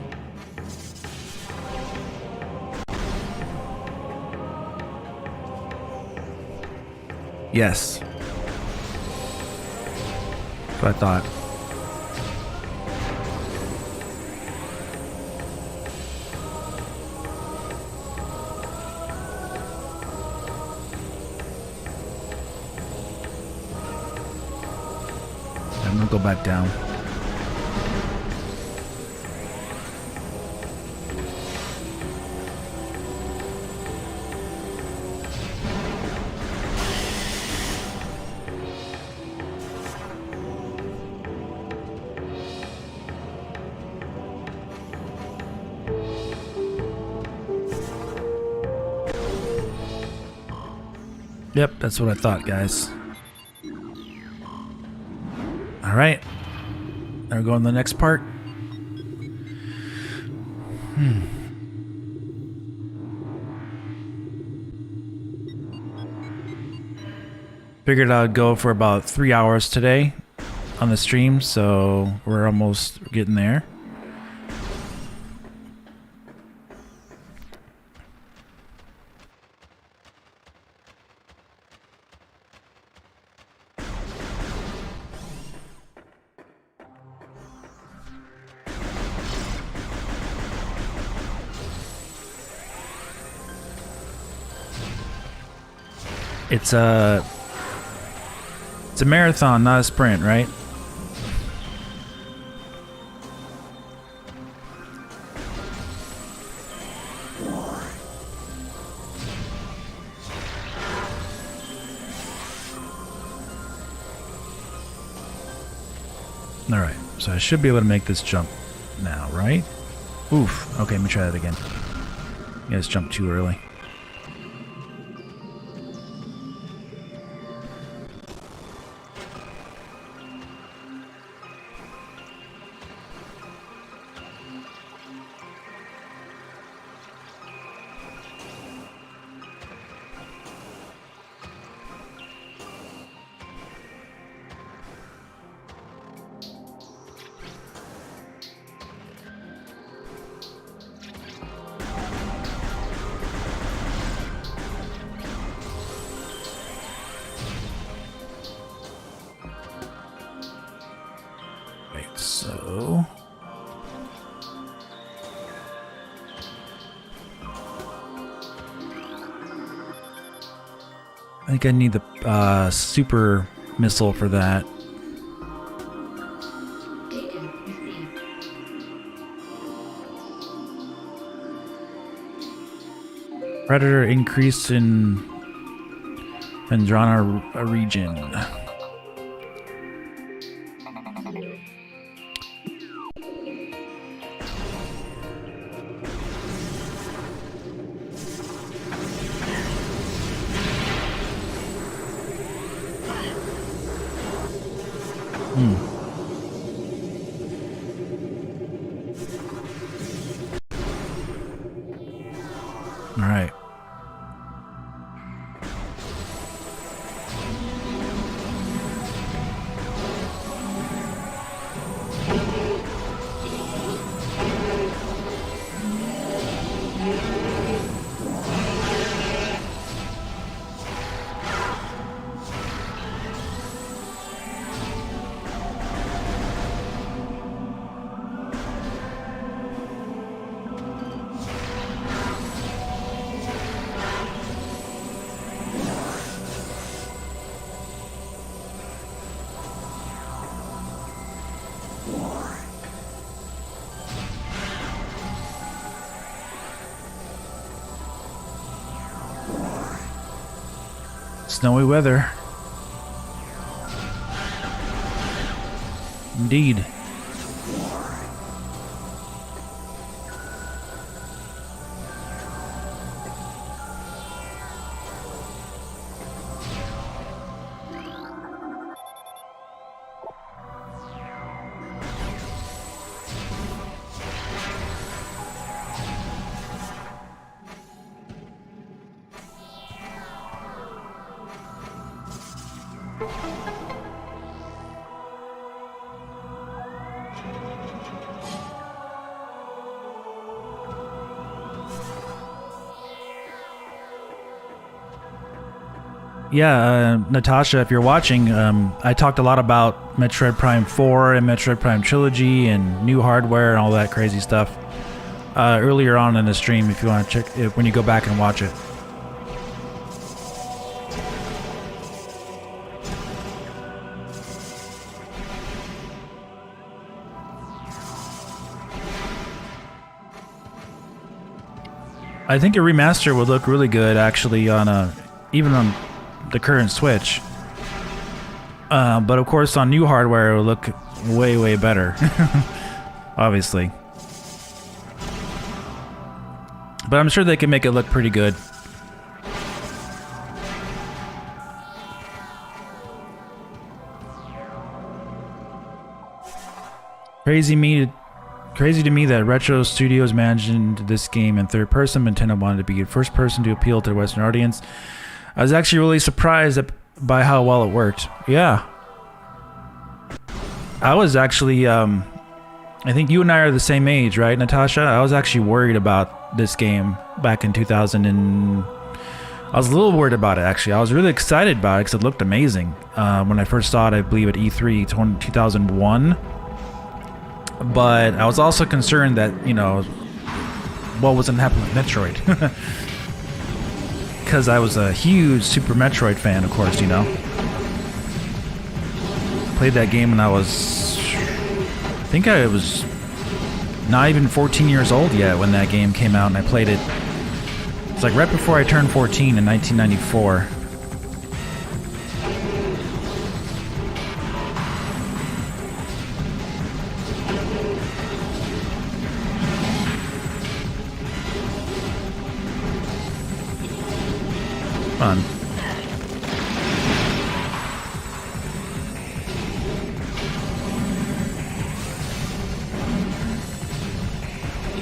Speaker 1: Yes. That's what I thought. I'm gonna go back down. Yep, that's what I thought, guys. Alright. Now we're going to the next part. Figured I would go for about 3 hours today on the stream, so we're almost getting there. It's a marathon, not a sprint, right? Alright, so I should be able to make this jump now, right? Oof. Okay, let me try that again. Yeah, it's jumped too early. So I think I need the super missile for that.
Speaker 2: Data received.
Speaker 1: Predator increase in Vendrana region. All right. Snowy weather. Indeed. Yeah, Natasha, if you're watching, I talked a lot about Metroid Prime 4 and Metroid Prime Trilogy and new hardware and all that crazy stuff earlier on in the stream if you want to check it when you go back and watch it. I think a remaster would look really good actually on even on the current Switch. But of course on new hardware it will look way, way better. Obviously. But I'm sure they can make it look pretty good. Crazy to me that Retro Studios managed this game in third person. Nintendo wanted to be first person to appeal to the Western audience. I was actually really surprised by how well it worked. Yeah. I was actually, I think you and I are the same age, right, Natasha? I was actually worried about this game back in 2000 and... I was a little worried about it, actually. I was really excited about it because it looked amazing. When I first saw it, I believe at E3 2001. But I was also concerned that, you know, what was going to happen with Metroid. Because I was a huge Super Metroid fan, of course, you know. Played that game when I was... I think I was not even 14 years old yet when that game came out and I played it. It's like right before I turned 14 in 1994.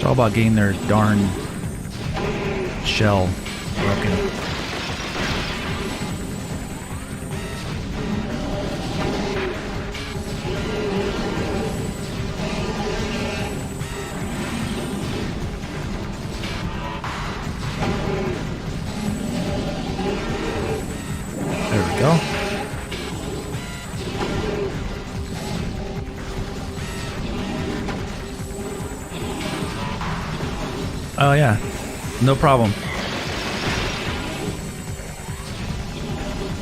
Speaker 1: all about getting their darn shell broken. There we go. Oh yeah, no problem.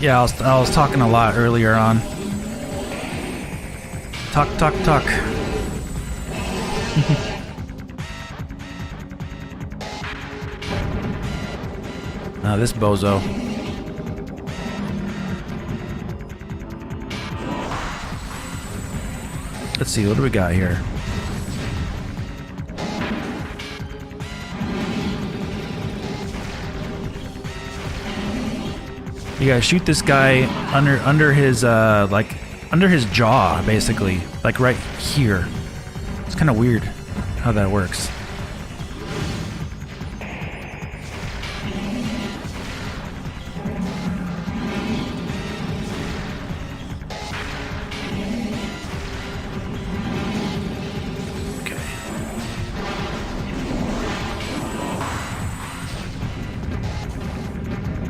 Speaker 1: Yeah, I was talking a lot earlier on. Talk. Now this bozo. Let's see, what do we got here? You gotta shoot this guy under his like under his jaw, basically, like right here. It's kind of weird how that works.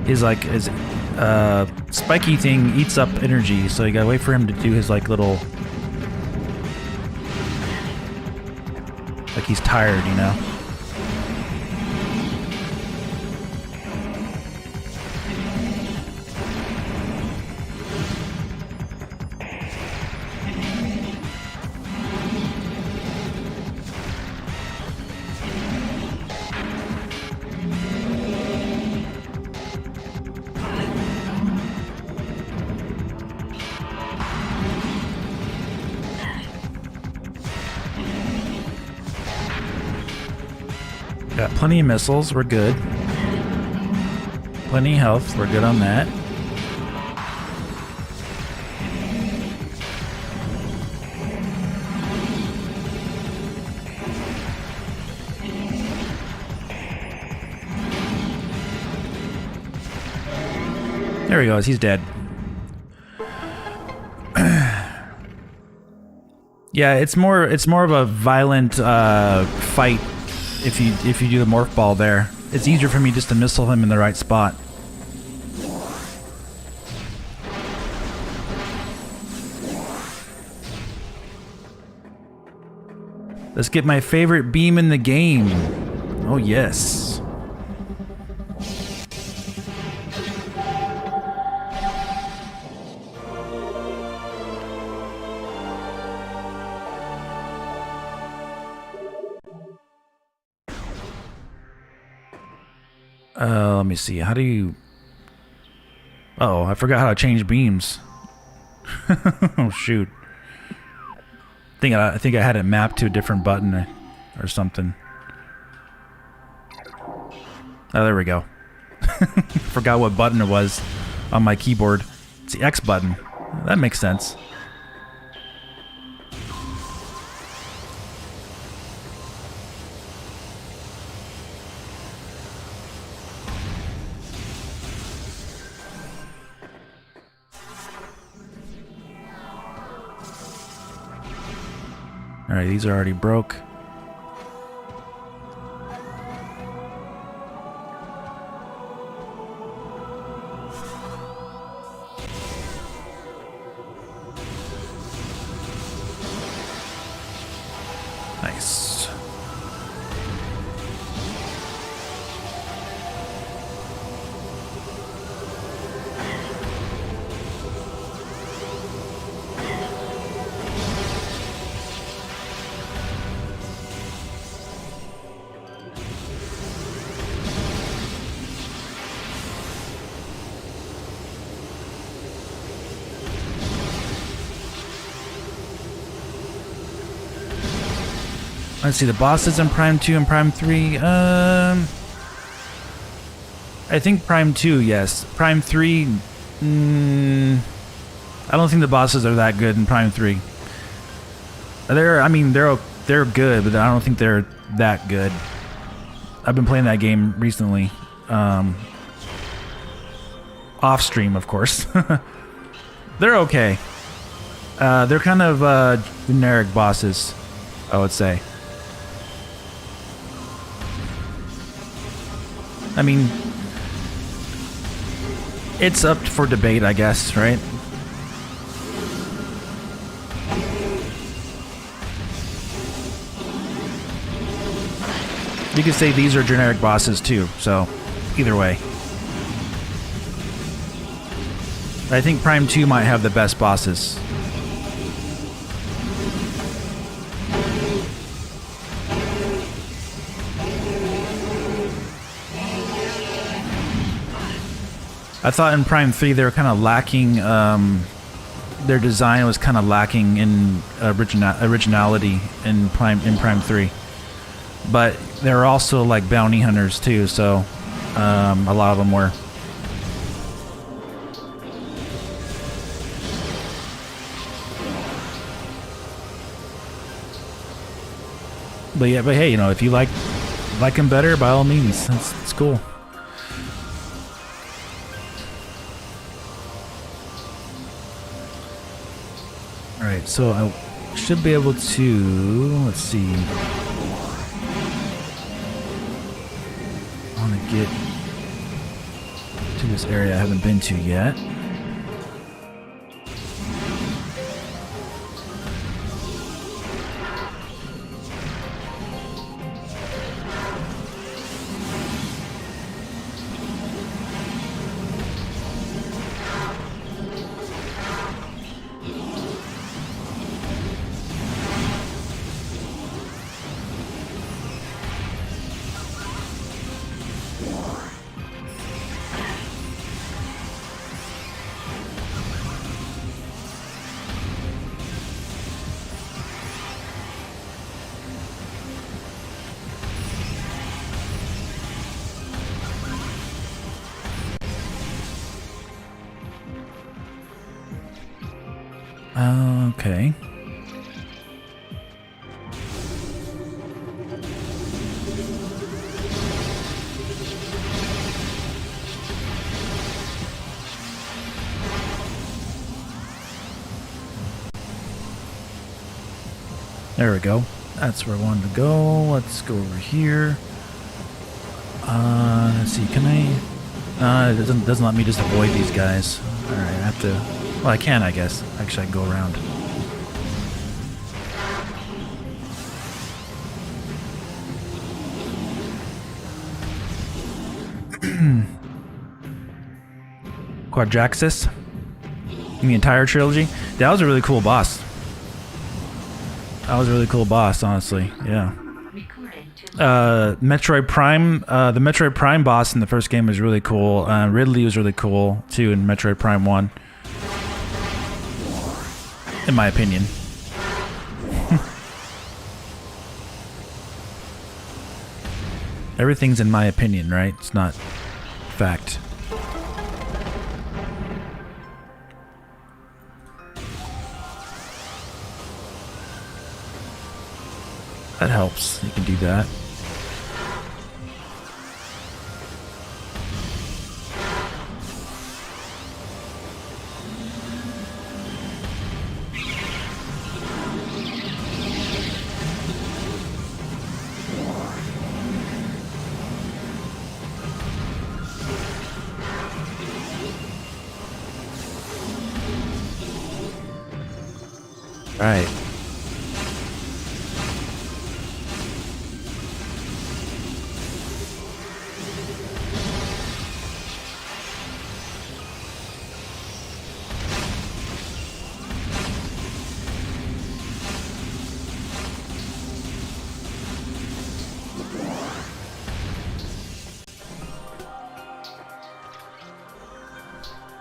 Speaker 1: His spiky thing eats up energy, so you gotta wait for him to do his like little, like he's tired, you know. Got plenty of missiles, we're good. Plenty of health, we're good on that. There he goes, he's dead. Yeah, it's more of a violent fight. If you do the morph ball there, it's easier for me just to missile him in the right spot. Let's get my favorite beam in the game. Oh yes. Let me see. How do you... Oh, I forgot how to change beams. Oh shoot. I think I had it mapped to a different button or something. Oh, there we go. Forgot what button it was on my keyboard. It's the X button. That makes sense. Alright, these are already broke. Nice. Let's see, the bosses in Prime 2 and Prime 3, I think Prime 2, yes. Prime 3, I don't think the bosses are that good in Prime 3. They're they're good, but I don't think they're that good. I've been playing that game recently. Off stream, of course. They're okay. They're kind of generic bosses, I would say. I mean, it's up for debate, I guess, right? You could say these are generic bosses too, so either way. I think Prime 2 might have the best bosses. I thought in Prime 3 they were kind of lacking, their design was kind of lacking in originality in Prime 3. But there were also like bounty hunters too, so a lot of them were. But yeah, but hey, you know, if you like them better, by all means, it's cool. All right, so I should be able to, let's see. I want to get to this area I haven't been to yet. Okay. There we go. That's where I wanted to go. Let's go over here. Let's see. Can I? It doesn't let me just avoid these guys. All right, I have to. Well, I can, I guess. Actually, I can go around. Quadraxis in the entire trilogy. That was a really cool boss. That was a really cool boss, honestly. Yeah. Metroid Prime. The Metroid Prime boss in the first game was really cool. Ridley was really cool too in Metroid Prime 1. In my opinion. Everything's in my opinion, right? It's not fact. That helps. You can do that. Right.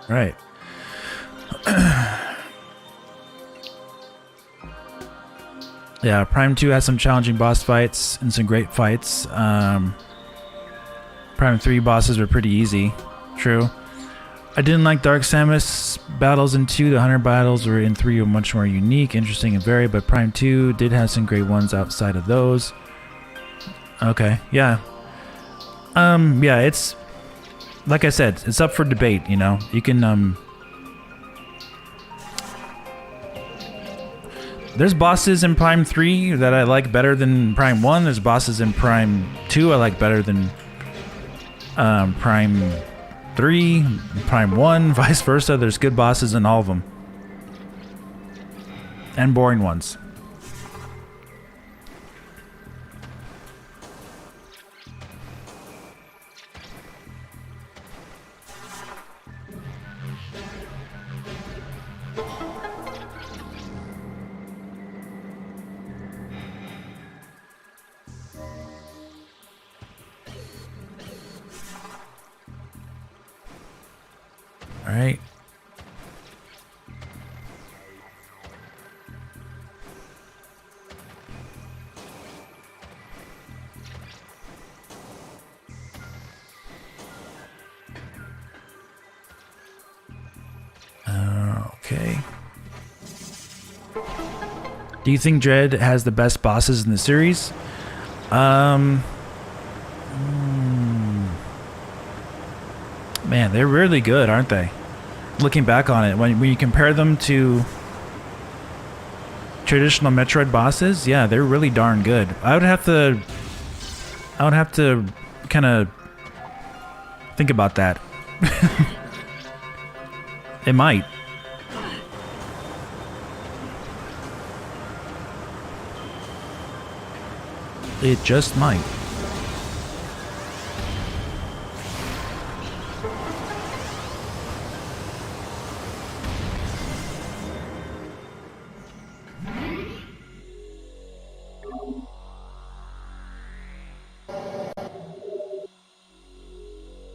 Speaker 1: Right. Yeah, Prime 2 has some challenging boss fights and some great fights. Prime 3 bosses were pretty easy. True. I didn't like Dark Samus battles in 2. The Hunter battles were in 3 were much more unique, interesting, and varied, but Prime 2 did have some great ones outside of those. Okay, yeah. Yeah, it's... Like I said, it's up for debate, you know? You can, There's bosses in Prime 3 that I like better than Prime 1. There's bosses in Prime 2 I like better than Prime 3, Prime 1, vice versa. There's good bosses in all of them. And boring ones. All right. Okay. Do you think Dread has the best bosses in the series? Man, they're really good, aren't they? Looking back on it, when you compare them to traditional Metroid bosses, yeah, they're really darn good. I would have to kind of think about that. It might. It just might.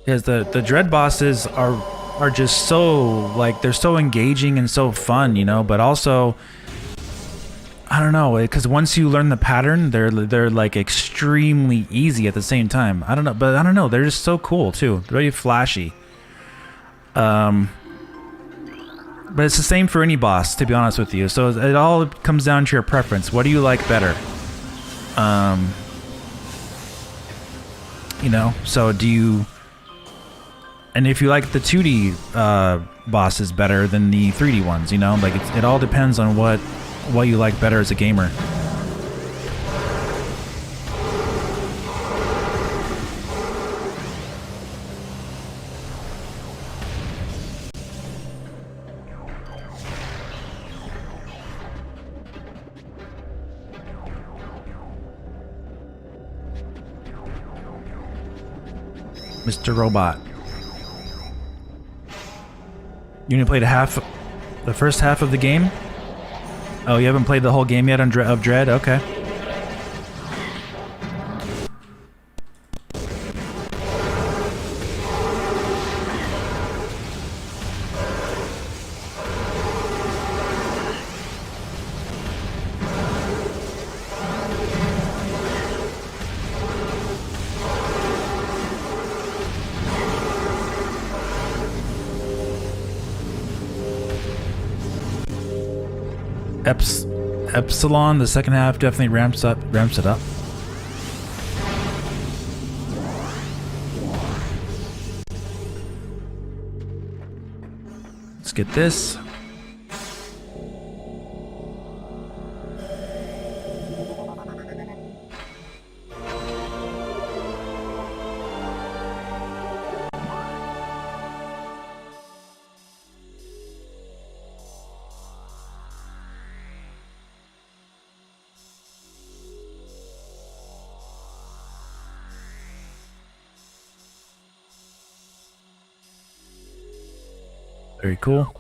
Speaker 1: Because the Dread bosses are just so, like, they're so engaging and so fun, you know, but also, I don't know, because once you learn the pattern, they're like extremely easy at the same time. I don't know, but I don't know, they're just so cool too. They're really flashy. But it's the same for any boss, to be honest with you. So it all comes down to your preference. What do you like better? You know, so do you... And if you like the 2D bosses better than the 3D ones, you know? Like, it all depends on what you like better as a gamer. Mr. Robot. You only played the first half of the game? Oh, you haven't played the whole game yet of Dread? Okay. Epsilon, the second half definitely ramps it up. Let's get this. Very cool.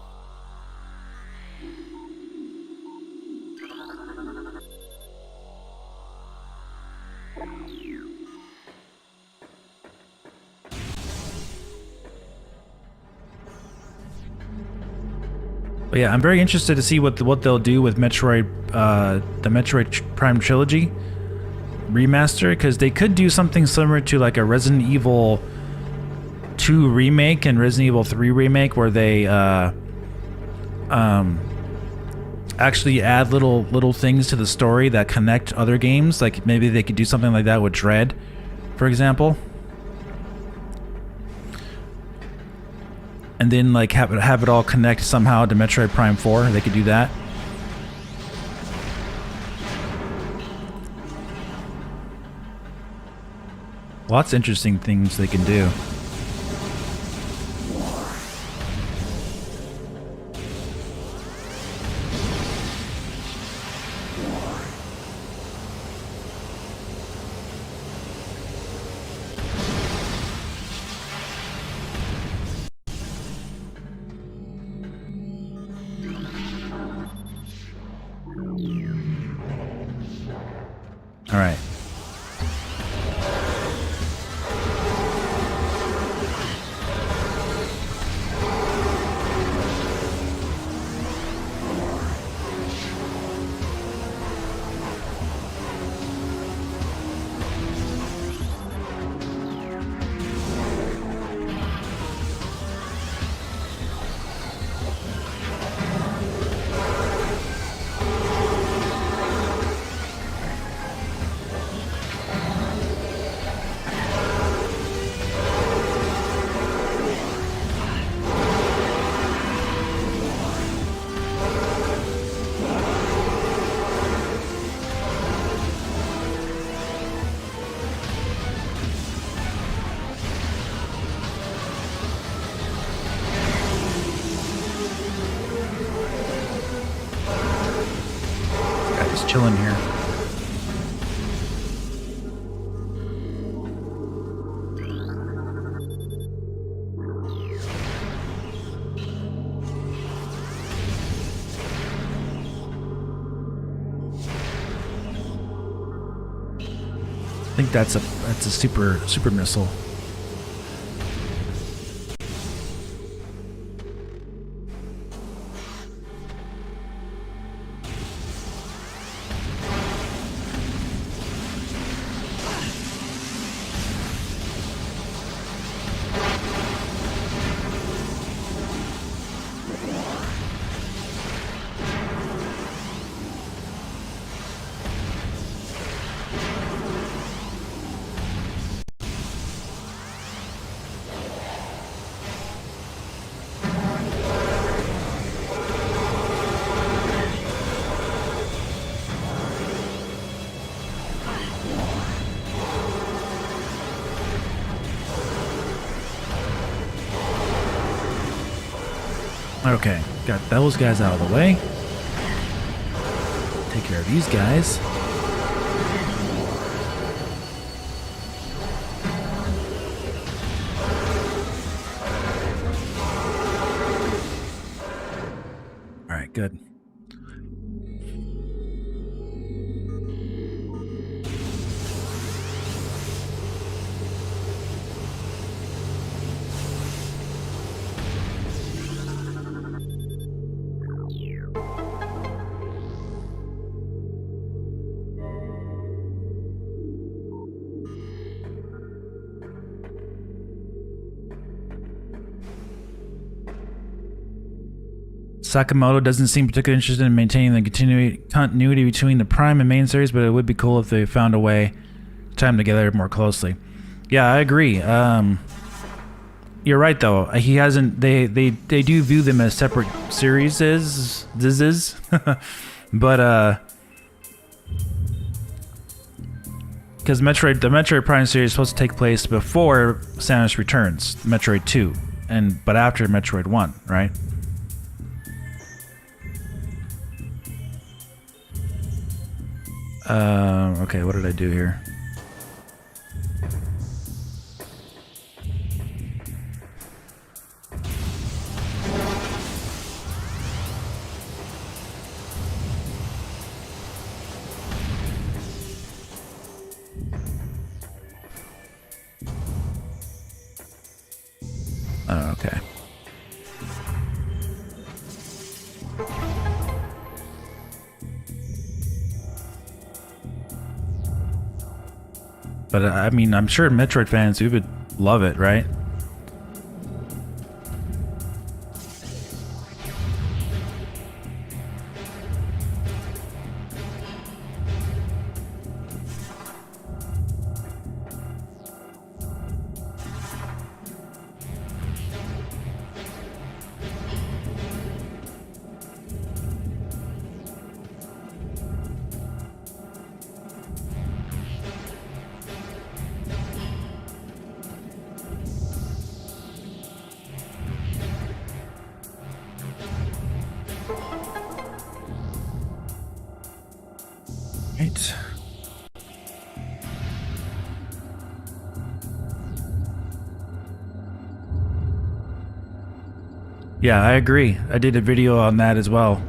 Speaker 1: But yeah, I'm very interested to see what they'll do with Metroid, the Metroid Prime Trilogy remaster, because they could do something similar to like a Resident Evil 2 remake and Resident Evil 3 remake, where they actually add little things to the story that connect other games. Like maybe they could do something like that with Dread, for example, and then like have it all connect somehow to Metroid Prime 4. They could do that. Lots of interesting things they can do. All right. Chilling here. I think that's a super missile. Okay, got those guys out of the way. Take care of these guys. All right, good. Sakamoto doesn't seem particularly interested in maintaining the continuity between the Prime and main series, but it would be cool if they found a way to tie them together more closely. Yeah, I agree. You're right, though. He hasn't. They do view them as separate series, but because the Metroid Prime series is supposed to take place before Samus Returns, Metroid 2, but after Metroid 1, right? Okay, what did I do here? Oh, okay. But I mean, I'm sure Metroid fans, we would love it, right? Right. Yeah, I agree. I did a video on that as well.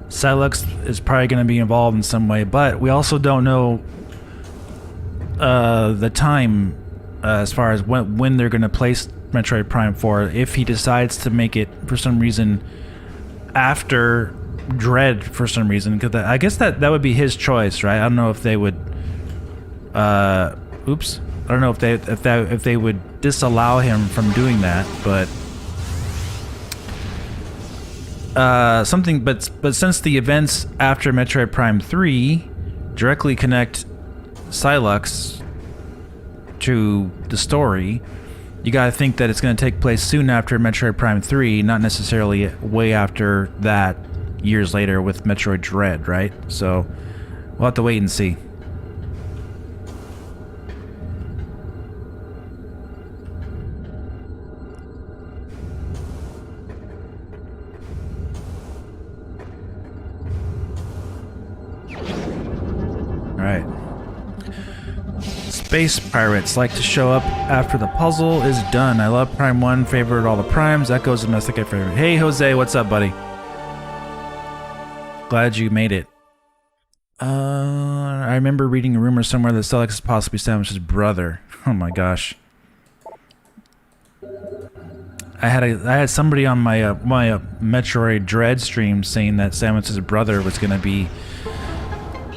Speaker 1: Silex is probably going to be involved in some way, but we also don't know the time as far as when they're going to place Metroid Prime 4. If he decides to make it for some reason after Dread for some reason, because I guess that would be his choice, right? I don't know if they would. Oops. I don't know if they would disallow him from doing that, but. But since the events after Metroid Prime 3 directly connect Silex to the story, you gotta think that it's gonna take place soon after Metroid Prime 3, not necessarily way after that, years later with Metroid Dread, right? So we'll have to wait and see. Alright. Space pirates like to show up after the puzzle is done. I love Prime 1, favorite all the primes. Echoes domestic favorite. Hey Jose, what's up, buddy? Glad you made it. I remember reading a rumor somewhere that Silex is possibly Samus's brother. Oh my gosh. I had somebody on my my Metroid Dread stream saying that Samus's brother was gonna be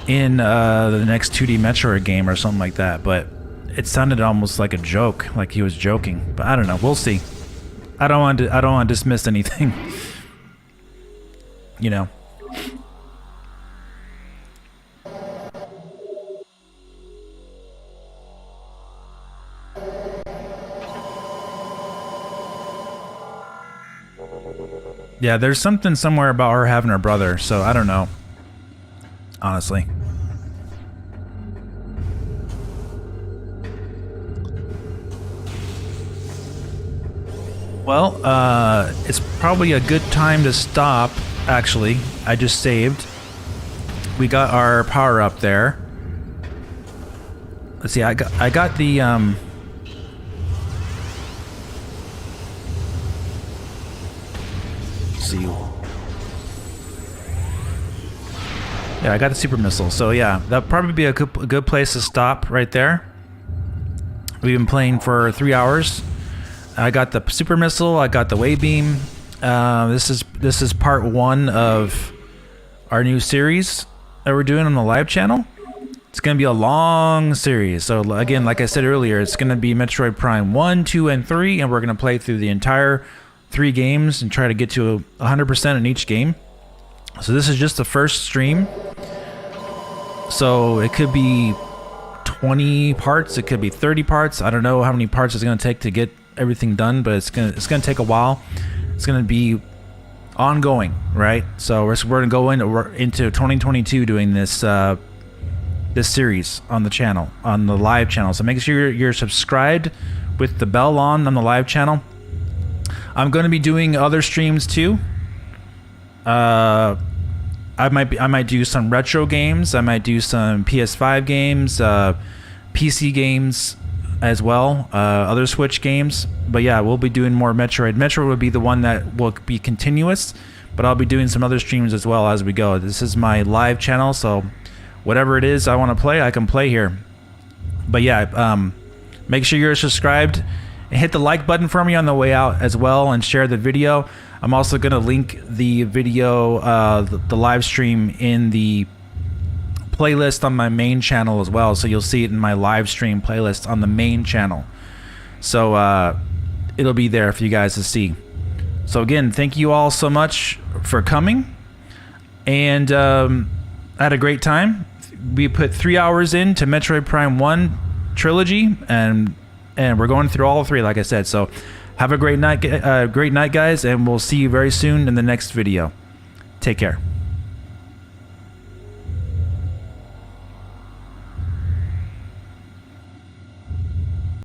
Speaker 1: in the next 2D Metroid game or something like that, but it sounded almost like a joke, like he was joking. But I don't know. We'll see. I don't want to dismiss anything. You know. Yeah, there's something somewhere about her having her brother, so I don't know. Honestly. Well, it's probably a good time to stop, actually. I just saved. We got our power up there. Let's see, I got the, let's see. Yeah, I got the super missile. So yeah, that'll probably be a good place to stop right there. We've been playing for 3 hours. I got the super missile. I got the wave beam. This is part 1 of our new series that we're doing on the live channel. It's gonna be a long series. So again, like I said earlier, it's gonna be Metroid Prime 1, 2, and 3, and we're gonna play through the entire 3 games and try to get to 100% in each game. So this is just the first stream. So it could be 20 parts, it could be 30 parts. I don't know how many parts it's going to take to get everything done, but it's going to take a while. It's going to be ongoing, right? So we're going to go into 2022 doing this this series on the channel, on the live channel. So make sure you're subscribed with the bell on the live channel. I'm going to be doing other streams too. I might do some retro games. I might do some PS5 games, PC games as well, other Switch games. But yeah, we'll be doing more Metroid. Metroid will be the one that will be continuous, but I'll be doing some other streams as well as we go. This is my live channel, so whatever it is I want to play, I can play here. But yeah, make sure you're subscribed and hit the like button for me on the way out as well, and share the video. I'm also going to link the video, the live stream in the playlist on my main channel as well, so you'll see it in my live stream playlist on the main channel. So it'll be there for you guys to see. So again, thank you all so much for coming, and I had a great time. We put 3 hours into Metroid Prime 1 Trilogy, and we're going through all 3, like I said. So have a great night, guys, and we'll see you very soon in the next video. Take care.